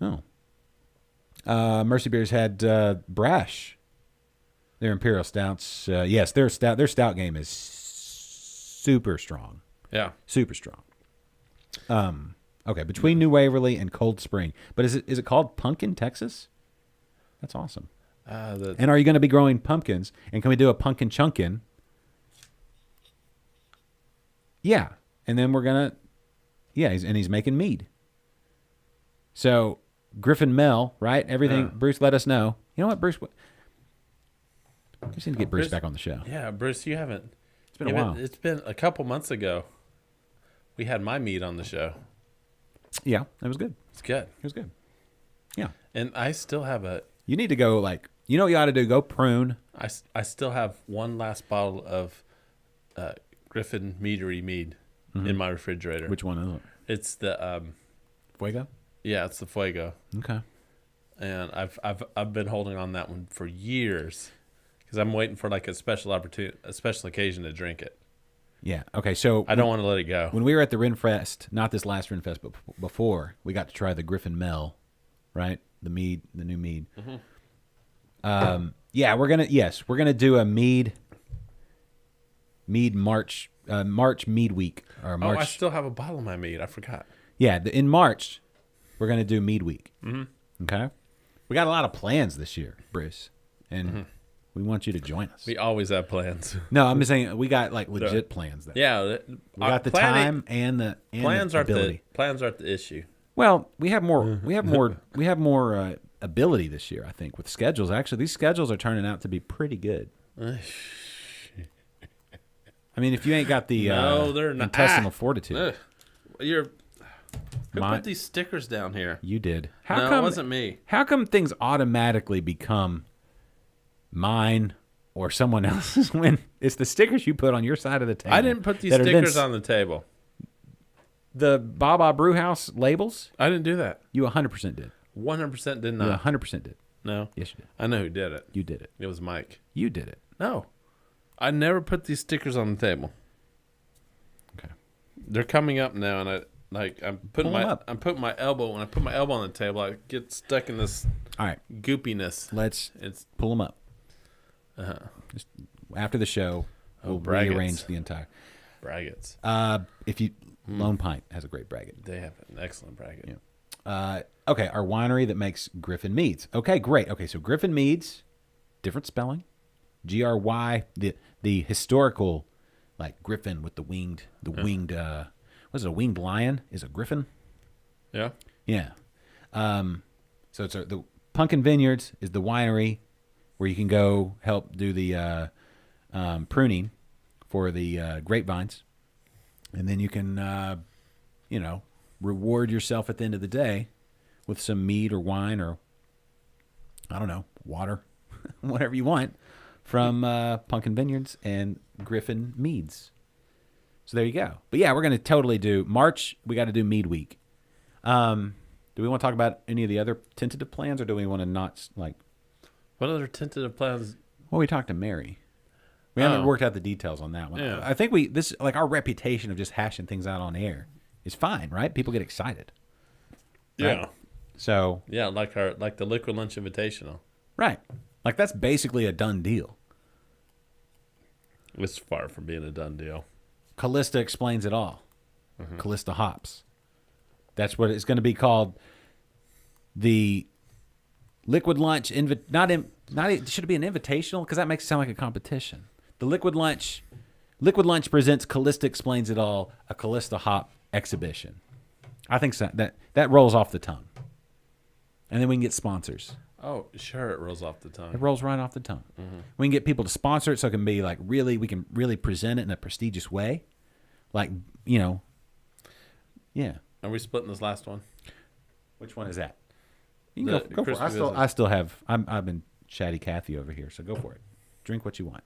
Speaker 3: Oh. Mercy Beers had Brash. Their Imperial Stouts. Yes, their stout game is super strong.
Speaker 4: yeah.
Speaker 3: Super strong. Okay, between New Waverly and Cold Spring. But is it called Pumpkin, Texas? That's awesome. And are you going to be growing pumpkins? And can we do a pumpkin chunkin? Yeah. And then we're going to, he's making mead. So Griffin Mel, right? Everything. Bruce, let us know. You know what, Bruce? We just need to get Bruce back on the show.
Speaker 4: Yeah, Bruce, you haven't.
Speaker 3: It's been a while.
Speaker 4: It's been a couple months ago. We had my meat on the show.
Speaker 3: Yeah, that was good.
Speaker 4: It's good.
Speaker 3: It was good. Yeah.
Speaker 4: And I still have
Speaker 3: You need to go, you know what you ought to do? Go prune.
Speaker 4: I still have one last bottle of Griffin Meadery mead in my refrigerator.
Speaker 3: Which one is it?
Speaker 4: It's the
Speaker 3: Fuego?
Speaker 4: yeah, it's the Fuego.
Speaker 3: Okay.
Speaker 4: And I've been holding on that one for years because I'm waiting for like a special opportunity, a special occasion to drink it.
Speaker 3: Yeah. Okay. So
Speaker 4: I don't want to let it go.
Speaker 3: when we were at the Rinfest, not this last Rinfest, but before, we got to try the Griffin Mel, right? The new mead. Yeah, we're gonna do a mead March mead week or March.
Speaker 4: Oh, I still have a bottle of my mead. I forgot.
Speaker 3: Yeah, in March, we're gonna do mead week. Okay. We got a lot of plans this year, Bruce, and we want you to join us.
Speaker 4: We always have plans.
Speaker 3: No, I'm just saying we got like legit plans.
Speaker 4: Yeah,
Speaker 3: We got the time and the ability.
Speaker 4: Plans aren't the issue.
Speaker 3: Well, we have more. We have more ability this year. I think with schedules. Actually, these schedules are turning out to be pretty good. I mean, if you ain't got the
Speaker 4: No, they're not.
Speaker 3: intestinal fortitude,
Speaker 4: Ugh. Who
Speaker 3: My-
Speaker 4: put these stickers down here?
Speaker 3: you did.
Speaker 4: No, it wasn't me.
Speaker 3: How come things automatically become mine or someone else's when it's the stickers you put on your side of the table?
Speaker 4: I didn't put these
Speaker 3: that are then
Speaker 4: stickers on the table.
Speaker 3: the Baba Brewhouse labels.
Speaker 4: I didn't do that.
Speaker 3: You 100% did.
Speaker 4: 100% did
Speaker 3: You
Speaker 4: not.
Speaker 3: 100% did.
Speaker 4: No.
Speaker 3: Yes, you did.
Speaker 4: I know who did it.
Speaker 3: You did it.
Speaker 4: It was Mike.
Speaker 3: You did it.
Speaker 4: No. I never put these stickers on the table.
Speaker 3: Okay.
Speaker 4: They're coming up now, and I'm putting
Speaker 3: Pull 'em up.
Speaker 4: I'm putting my elbow. When I put my elbow on the table, I get stuck in this
Speaker 3: All right.
Speaker 4: goopiness.
Speaker 3: Let's
Speaker 4: It's
Speaker 3: pull them up.
Speaker 4: uh
Speaker 3: Just after the show, we'll
Speaker 4: brackets.
Speaker 3: rearrange the entire.
Speaker 4: brackets.
Speaker 3: If you Lone Pint has a great bracket.
Speaker 4: They have an excellent bracket.
Speaker 3: Yeah. Okay, our winery that makes Griffin Meads. Okay, great. Okay, so Griffin Meads, different spelling. GRY, the historical, like Griffin with the winged, was it a winged lion? Is a Griffin?
Speaker 4: Yeah.
Speaker 3: Yeah. So it's the Pumpkin Vineyards is the winery where you can go help do the pruning for the grapevines, and then you can, reward yourself at the end of the day with some mead or wine or I don't know, water, whatever you want from Pumpkin Vineyards and Griffin Meads. So there you go. But yeah, we're going to totally do March. We got to do Mead Week. Do we want to talk about any of the other tentative plans, or do we want to not like?
Speaker 4: What other tentative plans?
Speaker 3: Well, we talked to Mary. We haven't worked out the details on that one.
Speaker 4: Yeah.
Speaker 3: I think this like our reputation of just hashing things out on air is fine, right? People get excited. Right?
Speaker 4: Yeah.
Speaker 3: So
Speaker 4: Yeah, like the Liquid Lunch Invitational.
Speaker 3: right, like that's basically a done deal.
Speaker 4: It's far from being a done deal.
Speaker 3: Callista explains it all. Callista hops. That's what it's going to be called. The Liquid Lunch should it be an invitational because that makes it sound like a competition. The Liquid Lunch presents Callista Explains It All, a Callista Hop exhibition. I think so, that rolls off the tongue, and then we can get sponsors.
Speaker 4: Oh, sure, it rolls off the tongue.
Speaker 3: It rolls right off the tongue. We can get people to sponsor it, so it can be like we can really present it in a prestigious way, like yeah.
Speaker 4: Are we splitting this last one?
Speaker 3: Which one is that? You can
Speaker 4: The
Speaker 3: go for it.
Speaker 4: crispy
Speaker 3: I still have. I've been chatty Cathy over here, so go for it. Drink what you want.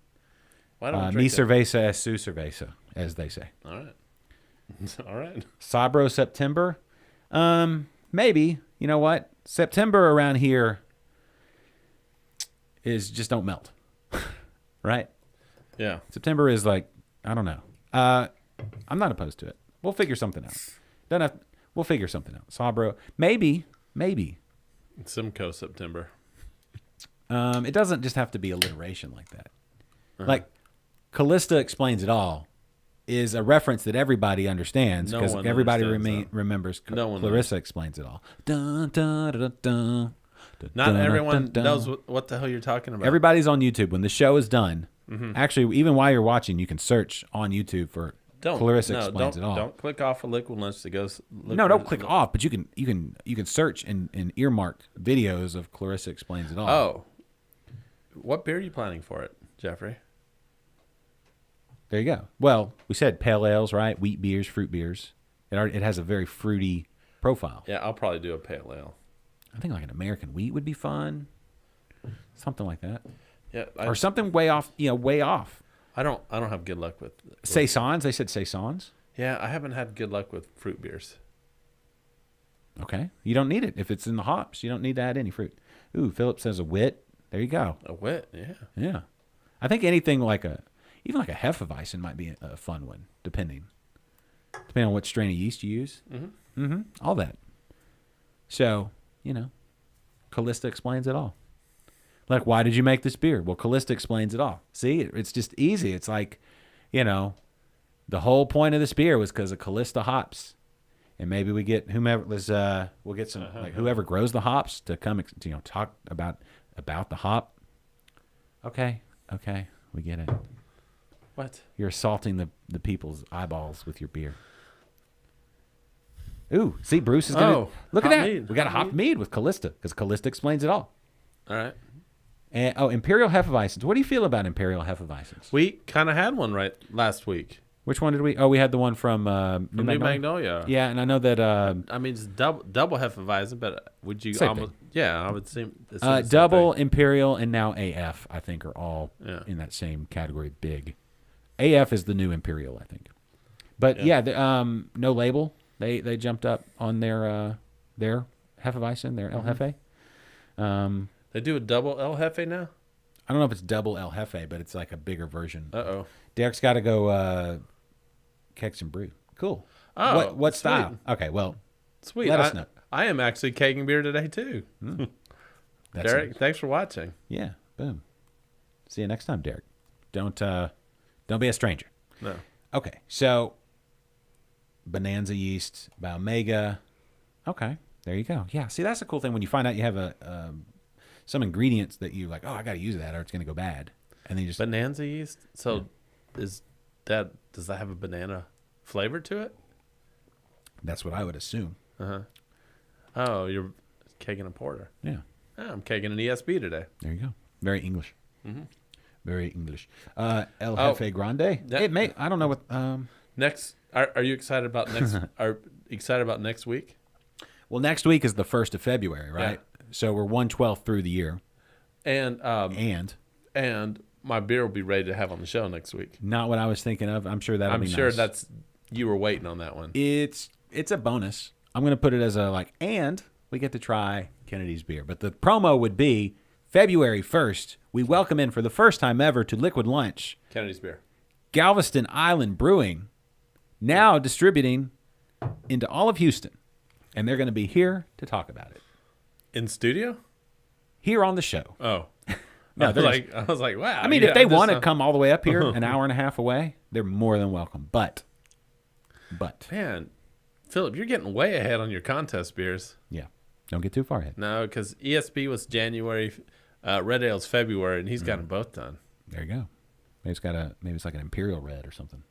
Speaker 4: Why don't we
Speaker 3: Mi
Speaker 4: drink it?
Speaker 3: cerveza es su cerveza, as they say.
Speaker 4: All right. All right.
Speaker 3: Sabro September. Maybe. You know what? September around here is just don't melt. Right?
Speaker 4: Yeah.
Speaker 3: September is like, I don't know. I'm not opposed to it. We'll figure something out. We'll figure something out. Sabro. Maybe.
Speaker 4: Simcoe September.
Speaker 3: It doesn't just have to be alliteration like that. Like, Callista Explains It All is a reference that everybody understands
Speaker 4: No
Speaker 3: because
Speaker 4: one
Speaker 3: everybody
Speaker 4: understands that.
Speaker 3: remembers
Speaker 4: No one
Speaker 3: Clarissa Explains It All. Dun, dun, dun, dun, dun,
Speaker 4: Not
Speaker 3: dun,
Speaker 4: everyone
Speaker 3: dun, dun.
Speaker 4: knows what the hell you're talking about.
Speaker 3: Everybody's on YouTube. When the show is done, actually, even while you're watching, you can search on YouTube for Clarissa Explains It All.
Speaker 4: Don't click off a Liquid Lunch to go.
Speaker 3: No, don't click off, but you can search and earmark videos of Clarissa Explains It All.
Speaker 4: Oh. What beer are you planning for it, Jeffrey?
Speaker 3: There you go. Well, we said pale ales, right? Wheat beers, fruit beers. It has a very fruity profile.
Speaker 4: Yeah, I'll probably do a pale ale.
Speaker 3: I think like an American wheat would be fun. Something like that.
Speaker 4: Yeah,
Speaker 3: Or something way off, way off.
Speaker 4: I don't have good luck with
Speaker 3: Saisons, they said saisons.
Speaker 4: Yeah, I haven't had good luck with fruit beers.
Speaker 3: Okay. You don't need it. If it's in the hops, you don't need to add any fruit. Ooh, Philip says a wit. There you go.
Speaker 4: A wit, yeah.
Speaker 3: Yeah. I think anything like even like a Hefeweizen might be a fun one, depending on what strain of yeast you use. All that. So, Callista Explains It All. Like, why did you make this beer? Well, Callista explains it all. See, it's just easy. It's like, the whole point of this beer was because of Callista hops. And maybe we get whomever, we'll get some, like whoever grows the hops to come, talk about the hop. Okay, we get it.
Speaker 4: What?
Speaker 3: You're assaulting the people's eyeballs with your beer. Ooh, see, Bruce is going to, look at
Speaker 4: hop
Speaker 3: that.
Speaker 4: mead.
Speaker 3: We got a hop mead with Callista because Callista explains it all.
Speaker 4: All right.
Speaker 3: And, Imperial Hefeweizens. What do you feel about Imperial Hefeweizens?
Speaker 4: We kind of had one right last week.
Speaker 3: Which one did we? Oh, we had the one from
Speaker 4: From New Magnolia.
Speaker 3: Yeah, and I know that
Speaker 4: I mean, it's double Hefeweizen, but would you
Speaker 3: Same
Speaker 4: almost? Yeah, I would say
Speaker 3: double Imperial and now AF. I think are all
Speaker 4: Yeah.
Speaker 3: in that same category. Big AF is the new Imperial, I think. But yeah, No Label. They jumped up on their Hefeweizen, their El Jefe.
Speaker 4: They do a double El Jefe now?
Speaker 3: I don't know if it's double El Jefe, but it's like a bigger version.
Speaker 4: Uh-oh.
Speaker 3: Derek's got to go keg and brew. Cool.
Speaker 4: Oh,
Speaker 3: what
Speaker 4: sweet.
Speaker 3: style? Okay, well,
Speaker 4: Sweet.
Speaker 3: Let us know.
Speaker 4: I am actually kegging beer today, too.
Speaker 3: that's
Speaker 4: Derek,
Speaker 3: it.
Speaker 4: thanks for watching.
Speaker 3: Yeah, boom. See you next time, Derek. Don't be a stranger.
Speaker 4: No.
Speaker 3: Okay, so Bonanza yeast, Biomega. Okay, there you go. Yeah, see, that's the cool thing when you find out you have some ingredients that you like. Oh, I got to use that, or it's going to go bad, and then you just
Speaker 4: Bonanza yeast? So does that have a banana flavor to it?
Speaker 3: that's what I would assume.
Speaker 4: Oh, you're kegging a porter.
Speaker 3: Yeah,
Speaker 4: Oh, I'm kegging an ESB today.
Speaker 3: there you go. Very English. Very English. El
Speaker 4: Oh,
Speaker 3: Jefe Grande.
Speaker 4: that-
Speaker 3: It may. I don't know what.
Speaker 4: Next, are you excited about next? Are excited about next week?
Speaker 3: Well, next week is the 1st of February, right?
Speaker 4: Yeah.
Speaker 3: So we're 1/12 through the year,
Speaker 4: And
Speaker 3: and
Speaker 4: my beer will be ready to have on the show next week.
Speaker 3: not what I was thinking of. I'm sure that'll
Speaker 4: I'm
Speaker 3: be
Speaker 4: sure
Speaker 3: nice.
Speaker 4: that's you were waiting on that one.
Speaker 3: It's a bonus. I'm going to put it as a like, and we get to try Kennedy's beer. But the promo would be February 1st. We welcome in for the first time ever to Liquid Lunch,
Speaker 4: Kennedy's beer.
Speaker 3: Galveston Island Brewing, now distributing into all of Houston, and they're going to be here to talk about it
Speaker 4: In studio?
Speaker 3: here on the show.
Speaker 4: Oh.
Speaker 3: No,
Speaker 4: I
Speaker 3: they're
Speaker 4: was like, wow.
Speaker 3: I mean,
Speaker 4: yeah,
Speaker 3: if they
Speaker 4: just,
Speaker 3: want to come all the way up here, an hour and a half away, they're more than welcome. But,
Speaker 4: Man, Philip, you're getting way ahead on your contest beers.
Speaker 3: yeah, don't get too far ahead.
Speaker 4: No, because ESB was January, Red Ale's February, and he's got them both done.
Speaker 3: There you go. Maybe it's like an Imperial Red or something.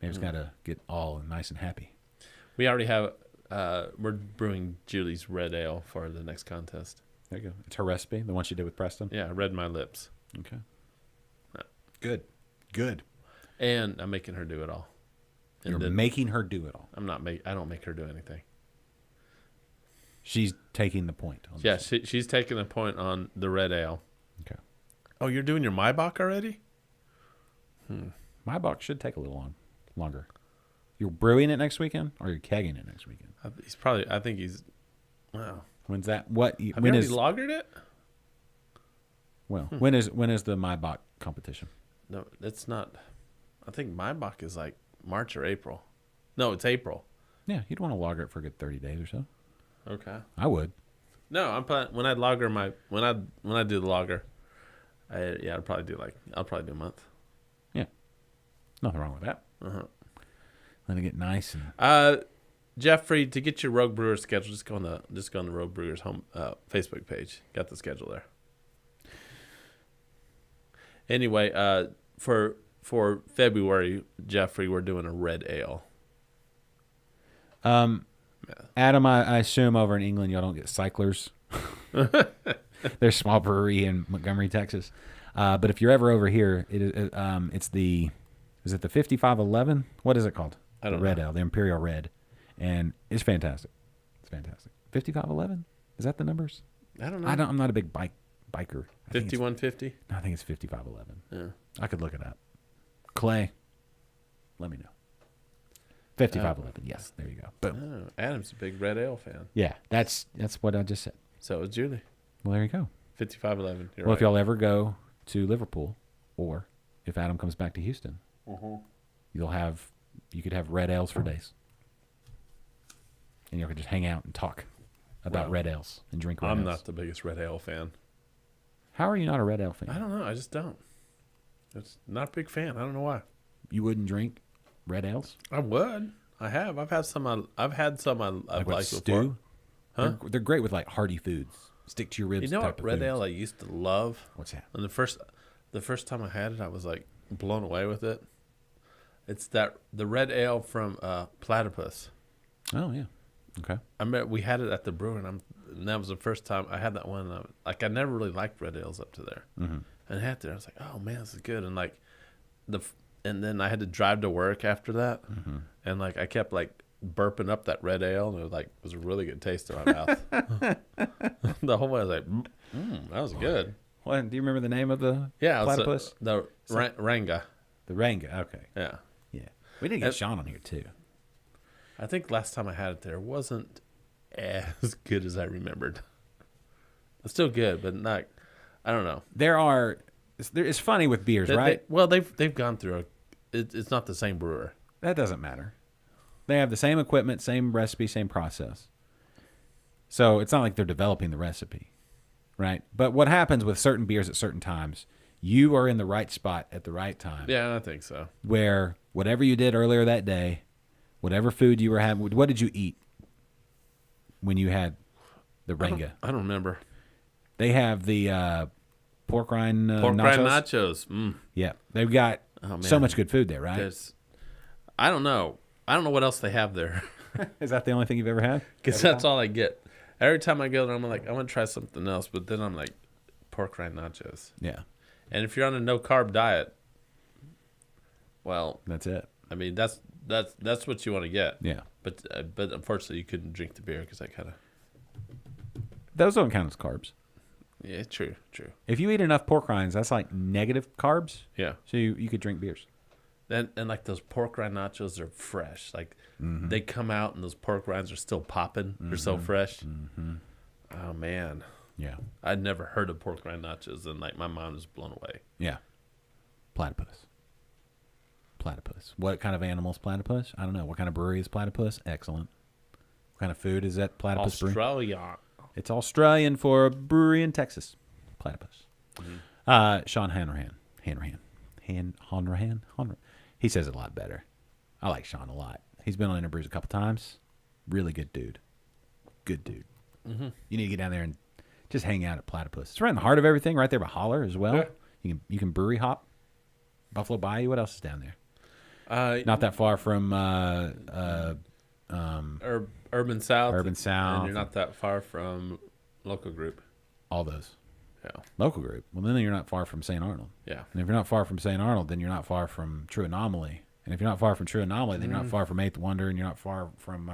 Speaker 3: Maybe it's got to get all nice and happy.
Speaker 4: We already have, we're brewing Julie's Red Ale for the next contest.
Speaker 3: There you go. It's her recipe, the one she did with Preston.
Speaker 4: Yeah, Red My Lips.
Speaker 3: Okay. Good. Good.
Speaker 4: And I'm making her do it all. And
Speaker 3: You're
Speaker 4: then
Speaker 3: making her do it all.
Speaker 4: I don't make her do anything.
Speaker 3: She's taking the point. On
Speaker 4: Yeah,
Speaker 3: this.
Speaker 4: she's taking a point on the Red Ale.
Speaker 3: Okay.
Speaker 4: Oh, you're doing your Maibach already?
Speaker 3: My box should take a little longer. You're brewing it next weekend, or you're kegging it next weekend?
Speaker 4: I think he's, wow.
Speaker 3: When's that? What?
Speaker 4: Have
Speaker 3: When
Speaker 4: you
Speaker 3: is?
Speaker 4: already lagered it?
Speaker 3: Well, when is the Maibach competition?
Speaker 4: No, it's not. I think Maibach is like March or April. No, it's April.
Speaker 3: Yeah, you'd want to lager it for a good 30 days or so.
Speaker 4: Okay.
Speaker 3: I would.
Speaker 4: No, I'm planning when I lager when I do the lager. I'll probably do a month.
Speaker 3: Yeah. Nothing wrong with that. Let it get nice and
Speaker 4: Jeffrey, to get your Rogue Brewers schedule, just go on the Rogue Brewers home Facebook page. Got the schedule there. Anyway, for February, Jeffrey, we're doing a red ale.
Speaker 3: Adam, I assume over in England y'all don't get cyclers. They're a small brewery in Montgomery, Texas. But if you're ever over here, is it the 5511? What is it called?
Speaker 4: I don't
Speaker 3: the red
Speaker 4: know.
Speaker 3: ale, the Imperial Red, and it's fantastic. It's fantastic. 5511? Is that the numbers?
Speaker 4: I don't know.
Speaker 3: I'm not a big biker. I think it's-
Speaker 4: 5150.
Speaker 3: I think it's 5511.
Speaker 4: Yeah.
Speaker 3: I could look it up. Clay, let me know. 5511. Yes, there you go. Boom.
Speaker 4: Oh, Adam's a big red ale fan.
Speaker 3: Yeah, that's what I just said.
Speaker 4: So is Julie.
Speaker 3: Well, there you go.
Speaker 4: 5511. You're
Speaker 3: Well,
Speaker 4: right.
Speaker 3: if y'all ever go to Liverpool, or if Adam comes back to Houston, you could have red ales for days, and you could just hang out and talk about
Speaker 4: Well,
Speaker 3: red ales and drink red
Speaker 4: I'm
Speaker 3: ales.
Speaker 4: not the biggest red ale fan.
Speaker 3: How are you not a red ale fan?
Speaker 4: I don't know. I just don't. It's not a big fan. I don't know why.
Speaker 3: You wouldn't drink red ales
Speaker 4: I would. I have. I've had some. I've had some. I've
Speaker 3: like with
Speaker 4: liked
Speaker 3: stew?
Speaker 4: before. Huh?
Speaker 3: They're great with like hearty foods. Stick to your ribs.
Speaker 4: You know
Speaker 3: type
Speaker 4: what
Speaker 3: of
Speaker 4: red
Speaker 3: foods.
Speaker 4: ale I used to love?
Speaker 3: What's that?
Speaker 4: And the first time I had it, I was like blown away with it. It's the red ale from Platypus.
Speaker 3: Oh yeah. Okay.
Speaker 4: I remember we had it at the brewery, and that was the first time I had that one. And I never really liked red ales up to there, and I had to. I was like, oh man, this is good. And like and then I had to drive to work after that, and like I kept like burping up that red ale, and it was a really good taste in my mouth. The whole way I was like, that was good.
Speaker 3: What? Do you remember the name of the
Speaker 4: Yeah,
Speaker 3: platypus?
Speaker 4: the Ranga.
Speaker 3: The Ranga. Okay.
Speaker 4: Yeah,
Speaker 3: Yeah. We need to get Sean on here too.
Speaker 4: I think last time I had it there wasn't as good as I remembered. It's still good, but not. I don't know.
Speaker 3: It's funny with beers, right?
Speaker 4: They've gone through it's not the same brewer.
Speaker 3: That doesn't matter. They have the same equipment, same recipe, same process. So it's not like they're developing the recipe, right? But what happens with certain beers at certain times, you are in the right spot at the right time.
Speaker 4: Yeah, I think so.
Speaker 3: Where whatever you did earlier that day, whatever food you were having, what did you eat when you had the Renga?
Speaker 4: I don't remember.
Speaker 3: They have the pork rind
Speaker 4: Pork
Speaker 3: nachos.
Speaker 4: rind nachos. Mm.
Speaker 3: Yeah, they've got so much good food there, right?
Speaker 4: I don't know. I don't know what else they have there.
Speaker 3: Is that the only thing you've ever had?
Speaker 4: Because that's all I get. Every time I go there, I'm like, I want to try something else. But then I'm like, pork rind nachos.
Speaker 3: Yeah.
Speaker 4: And if you're on a no-carb diet, well,
Speaker 3: That's it.
Speaker 4: I mean, that's what you want to get.
Speaker 3: Yeah.
Speaker 4: But unfortunately, you couldn't drink the beer because I kind of...
Speaker 3: Those don't count as carbs.
Speaker 4: Yeah, true.
Speaker 3: If you eat enough pork rinds, that's like negative carbs.
Speaker 4: Yeah.
Speaker 3: So you could drink beers.
Speaker 4: And like those pork rind nachos are fresh. Like they come out and those pork rinds are still popping. They're so fresh. Mm-hmm. Oh man.
Speaker 3: Yeah.
Speaker 4: I'd never heard of pork rind nachos, and like my mind was blown away.
Speaker 3: Yeah. Platypus. What kind of animal is platypus? I don't know. What kind of brewery is platypus? Excellent. What kind of food is that platypus brewery?
Speaker 4: Australia.
Speaker 3: It's Australian for a brewery in Texas. Platypus. Sean Hanrahan. He says it a lot better. I like Sean a lot. He's been on Interbrews a couple times. Really good dude. Mm-hmm. You need to get down there and just hang out at Platypus. It's right in the heart of everything, right there by Holler as well.
Speaker 4: Yeah.
Speaker 3: You can brewery hop. Buffalo Bayou. What else is down there?
Speaker 4: Not
Speaker 3: that far from
Speaker 4: Urban South.
Speaker 3: Urban South.
Speaker 4: And you're not that far from Local Group.
Speaker 3: all those.
Speaker 4: Yeah.
Speaker 3: Local Group. Well, then you're not far from St. Arnold.
Speaker 4: Yeah.
Speaker 3: And if you're not far from St. Arnold, then you're not far from True Anomaly. And if you're not far from True Anomaly, then you're not far from Eighth Wonder, and you're not far from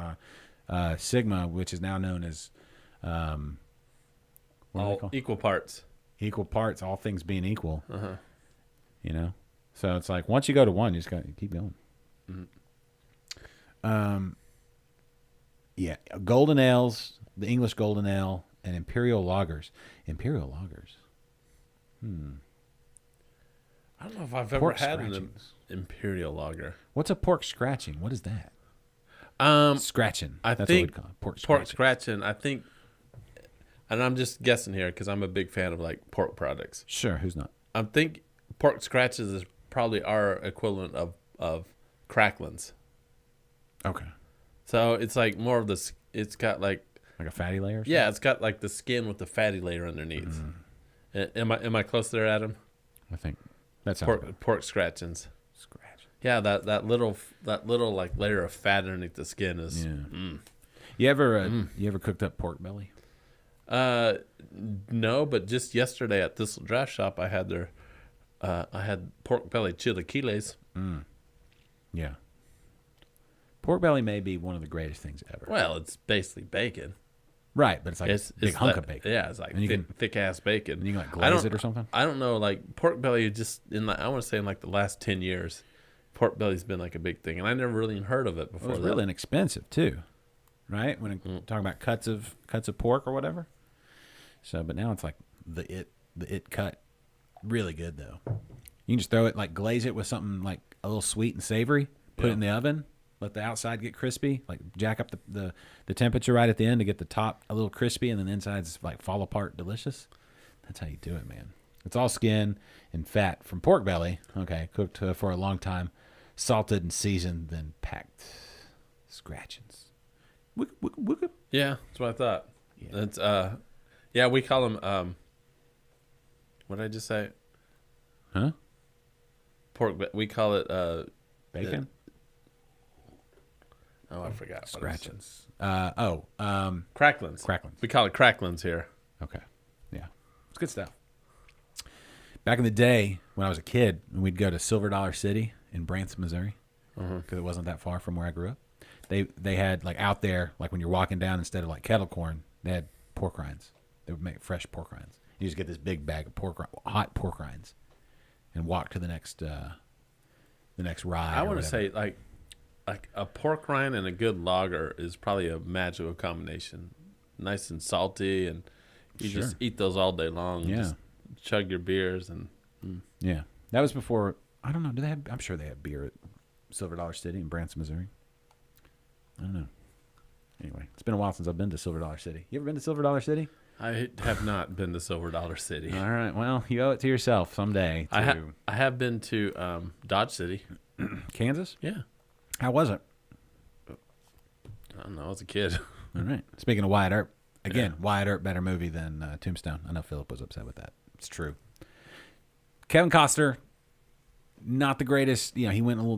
Speaker 3: Sigma, which is now known as what are they
Speaker 4: All
Speaker 3: called?
Speaker 4: equal parts.
Speaker 3: Equal parts, all things being equal. You know? So it's like once you go to one, you just got to keep going. Yeah, golden ales, the English golden ale, and imperial lagers. Imperial lagers.
Speaker 4: I don't know if I've ever
Speaker 3: Pork
Speaker 4: had an
Speaker 3: scratchings.
Speaker 4: imperial lager.
Speaker 3: What's a pork scratching? What is that? Scratching.
Speaker 4: I
Speaker 3: That's
Speaker 4: think
Speaker 3: what we call it. Pork
Speaker 4: pork
Speaker 3: scratching.
Speaker 4: scratching. I think, and I'm just guessing here because I'm a big fan of like pork products.
Speaker 3: Sure, who's not?
Speaker 4: I think pork scratches is probably our equivalent of cracklins.
Speaker 3: Okay.
Speaker 4: So it's like more of this. It's got like
Speaker 3: Like a fatty layer? Or something?
Speaker 4: yeah, it's got like the skin with the fatty layer underneath. Am I close there, Adam?
Speaker 3: I think that sounds good.
Speaker 4: Pork scratchings.
Speaker 3: Scratch.
Speaker 4: Yeah, that little like layer of fat underneath the skin is.
Speaker 3: Yeah. You ever cooked up pork belly?
Speaker 4: No, but just yesterday at Thistle Draft Shop, I had pork belly chilaquiles.
Speaker 3: Yeah. Pork belly may be one of the greatest things ever.
Speaker 4: Well, it's basically bacon.
Speaker 3: Right, but it's like a big hunk of bacon.
Speaker 4: Yeah, it's like
Speaker 3: And you
Speaker 4: thick ass bacon.
Speaker 3: And you can like glaze it or something?
Speaker 4: I don't know. Like pork belly, just I want to say in like the last 10 years, pork belly's been like a big thing, and I never really heard of it before.
Speaker 3: Well, it's really inexpensive too, right? When talking about cuts of pork or whatever. So, but now it's like the it cut, really good though. You can just throw it like glaze it with something like a little sweet and savory. Put it in the oven. Let the outside get crispy. Like jack up the temperature right at the end to get the top a little crispy, and then the inside's like fall apart delicious. That's how you do it, man. It's all skin and fat from pork belly. Okay, cooked for a long time, salted and seasoned, then packed. Scratchings.
Speaker 4: Yeah, that's what I thought. Yeah. It's yeah, we call them what did I just say?
Speaker 3: Huh?
Speaker 4: Pork. We call it
Speaker 3: Bacon.
Speaker 4: Oh, I forgot.
Speaker 3: Scratchings.
Speaker 4: Cracklins.
Speaker 3: Cracklins.
Speaker 4: We call it cracklins here.
Speaker 3: Okay. Yeah. It's good stuff. Back in the day when I was a kid, and we'd go to Silver Dollar City in Branson, Missouri, because it wasn't that far from where I grew up. They had like out there, like when you're walking down, instead of like kettle corn, they had pork rinds. They would make fresh pork rinds. You just get this big bag of hot pork rinds, and walk to the next ride.
Speaker 4: I want to say like a pork rind and a good lager is probably a magical combination. Nice and salty and You
Speaker 3: Sure.
Speaker 4: just eat those all day long.
Speaker 3: Yeah.
Speaker 4: Just chug your beers and
Speaker 3: Yeah. That was before. I don't know. Do they have? I'm sure they have beer at Silver Dollar City in Branson, Missouri. I don't know. Anyway, it's been a while since I've been to Silver Dollar City. You ever been to Silver Dollar City?
Speaker 4: I have not been to Silver Dollar City.
Speaker 3: All right. Well, you owe it to yourself someday. To
Speaker 4: I have been to Dodge City.
Speaker 3: Kansas.
Speaker 4: Yeah.
Speaker 3: How was it?
Speaker 4: I don't know. I was a kid.
Speaker 3: All right. Speaking of Wyatt Earp, again, Wyatt Earp better movie than Tombstone. I know Philip was upset with that. It's true. Kevin Costner, not the greatest. You know,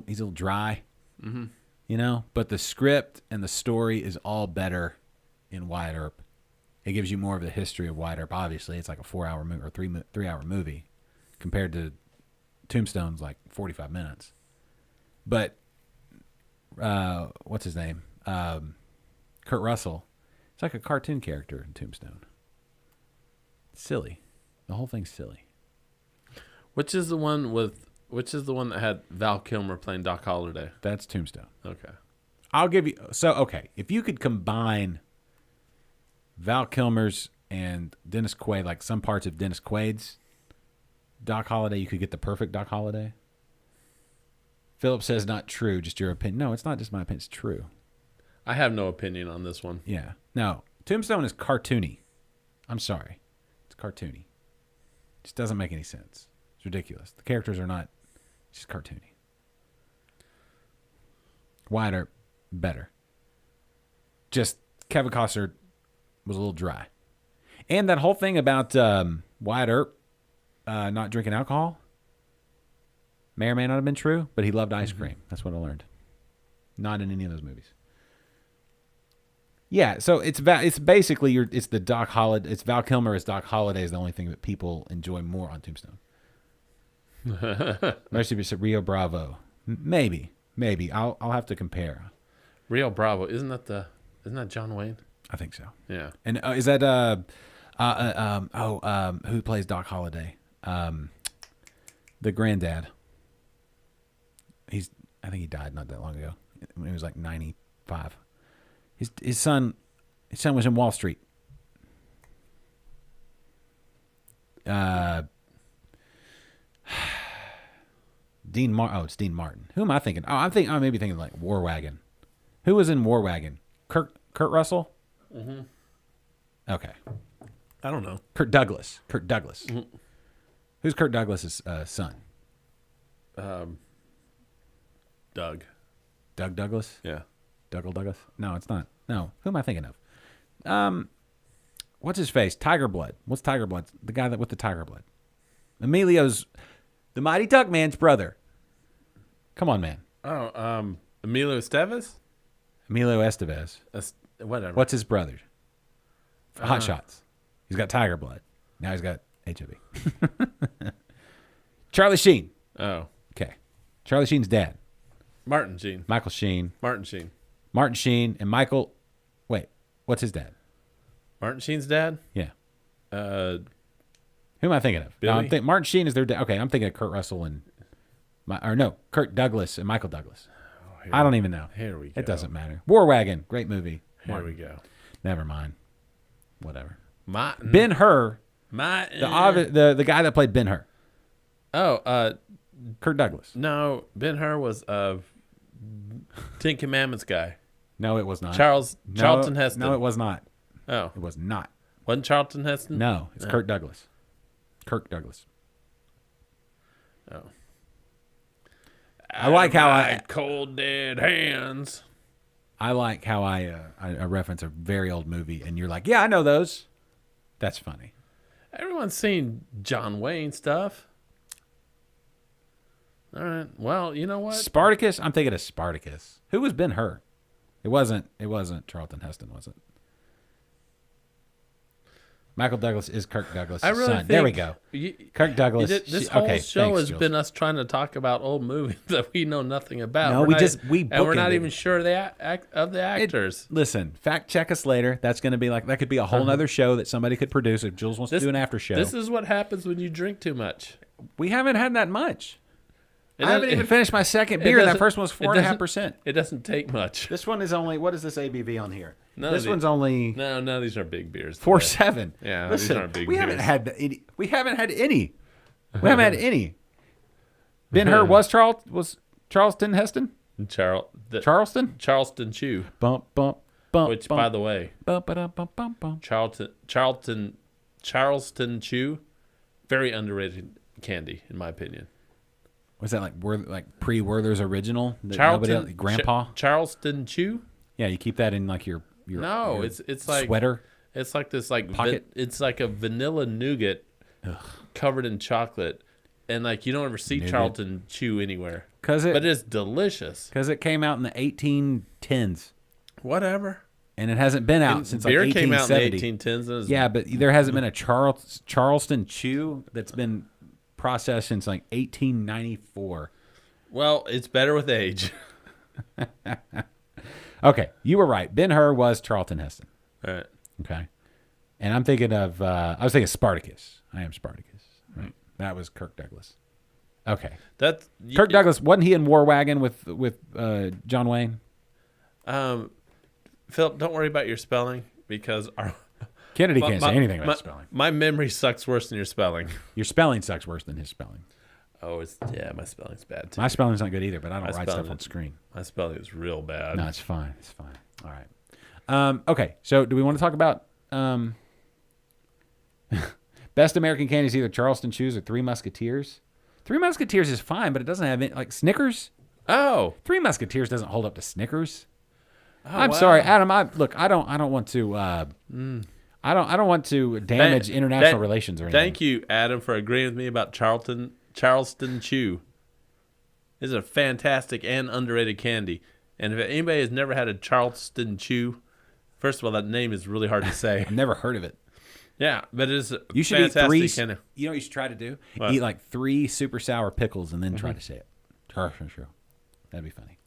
Speaker 3: he's a little dry. Mm-hmm. You know, but the script and the story is all better in Wyatt Earp. It gives you more of the history of Wyatt Earp. Obviously, it's like a 4-hour movie or 3-hour movie compared to Tombstone's like 45 minutes. But what's his name? Kurt Russell. It's like a cartoon character in Tombstone. It's silly. The whole thing's silly.
Speaker 4: Which is the one that had Val Kilmer playing Doc Holliday?
Speaker 3: That's Tombstone.
Speaker 4: Okay.
Speaker 3: I'll give you. So, okay. If you could combine Val Kilmer's and Dennis Quaid, like some parts of Dennis Quaid's Doc Holliday, you could get the perfect Doc Holliday. Philip says not true, just your opinion. No, it's not just my opinion. It's true.
Speaker 4: I have no opinion on this one.
Speaker 3: Yeah. No. Tombstone is cartoony. I'm sorry. It's cartoony. It just doesn't make any sense. It's ridiculous. The characters are not. It's just cartoony. Wyatt Earp, better. Just Kevin Costner was a little dry. And that whole thing about Wyatt Earp not drinking alcohol may or may not have been true, but he loved ice cream. That's what I learned. Not in any of those movies. Yeah, so it's basically it's the Doc Holliday. It's Val Kilmer as Doc Holliday is the only thing that people enjoy more on Tombstone. Mercy Rio Bravo, maybe. I'll have to compare.
Speaker 4: Rio Bravo, isn't that John Wayne?
Speaker 3: I think so.
Speaker 4: Yeah.
Speaker 3: And is that who plays Doc Holliday? The granddad. I think he died not that long ago. When he was like 95. His son was in Wall Street. It's Dean Martin. Who am I thinking? Oh, I'm maybe thinking like War Wagon. Who was in War Wagon? Kurt Russell? Mm-hmm. Okay.
Speaker 4: I don't know.
Speaker 3: Kurt Douglas. Mm-hmm. Who's Kurt Douglas's son?
Speaker 4: Doug.
Speaker 3: Doug Douglas?
Speaker 4: Yeah.
Speaker 3: Dougal Douglas? No, it's not. No. Who am I thinking of? What's his face? Tiger Blood. What's Tiger Blood? The guy with the tiger blood. Emilio's the Mighty Duck Man's brother. Come on, man.
Speaker 4: Oh, Emilio Estevez?
Speaker 3: Emilio Estevez.
Speaker 4: Whatever.
Speaker 3: What's his brother? Hot Shots. He's got tiger blood. Now he's got HIV. Charlie Sheen.
Speaker 4: Oh.
Speaker 3: Okay. Charlie Sheen's dad.
Speaker 4: Martin Sheen.
Speaker 3: Michael Sheen.
Speaker 4: Martin Sheen.
Speaker 3: Martin Sheen and Michael. Wait, what's his dad?
Speaker 4: Martin Sheen's dad?
Speaker 3: Yeah.
Speaker 4: Who
Speaker 3: Who am I thinking of? No,
Speaker 4: Billy?
Speaker 3: Martin Sheen is their dad. Okay, I'm thinking of Kurt Russell and Kurt Douglas and Michael Douglas. I don't even know.
Speaker 4: Here we go.
Speaker 3: It doesn't matter. War Wagon, great movie.
Speaker 4: Here we go.
Speaker 3: Never mind. Whatever.
Speaker 4: Martin.
Speaker 3: Ben-Hur,
Speaker 4: Martin.
Speaker 3: the guy that played Ben-Hur.
Speaker 4: Oh,
Speaker 3: Kurt Douglas.
Speaker 4: no, Ben-Hur was Ten Commandments guy.
Speaker 3: No, it was not.
Speaker 4: Charlton Heston.
Speaker 3: No, it was not.
Speaker 4: Oh,
Speaker 3: It was not.
Speaker 4: wasn't Charlton Heston?
Speaker 3: No, it's Kurt Douglas. Kirk Douglas.
Speaker 4: Oh.
Speaker 3: I like how I
Speaker 4: cold dead hands.
Speaker 3: I like how I reference a very old movie, and you're like, yeah, I know those. That's funny.
Speaker 4: Everyone's seen John Wayne stuff. All right. Well, you know what?
Speaker 3: Spartacus. I'm thinking of Spartacus. Who was Ben-Hur? It wasn't Charlton Heston, was it? Michael Douglas is Kirk Douglas'
Speaker 4: I really
Speaker 3: son.
Speaker 4: think
Speaker 3: There we go. Kirk Douglas.
Speaker 4: This whole show
Speaker 3: thanks,
Speaker 4: has
Speaker 3: Jules.
Speaker 4: been us trying to talk about old movies that we know nothing about.
Speaker 3: No,
Speaker 4: We're
Speaker 3: we
Speaker 4: not-
Speaker 3: just- we
Speaker 4: and we're not
Speaker 3: bookended.
Speaker 4: even sure of the actors.
Speaker 3: Listen, fact check us later. That's going to be that could be a whole nother show that somebody could produce if Jules wants to do an after show.
Speaker 4: This is what happens when you drink too much.
Speaker 3: We haven't had that much.
Speaker 4: It
Speaker 3: I haven't
Speaker 4: doesn't-
Speaker 3: even finished my second
Speaker 4: it
Speaker 3: beer. That
Speaker 4: doesn't-
Speaker 3: first one was
Speaker 4: it doesn't-
Speaker 3: 4.5%.
Speaker 4: It doesn't take much.
Speaker 3: This one is only, what is this ABV on here? This one's only
Speaker 4: none of these are big beers.
Speaker 3: 4.7.
Speaker 4: Yeah,
Speaker 3: Listen,
Speaker 4: these aren't big
Speaker 3: we
Speaker 4: beers.
Speaker 3: haven't had any. We haven't had any. Ben Hur was Charleston Heston? Charleston?
Speaker 4: Charleston Chew.
Speaker 3: Bump, bump, bump.
Speaker 4: Which,
Speaker 3: bump,
Speaker 4: by the way,
Speaker 3: bump, bump, bump, bump, bump.
Speaker 4: Charleston Chew, very underrated candy in my opinion.
Speaker 3: Was that like pre-Werther's original? That nobody else, Grandpa?
Speaker 4: Charleston Chew?
Speaker 3: Yeah, you keep that in like your
Speaker 4: No,
Speaker 3: your
Speaker 4: it's like
Speaker 3: sweater.
Speaker 4: It's like this like
Speaker 3: Pocket?
Speaker 4: it's like a vanilla nougat covered in chocolate, and like you don't ever see
Speaker 3: Nougat.
Speaker 4: Charleston Chew anywhere.
Speaker 3: But
Speaker 4: it's delicious.
Speaker 3: Because it came out in the 1810s,
Speaker 4: Whatever.
Speaker 3: and it hasn't been out since like
Speaker 4: Beer
Speaker 3: 1870.
Speaker 4: came out in the 1810s. And it was-
Speaker 3: Yeah, but there hasn't been a Charleston Chew that's been processed since like 1894.
Speaker 4: Well, it's better with age.
Speaker 3: Okay, you were right. Ben Hur was Charlton Heston.
Speaker 4: All right.
Speaker 3: Okay, and I'm thinking of I was thinking Spartacus. I am Spartacus. Right, that was Kirk Douglas. Okay,
Speaker 4: That's
Speaker 3: Kirk Douglas, wasn't he in War Wagon with John Wayne?
Speaker 4: Philip, don't worry about your spelling because
Speaker 3: Kennedy can't say anything about spelling.
Speaker 4: My memory sucks worse than your spelling.
Speaker 3: Your spelling sucks worse than his spelling.
Speaker 4: Oh, my spelling's bad too.
Speaker 3: My spelling's not good either, but I don't
Speaker 4: My
Speaker 3: write stuff
Speaker 4: spelling
Speaker 3: on
Speaker 4: is-
Speaker 3: screen.
Speaker 4: My spelling is real bad.
Speaker 3: No, it's fine. It's fine. All right. Okay, so do we want to talk about best American candies, either Charleston Chews or Three Musketeers? Three Musketeers is fine, but it doesn't have any, like Snickers.
Speaker 4: Oh,
Speaker 3: Three Musketeers doesn't hold up to Snickers.
Speaker 4: Oh,
Speaker 3: I'm
Speaker 4: wow.
Speaker 3: sorry, Adam. I don't want to. I don't want to damage international relations or anything.
Speaker 4: Thank you, Adam, for agreeing with me about Charleston Chew. This is a fantastic and underrated candy. And if anybody has never had a Charleston Chew, first of all, that name is really hard to say.
Speaker 3: I've never heard of it.
Speaker 4: Yeah, but it is a
Speaker 3: You should eat
Speaker 4: fantastic
Speaker 3: three.
Speaker 4: candy.
Speaker 3: You know what you should try to do?
Speaker 4: What?
Speaker 3: Eat like 3 super sour pickles and then try to say it. Sure. That'd be funny.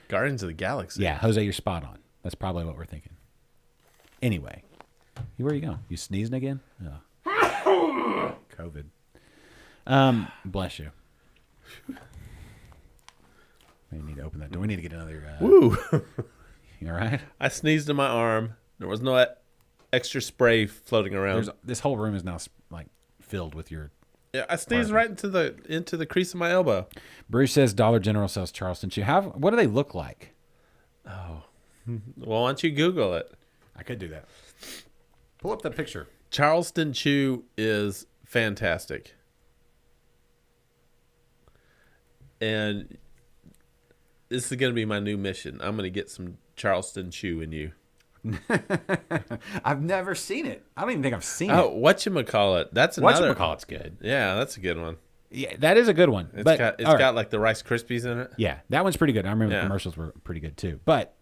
Speaker 4: Guardians of the Galaxy.
Speaker 3: Yeah, Jose, you're spot on. That's probably what we're thinking. Anyway, where are you going? You sneezing again? Oh. COVID. Bless you. We need to open that door. We need to get another.
Speaker 4: Woo!
Speaker 3: You all right?
Speaker 4: I sneezed in my arm. There was no extra spray floating around.
Speaker 3: This whole room is now like filled with your.
Speaker 4: Yeah, I sneezed right into the crease of my elbow.
Speaker 3: Bruce says Dollar General sells Charleston Chew. What do they look like?
Speaker 4: Well, why don't you Google it?
Speaker 3: I could do that. Pull up the picture.
Speaker 4: Charleston Chew is fantastic. And this is going to be my new mission. I'm going to get some Charleston Chew in you.
Speaker 3: I've never seen it. I don't even think I've seen
Speaker 4: Oh,
Speaker 3: it.
Speaker 4: whatchamacallit. That's another.
Speaker 3: Whatchamacallit's good.
Speaker 4: Yeah, that's a good one.
Speaker 3: Yeah, that is a good one.
Speaker 4: It's
Speaker 3: but
Speaker 4: got
Speaker 3: all right.
Speaker 4: got like the Rice Krispies in it.
Speaker 3: Yeah, that one's pretty good. I remember
Speaker 4: Yeah.
Speaker 3: the commercials were pretty good too. But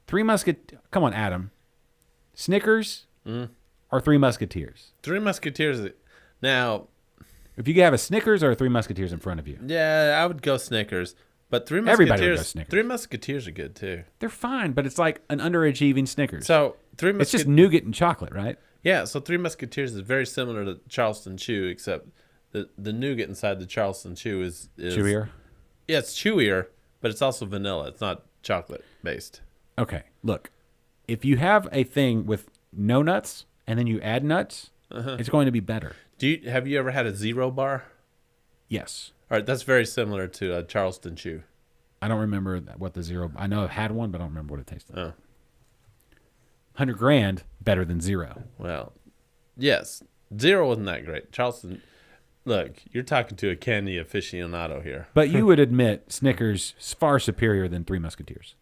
Speaker 3: come on, Adam. Snickers or Three Musketeers?
Speaker 4: Three Musketeers. Now,
Speaker 3: If you could have a Snickers or a Three Musketeers in front of you,
Speaker 4: yeah, I would go Snickers. But Three
Speaker 3: Everybody would go
Speaker 4: Musketeers.
Speaker 3: Snickers.
Speaker 4: Three Musketeers are good too.
Speaker 3: they're fine. But it's like an underachieving Snickers.
Speaker 4: So Three
Speaker 3: it's just
Speaker 4: Musketeers.
Speaker 3: nougat and chocolate, right?
Speaker 4: Yeah, so Three Musketeers is very similar to Charleston Chew, except the nougat inside the Charleston Chew is
Speaker 3: Chewier.
Speaker 4: Yeah, it's chewier, but it's also vanilla. It's not chocolate based.
Speaker 3: Okay, look. If you have a thing with no nuts and then you add nuts, it's going to be better.
Speaker 4: Have you ever had a Zero bar?
Speaker 3: Yes.
Speaker 4: All right, that's very similar to a Charleston Chew.
Speaker 3: I don't remember what the zero. I know I've had one, but I don't remember what it tasted like.
Speaker 4: Oh,
Speaker 3: 100 grand better than zero.
Speaker 4: well, yes, Zero wasn't that great. Charleston, look, you're talking to a candy aficionado here.
Speaker 3: But you would admit Snickers is far superior than Three Musketeers.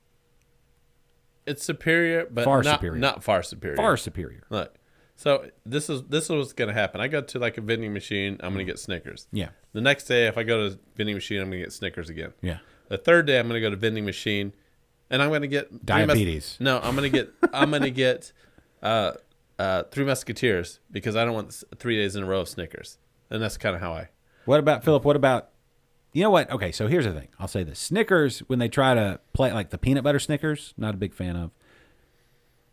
Speaker 4: It's superior, but
Speaker 3: Far
Speaker 4: not,
Speaker 3: superior.
Speaker 4: not far superior.
Speaker 3: Far superior.
Speaker 4: Look, so this is what's gonna happen. I go to like a vending machine. I'm gonna get Snickers.
Speaker 3: Yeah.
Speaker 4: The next day, if I go to vending machine, I'm gonna get Snickers again.
Speaker 3: Yeah.
Speaker 4: The third day, I'm gonna go to vending machine, and I'm gonna get
Speaker 3: Diabetes.
Speaker 4: No, I'm gonna get Three Musketeers because I don't want 3 days in a row of Snickers, and that's kind of how I.
Speaker 3: What about, Philip? What about, you know what? Okay, so here's the thing. I'll say this. Snickers, when they try to play like the peanut butter Snickers, not a big fan of.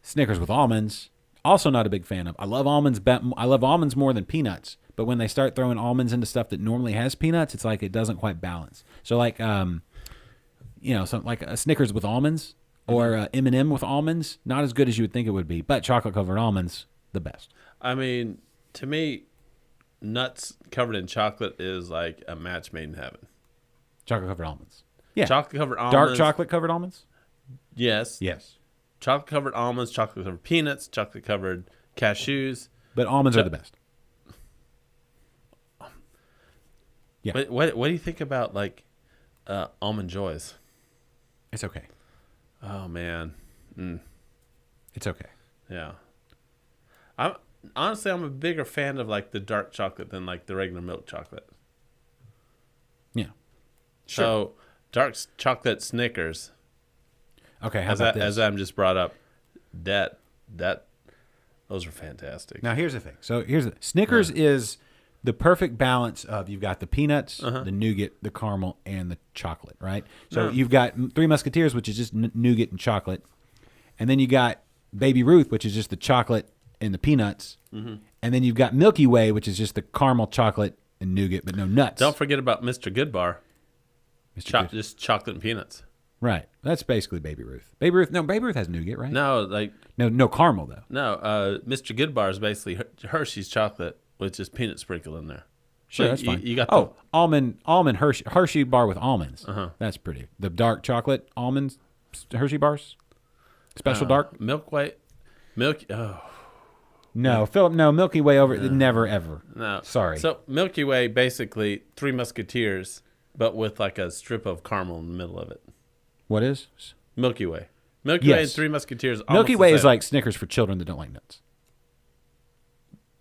Speaker 3: Snickers with almonds, also not a big fan of. I love almonds. I love almonds more than peanuts. But when they start throwing almonds into stuff that normally has peanuts, it's like it doesn't quite balance. So like, something like a Snickers with almonds, or M&M with almonds, not as good as you would think it would be. But chocolate covered almonds, the best.
Speaker 4: I mean, to me, nuts covered in chocolate is like a match made in heaven.
Speaker 3: Chocolate covered almonds. Yeah.
Speaker 4: Chocolate covered almonds.
Speaker 3: Dark chocolate covered almonds?
Speaker 4: Yes.
Speaker 3: Yes.
Speaker 4: Chocolate covered almonds, chocolate covered peanuts, chocolate covered cashews.
Speaker 3: But almonds are the best. Yeah.
Speaker 4: What do you think about like almond joys?
Speaker 3: It's okay.
Speaker 4: Oh man.
Speaker 3: It's okay.
Speaker 4: Yeah. I'm a bigger fan of like the dark chocolate than like the regular milk chocolate.
Speaker 3: Yeah.
Speaker 4: So dark chocolate Snickers,
Speaker 3: Okay, how about this?
Speaker 4: as I'm just brought up, that those are fantastic.
Speaker 3: Now here's the thing. So Snickers is the perfect balance of you've got the peanuts, the nougat, the caramel, and the chocolate, right? So you've got Three Musketeers, which is just nougat and chocolate, and then you got Baby Ruth, which is just the chocolate and the peanuts, and then you've got Milky Way, which is just the caramel, chocolate, and nougat, but no nuts.
Speaker 4: Don't forget about Mr. Good Bar.
Speaker 3: Mr. Good.
Speaker 4: Just chocolate and peanuts.
Speaker 3: Right. That's basically Baby Ruth. Baby Ruth has nougat, right?
Speaker 4: No, like
Speaker 3: No caramel though.
Speaker 4: no. Mr. Good Bar is basically Hershey's chocolate with just peanut sprinkle in there.
Speaker 3: Sure,
Speaker 4: So
Speaker 3: that's fine.
Speaker 4: You got
Speaker 3: almond Hershey bar with almonds. That's pretty. The dark chocolate almonds Hershey bars, special dark.
Speaker 4: Milk. Oh
Speaker 3: No, Philip. No Milky Way over. Never ever.
Speaker 4: no,
Speaker 3: Sorry.
Speaker 4: So Milky Way, basically Three Musketeers, but with like a strip of caramel in the middle of it.
Speaker 3: What is
Speaker 4: Milky Way? Milky Way and
Speaker 3: Yes.
Speaker 4: Three Musketeers.
Speaker 3: Milky
Speaker 4: almost
Speaker 3: Way
Speaker 4: the
Speaker 3: is
Speaker 4: same.
Speaker 3: like Snickers for children that don't like nuts.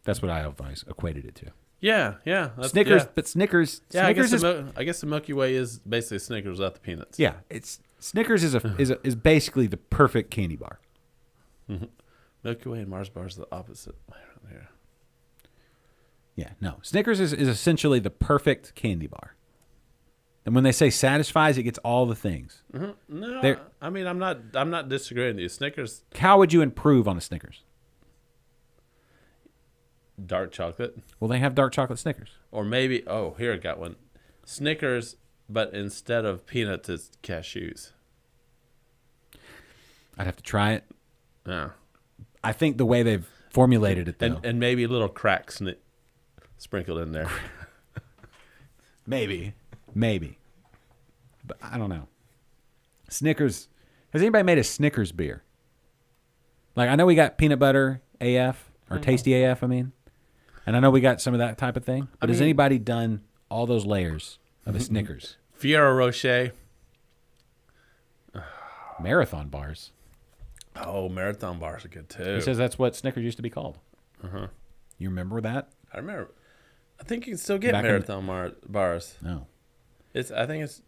Speaker 3: That's what I always equated it to.
Speaker 4: yeah. That's,
Speaker 3: Snickers,
Speaker 4: yeah.
Speaker 3: but Snickers.
Speaker 4: Yeah,
Speaker 3: Snickers is
Speaker 4: I guess the Milky Way is basically Snickers without the peanuts.
Speaker 3: yeah. It's Snickers is basically the perfect candy bar.
Speaker 4: Milky Way and Mars bars are the opposite. Yeah.
Speaker 3: Yeah, no. Snickers is essentially the perfect candy bar. And when they say satisfies, it gets all the things.
Speaker 4: No,
Speaker 3: They're-
Speaker 4: I mean I'm not disagreeing with you. Snickers
Speaker 3: How would you improve on a Snickers?
Speaker 4: dark chocolate,
Speaker 3: Well, they have dark chocolate Snickers.
Speaker 4: or maybe here I got one. Snickers, but instead of peanuts, it's cashews.
Speaker 3: I'd have to try it.
Speaker 4: Yeah,
Speaker 3: I think the way they've formulated it, though.
Speaker 4: and maybe little cracks sprinkled in there.
Speaker 3: Maybe. But I don't know. Snickers. Has anybody made a Snickers beer? Like, I know we got peanut butter AF, or tasty AF, I mean. And I know we got some of that type of thing. But has anybody done all those layers of a Snickers?
Speaker 4: Fiero Rocher.
Speaker 3: Marathon bars.
Speaker 4: Oh, marathon bars are good too.
Speaker 3: He says that's what Snickers used to be called. You remember that?
Speaker 4: I remember. I think you can still get
Speaker 3: Back in
Speaker 4: marathon bars.
Speaker 3: No.
Speaker 4: I think it's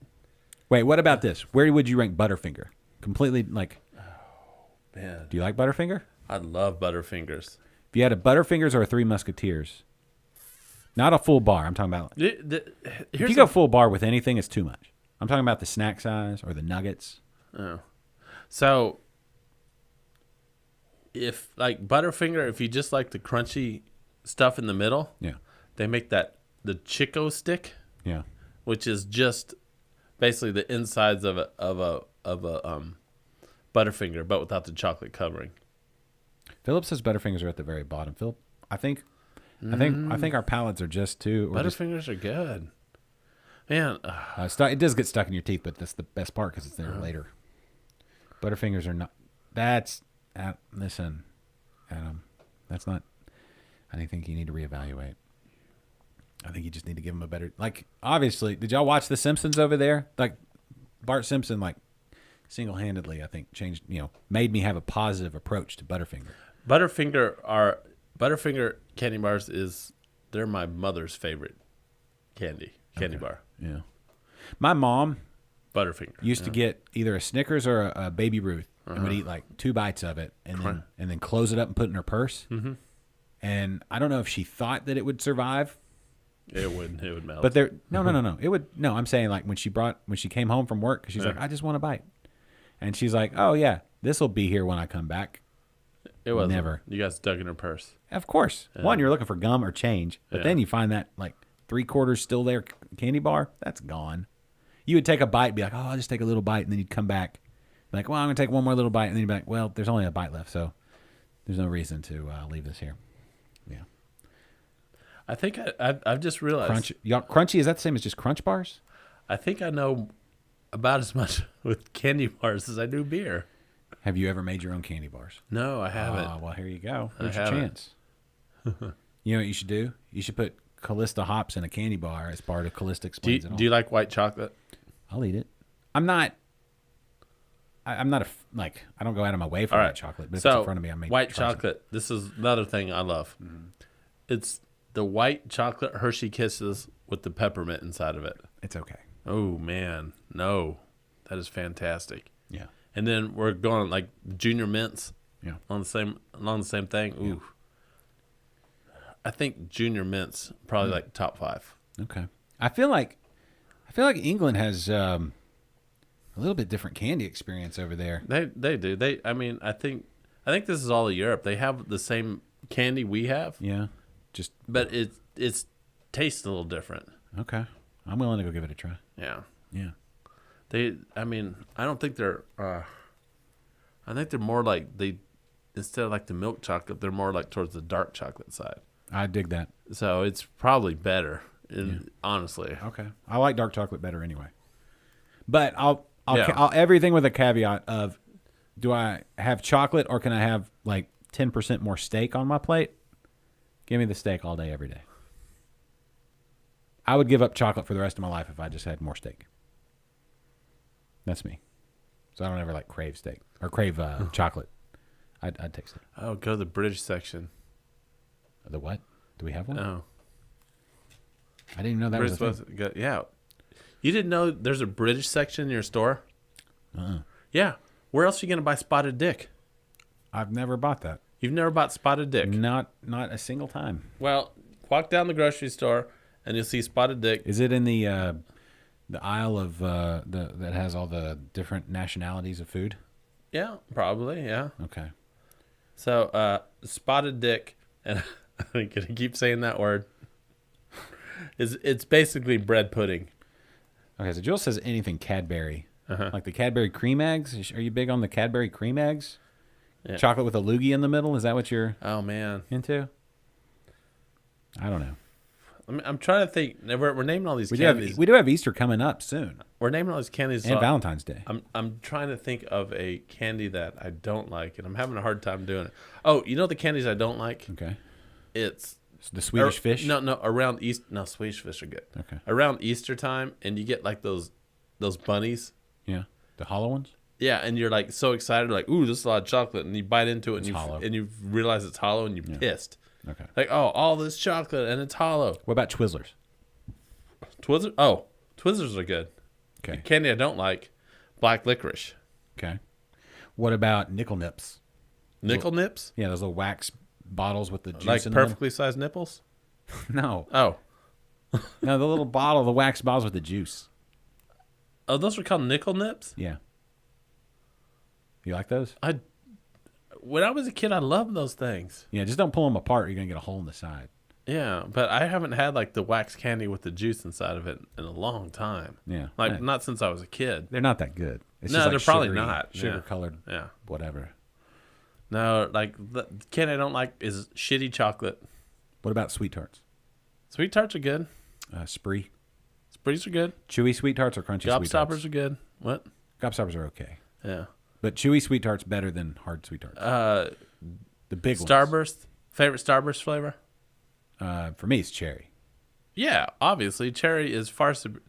Speaker 3: Wait, what about this? Where would you rank Butterfinger? Completely, like,
Speaker 4: man.
Speaker 3: do you like Butterfinger?
Speaker 4: I love Butterfingers.
Speaker 3: If you had a Butterfingers or a Three Musketeers, not a full bar. I'm talking about. If you go full bar with anything, it's too much. I'm talking about the snack size or the nuggets.
Speaker 4: So, if like Butterfinger, if you just like the crunchy stuff in the middle,
Speaker 3: Yeah,
Speaker 4: they make the Chico stick,
Speaker 3: yeah.
Speaker 4: which is just basically the insides of a Butterfinger, but without the chocolate covering.
Speaker 3: Philip says Butterfingers are at the very bottom. Philip, I think our palates are just too. Or just,
Speaker 4: Butterfingers are good, man.
Speaker 3: it does get stuck in your teeth, but that's the best part because it's there later. Butterfingers are not. Listen, Adam. That's not. I think you need to reevaluate. I think you just need to give them a better. Like, obviously, did y'all watch The Simpsons over there? Like, Bart Simpson, like, single-handedly, I think, changed. Made me have a positive approach to Butterfinger.
Speaker 4: Butterfinger candy bars they're my mother's favorite candy bar.
Speaker 3: Yeah. My mom
Speaker 4: Butterfinger
Speaker 3: used to get either a Snickers or a Baby Ruth and would eat like 2 bites of it and then close it up and put it in her purse. Mm-hmm. And I don't know if she thought that it would survive.
Speaker 4: It would melt.
Speaker 3: But no. It would. No, I'm saying like when she came home from work, she's like, I just want a bite. And she's like, oh yeah, this will be here when I come back.
Speaker 4: It was
Speaker 3: never.
Speaker 4: You guys dug in her purse.
Speaker 3: Of course. One, you're looking for gum or change, but then you find that like 3/4 still there candy bar, that's gone. You would take a bite and be like, oh, I'll just take a little bite, and then you'd come back Like, well, I'm gonna take one more little bite, and then you'd be like, well, there's only a bite left, so there's no reason to leave this here. Yeah.
Speaker 4: I think I've just realized.
Speaker 3: Crunchy, is that the same as just Crunch Bars?
Speaker 4: I think I know about as much with candy bars as I do beer.
Speaker 3: Have you ever made your own candy bars?
Speaker 4: No, I haven't.
Speaker 3: Oh, well, here you go. There's
Speaker 4: I
Speaker 3: your
Speaker 4: haven't.
Speaker 3: chance. You know what you should do? You should put Callista hops in a candy bar as part of Callista Explains It All.
Speaker 4: Do you like white chocolate?
Speaker 3: I'll eat it. I'm not I don't go out of my way for white chocolate, but if it's in front of me, I may
Speaker 4: white
Speaker 3: try some.
Speaker 4: chocolate. This is another thing I love.
Speaker 3: Mm-hmm.
Speaker 4: It's the white chocolate Hershey Kisses with the peppermint inside of it.
Speaker 3: It's okay.
Speaker 4: Oh man, no, that is fantastic.
Speaker 3: Yeah.
Speaker 4: And then we're going like Junior Mints.
Speaker 3: Yeah.
Speaker 4: Along the same thing. Ooh. Yeah. I think Junior Mints probably like top 5.
Speaker 3: Okay. I feel like England has a little bit different candy experience over there.
Speaker 4: They do. I think this is all of Europe. They have the same candy we have.
Speaker 3: Yeah.
Speaker 4: But it's tastes a little different.
Speaker 3: Okay. I'm willing to go give it a try.
Speaker 4: Yeah.
Speaker 3: Yeah.
Speaker 4: I don't think they're I think they're more like instead of like the milk chocolate, they're more like towards the dark chocolate side.
Speaker 3: I dig that.
Speaker 4: So it's probably better, honestly.
Speaker 3: Okay. I like dark chocolate better anyway. But I'll
Speaker 4: Yeah.
Speaker 3: everything with a caveat of, do I have chocolate or can I have like 10% more steak on my plate? Give me the steak all day, every day. I would give up chocolate for the rest of my life if I just had more steak. That's me. So I don't ever like crave steak or crave chocolate. I'd take steak.
Speaker 4: Oh, go to the British section.
Speaker 3: The what? Do we have one?
Speaker 4: Oh,
Speaker 3: I didn't even know that was a thing.
Speaker 4: Yeah. You didn't know there's a British section in your store?
Speaker 3: Uh-uh.
Speaker 4: Yeah. Where else are you going to buy spotted dick?
Speaker 3: I've never bought that.
Speaker 4: You've never bought spotted dick?
Speaker 3: Not a single time.
Speaker 4: Well, walk down the grocery store and you'll see spotted dick.
Speaker 3: Is it in the aisle of that has all the different nationalities of food?
Speaker 4: Yeah, probably, yeah.
Speaker 3: Okay.
Speaker 4: So, spotted dick, and I'm going to keep saying that word, it's basically bread pudding.
Speaker 3: Okay, so Jules says anything Cadbury. Like the Cadbury cream eggs. Are you big on the Cadbury cream eggs?
Speaker 4: Yeah.
Speaker 3: Chocolate with a loogie in the middle? Is that what you're
Speaker 4: Oh, man.
Speaker 3: into? I don't know.
Speaker 4: I'm trying to think. We're naming all these
Speaker 3: We
Speaker 4: candies.
Speaker 3: do have Easter coming up soon.
Speaker 4: We're naming all these candies.
Speaker 3: And Valentine's Day.
Speaker 4: I'm trying to think of a candy that I don't like, and I'm having a hard time doing it. Oh, you know the candies I don't like?
Speaker 3: Okay.
Speaker 4: It's
Speaker 3: The Swedish fish?
Speaker 4: No, around East. No, Swedish fish are good.
Speaker 3: Okay.
Speaker 4: Around Easter time, and you get like those bunnies.
Speaker 3: Yeah. The hollow ones?
Speaker 4: Yeah, and you're like so excited, like, ooh, this is a lot of chocolate, and you bite into it,
Speaker 3: hollow.
Speaker 4: and you realize it's hollow, and you're pissed.
Speaker 3: Okay.
Speaker 4: Like, oh, all this chocolate, and it's hollow.
Speaker 3: What about Twizzlers?
Speaker 4: Twizzlers are good.
Speaker 3: Okay.
Speaker 4: Candy I don't like, black licorice.
Speaker 3: Okay. What about Nickel Nips?
Speaker 4: Nickel nips?
Speaker 3: Yeah, those little wax bottles with the juice
Speaker 4: Like
Speaker 3: in
Speaker 4: perfectly sized nipples?
Speaker 3: them. No.
Speaker 4: Oh.
Speaker 3: No, the little bottle, the wax bottles with the juice.
Speaker 4: Oh, those are called nickel nips?
Speaker 3: Yeah. You like those?
Speaker 4: When I was a kid, I loved those things.
Speaker 3: Yeah, just don't pull them apart or you're going to get a hole in the side.
Speaker 4: Yeah, but I haven't had like the wax candy with the juice inside of it in a long time.
Speaker 3: Yeah.
Speaker 4: Like,
Speaker 3: Yeah.
Speaker 4: not since I was a kid.
Speaker 3: They're not that good. It's
Speaker 4: No,
Speaker 3: just like
Speaker 4: they're probably
Speaker 3: sugary,
Speaker 4: not. Yeah.
Speaker 3: Sugar-colored
Speaker 4: Yeah.
Speaker 3: whatever.
Speaker 4: No, like the candy I don't like is shitty chocolate.
Speaker 3: What about Sweet Tarts?
Speaker 4: Sweet tarts are good.
Speaker 3: Spree?
Speaker 4: Sprees are good.
Speaker 3: Chewy Sweet Tarts or crunchy Sweet Tarts?
Speaker 4: Gobstoppers are good. What?
Speaker 3: Gobstoppers are okay.
Speaker 4: Yeah.
Speaker 3: But chewy Sweet Tarts better than hard Sweet Tarts. The big ones.
Speaker 4: Starburst. Favorite Starburst flavor?
Speaker 3: For me, it's cherry.
Speaker 4: Yeah, obviously cherry is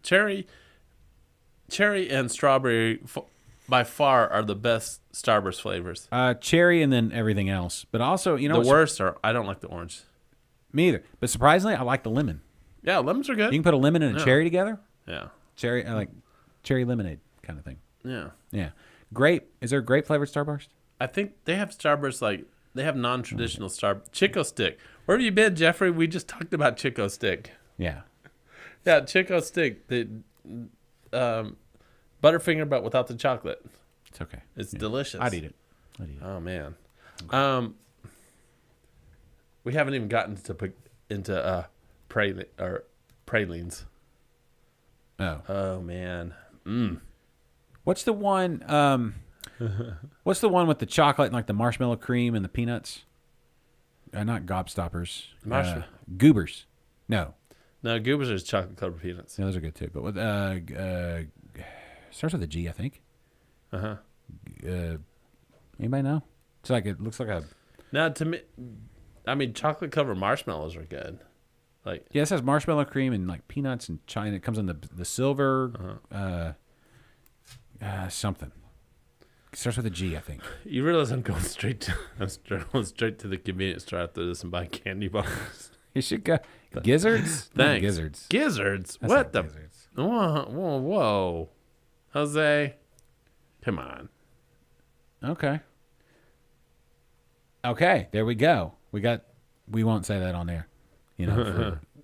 Speaker 4: cherry and strawberry by far are the best Starburst flavors.
Speaker 3: Cherry and then everything else. But also, you know,
Speaker 4: The worst are I don't like the orange.
Speaker 3: me either. But surprisingly, I like the lemon.
Speaker 4: Yeah, lemons are good.
Speaker 3: You can put a lemon and a cherry together.
Speaker 4: Yeah.
Speaker 3: Cherry, I like cherry lemonade kind of thing.
Speaker 4: Yeah.
Speaker 3: Yeah. Grape. Is there a grape flavored Starburst?
Speaker 4: I think they have Starburst like they have non-traditional Chico Stick. Where have you been, Jeffrey? We just talked about Chico Stick.
Speaker 3: Yeah.
Speaker 4: Yeah, Chico Stick. The Butterfinger, but without the chocolate.
Speaker 3: It's okay.
Speaker 4: It's delicious.
Speaker 3: I'd eat it.
Speaker 4: Oh man. We haven't even gotten into pralines.
Speaker 3: Oh.
Speaker 4: Oh man.
Speaker 3: What's the one? What's the one with the chocolate and like the marshmallow cream and the peanuts? Not Gobstoppers. Goobers. No.
Speaker 4: No, Goobers are chocolate covered peanuts.
Speaker 3: Yeah, those are good too. But with starts with a G, I think. Anybody know? It's like it looks like a.
Speaker 4: Now, to me, I mean, chocolate covered marshmallows are good. Like,
Speaker 3: Yeah, it says marshmallow cream and like peanuts and China. It comes in the silver. Something. It starts with a G, I think.
Speaker 4: you realize I'm going straight to the convenience store after this and buying candy bars.
Speaker 3: You should go. Gizzards? Not
Speaker 4: Thanks.
Speaker 3: Gizzards.
Speaker 4: Gizzards.
Speaker 3: That's
Speaker 4: What
Speaker 3: not
Speaker 4: the?
Speaker 3: gizzards.
Speaker 4: Whoa. Jose, come on.
Speaker 3: Okay, there we go. We won't say that on air,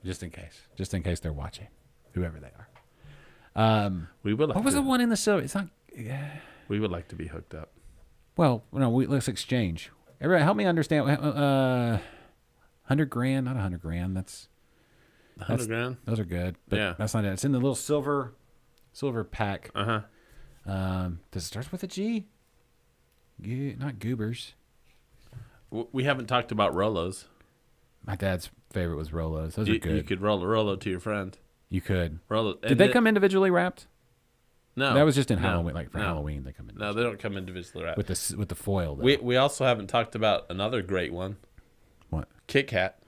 Speaker 3: just in case they're watching, whoever they are.
Speaker 4: We would like
Speaker 3: What was
Speaker 4: to,
Speaker 3: the one in the silver? It's not.
Speaker 4: We would like to be hooked up.
Speaker 3: Well, no. Let's exchange. Everybody, help me understand. 100 grand, not 100 grand. That's
Speaker 4: 100 grand?
Speaker 3: Those are good. But
Speaker 4: Yeah.
Speaker 3: that's not it. It's in the little silver pack.
Speaker 4: Uh-huh.
Speaker 3: Does it start with a G? Not Goobers.
Speaker 4: We haven't talked about Rolos.
Speaker 3: My dad's favorite was Rolos. Those are good.
Speaker 4: You could roll a Rolo to your friend.
Speaker 3: You could.
Speaker 4: Rolo.
Speaker 3: Did they come individually wrapped?
Speaker 4: No.
Speaker 3: That was just in
Speaker 4: No.
Speaker 3: Halloween. Like for
Speaker 4: No.
Speaker 3: Halloween, they come in.
Speaker 4: No, they don't come individually wrapped.
Speaker 3: with the foil. Though.
Speaker 4: We also haven't talked about another great one,
Speaker 3: What?
Speaker 4: Kit Kat.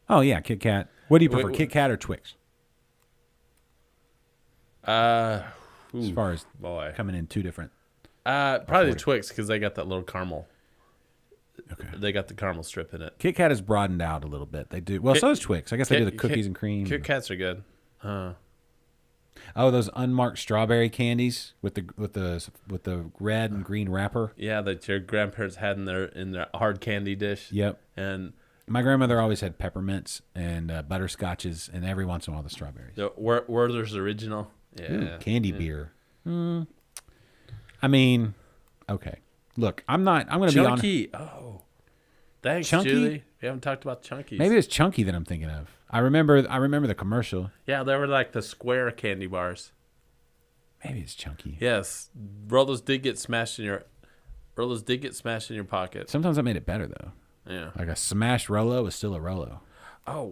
Speaker 3: Oh yeah, Kit Kat. What do you prefer,
Speaker 4: Wait,
Speaker 3: Kit Kat or Twix? As far as
Speaker 4: Boy.
Speaker 3: coming in two different.
Speaker 4: Probably the Twix because they got that little caramel.
Speaker 3: Okay.
Speaker 4: They got the caramel strip in it.
Speaker 3: Kit Kat is broadened out a little bit. They do well. So is Twix. I guess they do the cookies and cream.
Speaker 4: Kit Kats are good.
Speaker 3: Oh, those unmarked strawberry candies with the red and green wrapper.
Speaker 4: Yeah, that your grandparents had in their hard candy dish.
Speaker 3: Yep.
Speaker 4: And
Speaker 3: My grandmother always had peppermints and butterscotches, and every once in a while the strawberries.
Speaker 4: the Werther's Original. Yeah.
Speaker 3: Ooh, candy beer. I mean, okay. Look, I'm going to be on.
Speaker 4: Chunky. Oh. Thanks,
Speaker 3: Chunky?
Speaker 4: Julie. We haven't talked about Chunkies.
Speaker 3: Maybe it's Chunky that I'm thinking of. I remember the commercial.
Speaker 4: Yeah, they were like the square candy bars.
Speaker 3: Maybe it's Chunky.
Speaker 4: Yes. Rolos did get smashed in your pocket.
Speaker 3: Sometimes that made it better though.
Speaker 4: Yeah.
Speaker 3: Like a smashed Rolo is still a Rolo.
Speaker 4: Oh,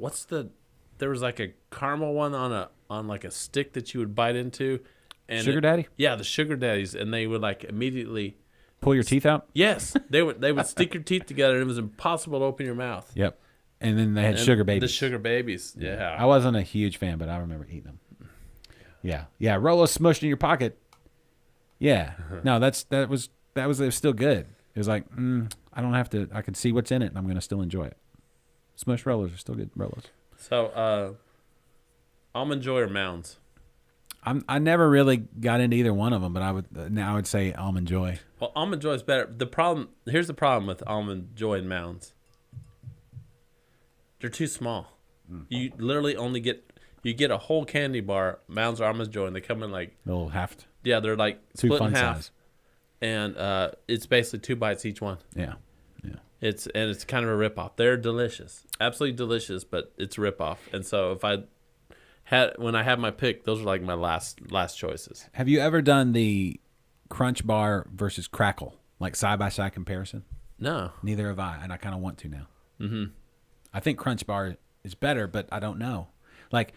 Speaker 4: there was like a caramel one on like a stick that you would bite into. And
Speaker 3: Sugar Daddy?
Speaker 4: Yeah, the Sugar Daddies, and they would like immediately.
Speaker 3: Pull your teeth out?
Speaker 4: Yes, they would stick your teeth together, and it was impossible to open your mouth.
Speaker 3: Yep. And then they had
Speaker 4: And
Speaker 3: sugar babies.
Speaker 4: The Sugar Babies, yeah.
Speaker 3: I wasn't a huge fan, but I remember eating them. Yeah. Yeah, Rolo smushed in your pocket. Yeah. No, that was still good. It was like, I don't have to, I can see what's in it and I'm going to still enjoy it. Smushed Rolos are still good Rolos.
Speaker 4: So, Almond Joy or Mounds?
Speaker 3: I never really got into either one of them, but I would say Almond Joy.
Speaker 4: Well, Almond Joy is better. Here's the problem with Almond Joy and Mounds. They're too small. You literally only get a whole candy bar, Mounds or Almond Joy, and they come in like
Speaker 3: Little half.
Speaker 4: yeah, they're like
Speaker 3: Two
Speaker 4: split in
Speaker 3: fun
Speaker 4: half,
Speaker 3: size.
Speaker 4: and it's basically 2 bites each one.
Speaker 3: Yeah. Yeah.
Speaker 4: It's kind of a ripoff. They're delicious, absolutely delicious, but it's a ripoff. And so when I had my pick, those were like my last choices.
Speaker 3: Have you ever done the Crunch Bar versus Crackle, like side-by-side comparison?
Speaker 4: No,
Speaker 3: Neither have I, and I kind of want to now. Mm-hmm. I think Crunch Bar is better, but I don't know. Like,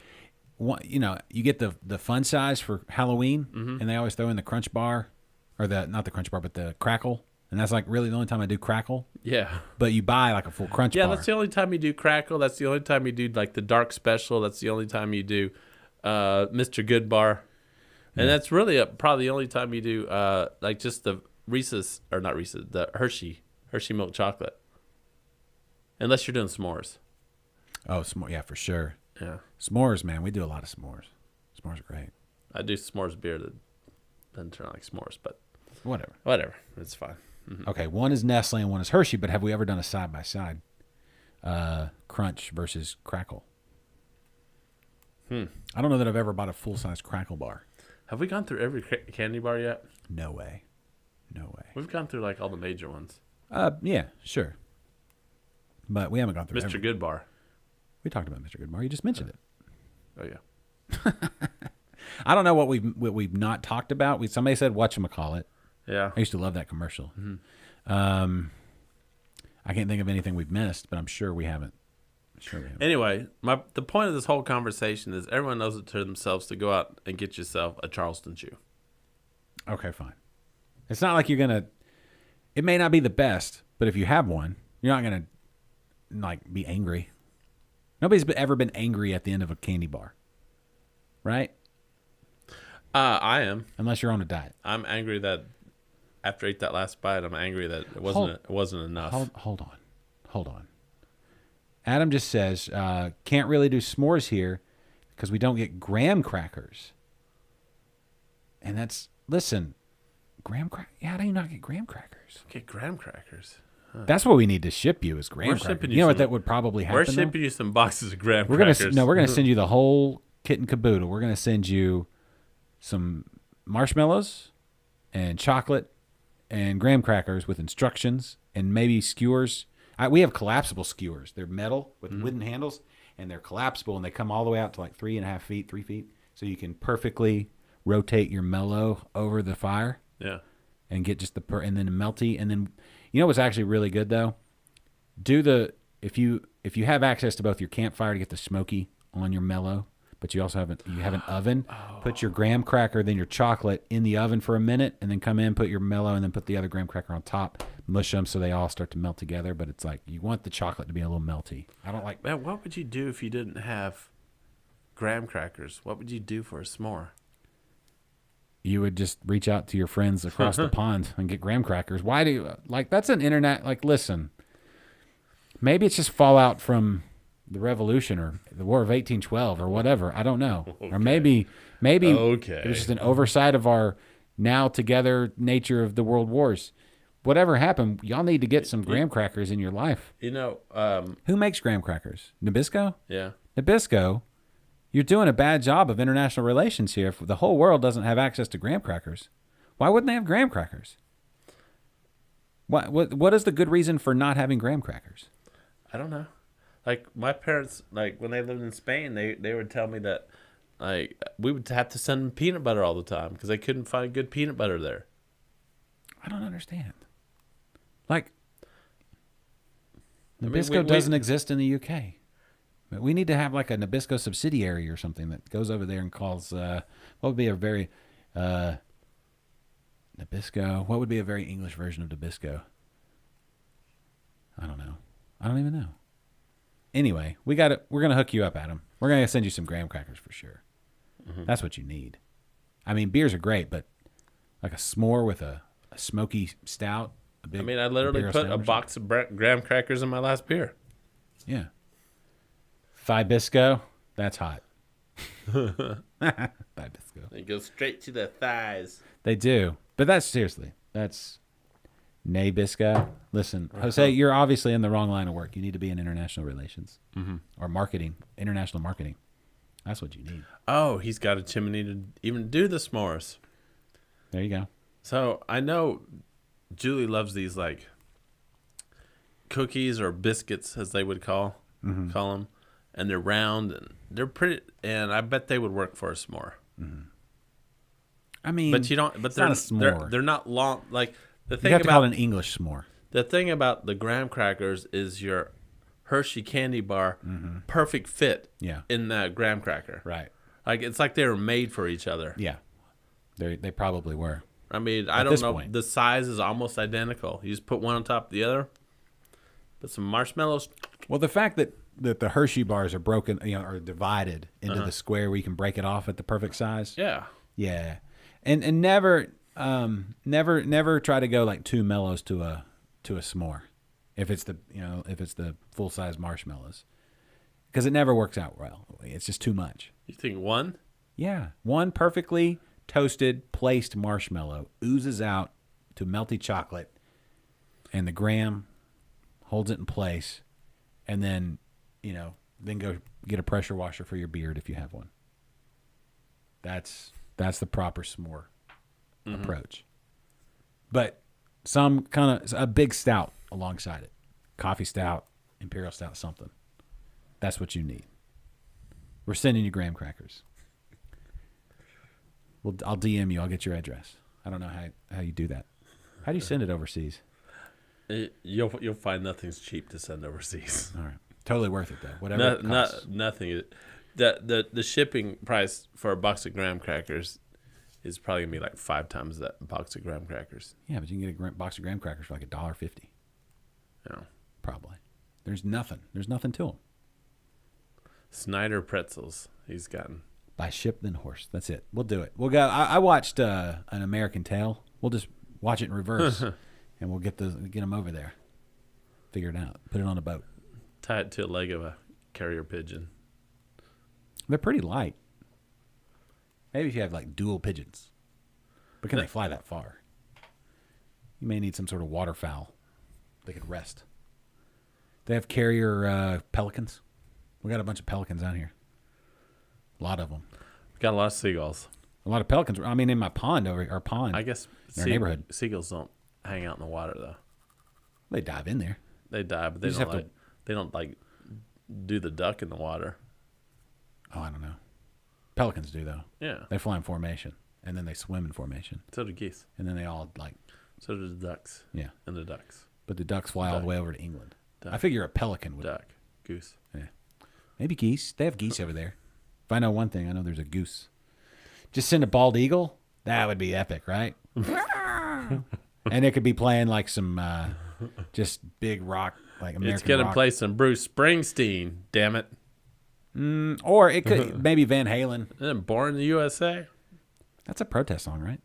Speaker 3: you get the fun size for Halloween, and they always throw in the Crunch Bar, or not the Crunch Bar, but the Crackle, and that's like really the only time I do Crackle.
Speaker 4: yeah.
Speaker 3: But you buy like a full Crunch Bar.
Speaker 4: Yeah, that's the only time you do Crackle. That's the only time you do like the Dark Special. That's the only time you do Mr. Good Bar. And that's really probably the only time you do like just the Reese's, or not Reese's, the Hershey milk chocolate. Unless you're doing s'mores.
Speaker 3: Oh, yeah, for sure.
Speaker 4: Yeah.
Speaker 3: S'mores, man. We do a lot of s'mores. S'mores are great.
Speaker 4: I do s'mores beer that doesn't turn out like s'mores, but
Speaker 3: Whatever.
Speaker 4: It's fine.
Speaker 3: Okay, one is Nestle and one is Hershey, but have we ever done a side-by-side Crunch versus Crackle? I don't know that I've ever bought a full-size Crackle bar.
Speaker 4: Have we gone through every candy bar yet?
Speaker 3: No way. No way.
Speaker 4: We've gone through like all the major ones.
Speaker 3: Yeah, sure. But we haven't gone through
Speaker 4: Mr. Good Bar.
Speaker 3: We talked about Mr. Goodbar. You just mentioned it.
Speaker 4: Oh yeah.
Speaker 3: I don't know what we've not talked about. Somebody said whatchamacallit.
Speaker 4: Yeah.
Speaker 3: I used to love that commercial. I can't think of anything we've missed, but I'm sure we haven't.
Speaker 4: Anyway, the point of this whole conversation is everyone knows it to themselves to go out and get yourself a Charleston chew.
Speaker 3: Okay, fine. It's not like you're going to... It may not be the best, but if you have one, you're not going to like be angry. Nobody's ever been angry at the end of a candy bar. Right?
Speaker 4: I am.
Speaker 3: Unless you're on a diet.
Speaker 4: I'm angry that after I ate that last bite, I'm angry that it wasn't enough.
Speaker 3: Hold on. Adam just says, can't really do s'mores here because we don't get graham crackers. And that's, listen, how do you not get graham crackers?
Speaker 4: Get graham crackers. Huh.
Speaker 3: That's what we need to ship you is graham crackers. You know what that would probably happen?
Speaker 4: We're shipping you some boxes of graham
Speaker 3: we're
Speaker 4: crackers.
Speaker 3: We're going to send you the whole kit and caboodle. We're going to send you some marshmallows and chocolate and graham crackers with instructions and maybe skewers. We have collapsible skewers. They're metal with wooden handles, and they're collapsible, and they come all the way out to like 3.5 feet, 3 feet. So you can perfectly rotate your mellow over the fire.
Speaker 4: Yeah.
Speaker 3: And get just and then melty. And then, you know what's actually really good, though? If you have access to both your campfire to get the smoky on your mellow, but you also have an oven, put your graham cracker, then your chocolate in the oven for a minute, and then come in, put your mellow, and then put the other graham cracker on top. Mush them so they all start to melt together, but it's like you want the chocolate to be a little melty. I don't like...
Speaker 4: Man, what would you do if you didn't have graham crackers? What would you do for a s'more?
Speaker 3: You would just reach out to your friends across the pond and get graham crackers. Why do you... Like, that's an internet... Like, listen, maybe it's just fallout from the Revolution or the War of 1812 or whatever. I don't know. Okay. Or maybe it was just an oversight of our now together nature of the world wars. Whatever happened, y'all need to get some graham crackers in your life.
Speaker 4: You know,
Speaker 3: who makes graham crackers? Nabisco?
Speaker 4: Yeah.
Speaker 3: Nabisco, you're doing a bad job of international relations here. If the whole world doesn't have access to graham crackers, why wouldn't they have graham crackers? What is the good reason for not having graham crackers?
Speaker 4: I don't know. Like, my parents, like, when they lived in Spain, they would tell me that, like, we would have to send them peanut butter all the time because they couldn't find good peanut butter there.
Speaker 3: I don't understand. Like, Nabisco doesn't exist in the UK. We need to have like a Nabisco subsidiary or something that goes over there and calls, what would be a very, Nabisco, what would be a very English version of Nabisco? I don't know. I don't even know. Anyway, we're going to hook you up, Adam. We're going to send you some graham crackers for sure. Mm-hmm. That's what you need. I mean, beers are great, but like a s'more with a smoky stout.
Speaker 4: I mean, I literally put a box of graham crackers in my last beer.
Speaker 3: Yeah. Thibisco, that's hot. Thibisco.
Speaker 4: They go straight to the thighs.
Speaker 3: They do. But that's Nabisco. Listen, Jose, you're obviously in the wrong line of work. You need to be in international relations or marketing, international marketing. That's what you need.
Speaker 4: Oh, he's got a chimney to even do the s'mores.
Speaker 3: There you go.
Speaker 4: So I know Julie loves these like cookies or biscuits, as they would call them, and they're round and they're pretty. And I bet they would work for a s'more. Mm-hmm.
Speaker 3: I mean,
Speaker 4: but you don't. But they're
Speaker 3: not a s'more.
Speaker 4: They're not long. Like the thing
Speaker 3: you have
Speaker 4: about
Speaker 3: to call it an English s'more.
Speaker 4: The thing about the graham crackers is your Hershey candy bar perfect fit. In that graham cracker.
Speaker 3: Right.
Speaker 4: Like it's like they were made for each other.
Speaker 3: Yeah. They probably were.
Speaker 4: I mean, I don't know. Point. The size is almost identical. You just put one on top of the other. Put some marshmallows.
Speaker 3: Well, the fact that the Hershey bars are broken, are divided into the square where you can break it off at the perfect size.
Speaker 4: Yeah.
Speaker 3: Yeah. And never try to go like 2 mellows to a s'more, if it's the full size marshmallows, because it never works out well. It's just too much.
Speaker 4: You think one?
Speaker 3: Yeah, one perfectly toasted, placed marshmallow oozes out to melty chocolate, and the graham holds it in place, and then go get a pressure washer for your beard if you have one. That's the proper s'more approach. But some kind of a big stout alongside it, coffee stout, imperial stout, something. That's what you need. We're sending you graham crackers. I'll DM you. I'll get your address. I don't know how you do that. How do you send it overseas?
Speaker 4: You'll find nothing's cheap to send overseas.
Speaker 3: All right. Totally worth it, though. Whatever it costs.
Speaker 4: Nothing. The shipping price for a box of graham crackers is probably going to be like 5 times that box of graham crackers.
Speaker 3: Yeah, but you can get a box of graham crackers for like $1.50.
Speaker 4: Yeah.
Speaker 3: Probably. There's nothing to them.
Speaker 4: Snyder pretzels he's gotten.
Speaker 3: By ship then horse. That's it. We'll do it. We'll go. I watched An American Tale. We'll just watch it in reverse, and we'll get them over there. Figure it out. Put it on a boat.
Speaker 4: Tie it to a leg of a carrier pigeon.
Speaker 3: They're pretty light. Maybe if you have like dual pigeons. But can they fly that far? You may need some sort of waterfowl. They could rest. They have carrier pelicans. We got a bunch of pelicans out here. A lot of them.
Speaker 4: We got a lot of seagulls.
Speaker 3: A lot of pelicans. I mean, in my pond our pond.
Speaker 4: I guess
Speaker 3: in our neighborhood.
Speaker 4: Seagulls don't hang out in the water though.
Speaker 3: They dive in there.
Speaker 4: They dive, but they don't like do the duck in the water.
Speaker 3: Oh, I don't know. Pelicans do though.
Speaker 4: Yeah.
Speaker 3: They fly in formation, and then they swim in formation,
Speaker 4: So do geese.
Speaker 3: and then they all like
Speaker 4: So do the ducks.
Speaker 3: yeah.
Speaker 4: And the ducks.
Speaker 3: But the ducks fly all the
Speaker 4: Duck.
Speaker 3: way over to England.
Speaker 4: Duck.
Speaker 3: I figure a pelican would.
Speaker 4: Duck. Goose.
Speaker 3: Maybe geese. They have geese over there. If I know one thing, I know there's a goose. Just send a bald eagle. That would be epic, right? And it could be playing like some just big rock, like American
Speaker 4: It's going to
Speaker 3: rock.
Speaker 4: play some Bruce Springsteen, damn it.
Speaker 3: Or it could maybe Van Halen.
Speaker 4: Isn't it Born in the USA?
Speaker 3: That's a protest song, right?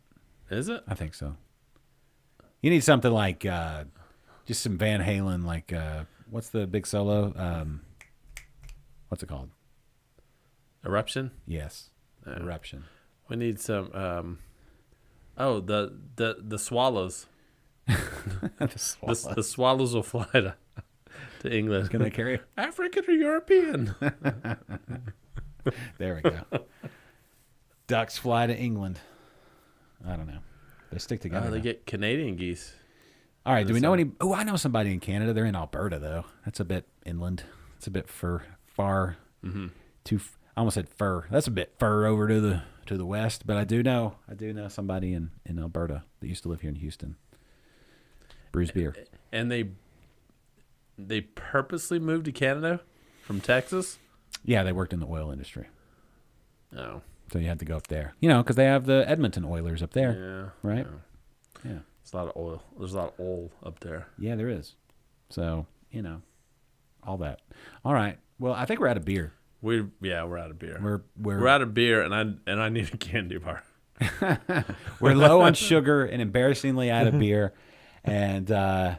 Speaker 4: Is it?
Speaker 3: I think so. You need something like just some Van Halen, like what's the big solo? What's it called?
Speaker 4: Eruption?
Speaker 3: Yes, Eruption.
Speaker 4: We need some the swallows. The swallows will fly to England.
Speaker 3: Can they carry it?
Speaker 4: African or European?
Speaker 3: There we go. Ducks fly to England. I don't know. They stick together.
Speaker 4: They
Speaker 3: though.
Speaker 4: get Canadian geese.
Speaker 3: All right. Do we know any? Oh, I know somebody in Canada. They're in Alberta, though. That's a bit inland. It's a bit far. Too. I almost said fur. That's a bit fur over to the west. But I do know somebody in Alberta that used to live here in Houston. Brews beer.
Speaker 4: And they purposely moved to Canada from Texas?
Speaker 3: Yeah, they worked in the oil industry,
Speaker 4: Oh.
Speaker 3: so you had to go up there. You know, because they have the Edmonton Oilers up there,
Speaker 4: Yeah.
Speaker 3: right? Yeah.
Speaker 4: It's a lot of oil. There's a lot of oil up there.
Speaker 3: Yeah, there is. So, all that. All right. Well, I think we're out of beer.
Speaker 4: We're out of beer.
Speaker 3: We're
Speaker 4: out of beer, and I need a candy bar.
Speaker 3: we're low on sugar and embarrassingly out of beer. And
Speaker 4: I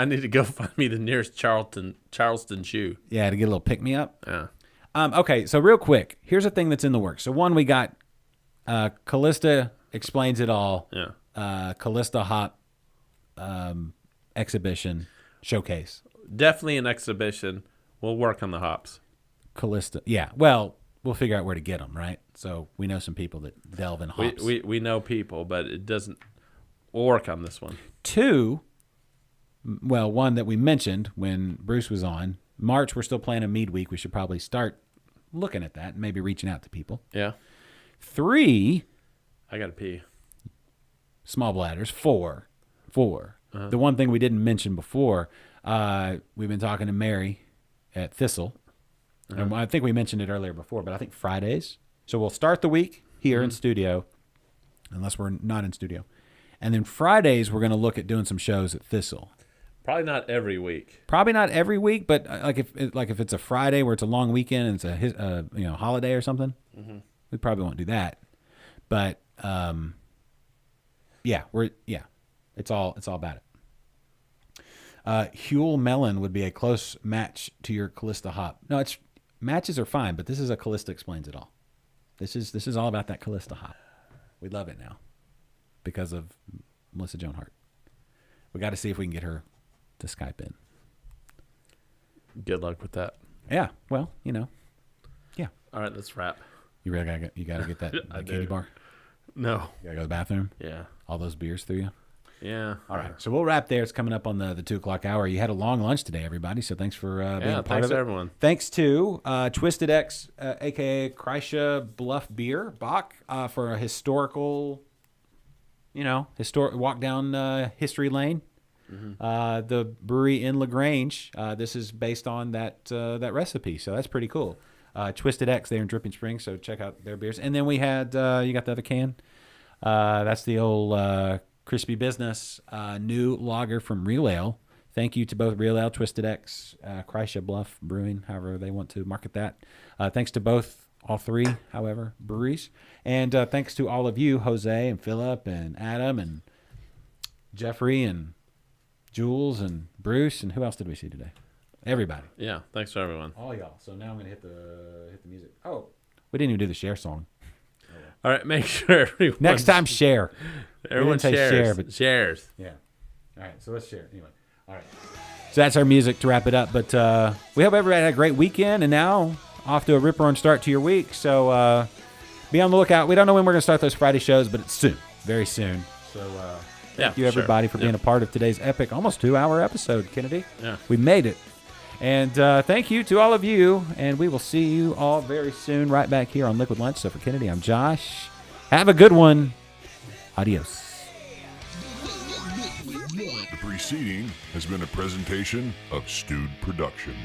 Speaker 4: need to go find me the nearest Charleston shoe.
Speaker 3: yeah, to get a little pick me up.
Speaker 4: Yeah.
Speaker 3: Okay, so real quick, here's a thing that's in the works. So one, we got Callista Explains It All.
Speaker 4: Yeah.
Speaker 3: Callista Hop exhibition showcase.
Speaker 4: Definitely an exhibition. We'll work on the hops.
Speaker 3: Callista, yeah. Well, we'll figure out where to get them, right? So we know some people that delve in hops.
Speaker 4: We know people, but it doesn't. We'll work on this one.
Speaker 3: Two, well, one that we mentioned when Bruce was on. March, we're still planning a mead week. We should probably start looking at that and maybe reaching out to people.
Speaker 4: Yeah.
Speaker 3: 3,
Speaker 4: I gotta pee.
Speaker 3: small bladders. 4. The one thing we didn't mention before, we've been talking to Mary at Thistle. And I think we mentioned it earlier before, but I think Fridays. So we'll start the week here in studio, unless we're not in studio. And then Fridays, we're going to look at doing some shows at Thistle.
Speaker 4: Probably not every week.
Speaker 3: Probably not every week, but like if it's a Friday where it's a long weekend and it's a holiday or something, we probably won't do that. But it's all about it. Huel Melon would be a close match to your Callista Hop. No, matches are fine, but this is a Callista Explains It All. This is all about that Callista Hop. We love it now because of Melissa Joan Hart. We got to see if we can get her to Skype in.
Speaker 4: Good luck with that.
Speaker 3: Yeah, well, yeah.
Speaker 4: All right, let's wrap.
Speaker 3: You really got to get that
Speaker 4: I
Speaker 3: candy
Speaker 4: do.
Speaker 3: bar.
Speaker 4: No.
Speaker 3: You got to go to the bathroom.
Speaker 4: Yeah.
Speaker 3: All those beers through you.
Speaker 4: Yeah.
Speaker 3: All right, so we'll wrap there. It's coming up on the 2:00 hour. You had a long lunch today, everybody, so thanks for being a part
Speaker 4: thanks
Speaker 3: of it.
Speaker 4: everyone.
Speaker 3: Thanks to Twisted X, a.k.a. Kreischer Bluff Beer, Bach, for a historical historic walk down history lane. The brewery in LaGrange. This is based on that recipe, so that's pretty cool. Twisted X there in Dripping Springs, so check out their beers. And then we had you got the other can. That's the old Crispy Business new lager from Real Ale. Thank you to both Real Ale, Twisted X, Kreischer Bluff Brewing, however they want to market that. Thanks to all three, however, breweries. And thanks to all of you, Jose and Philip and Adam and Jeffrey and Jules and Bruce. And who else did we see today? Everybody.
Speaker 4: Yeah, thanks to everyone.
Speaker 3: All y'all. So now I'm going to hit the music. Oh, we didn't even do the share song.
Speaker 4: All right, make sure everyone.
Speaker 3: Next time, share.
Speaker 4: Everyone
Speaker 3: say
Speaker 4: shares.
Speaker 3: share, but-
Speaker 4: shares.
Speaker 3: Yeah. All right, so let's share. Anyway, all right. So that's our music to wrap it up. But we hope everybody had a great weekend, and now off to a rip-roaring start to your week. So be on the lookout. We don't know when we're going to start those Friday shows, but it's soon, very soon. So thank you, everybody, for being a part of today's epic, almost 2-hour episode, Kennedy.
Speaker 4: Yeah.
Speaker 3: We made it. And thank you to all of you, and we will see you all very soon right back here on Liquid Lunch. So for Kennedy, I'm Josh. Have a good one. Adios.
Speaker 2: The preceding has been a presentation of Stewed Productions.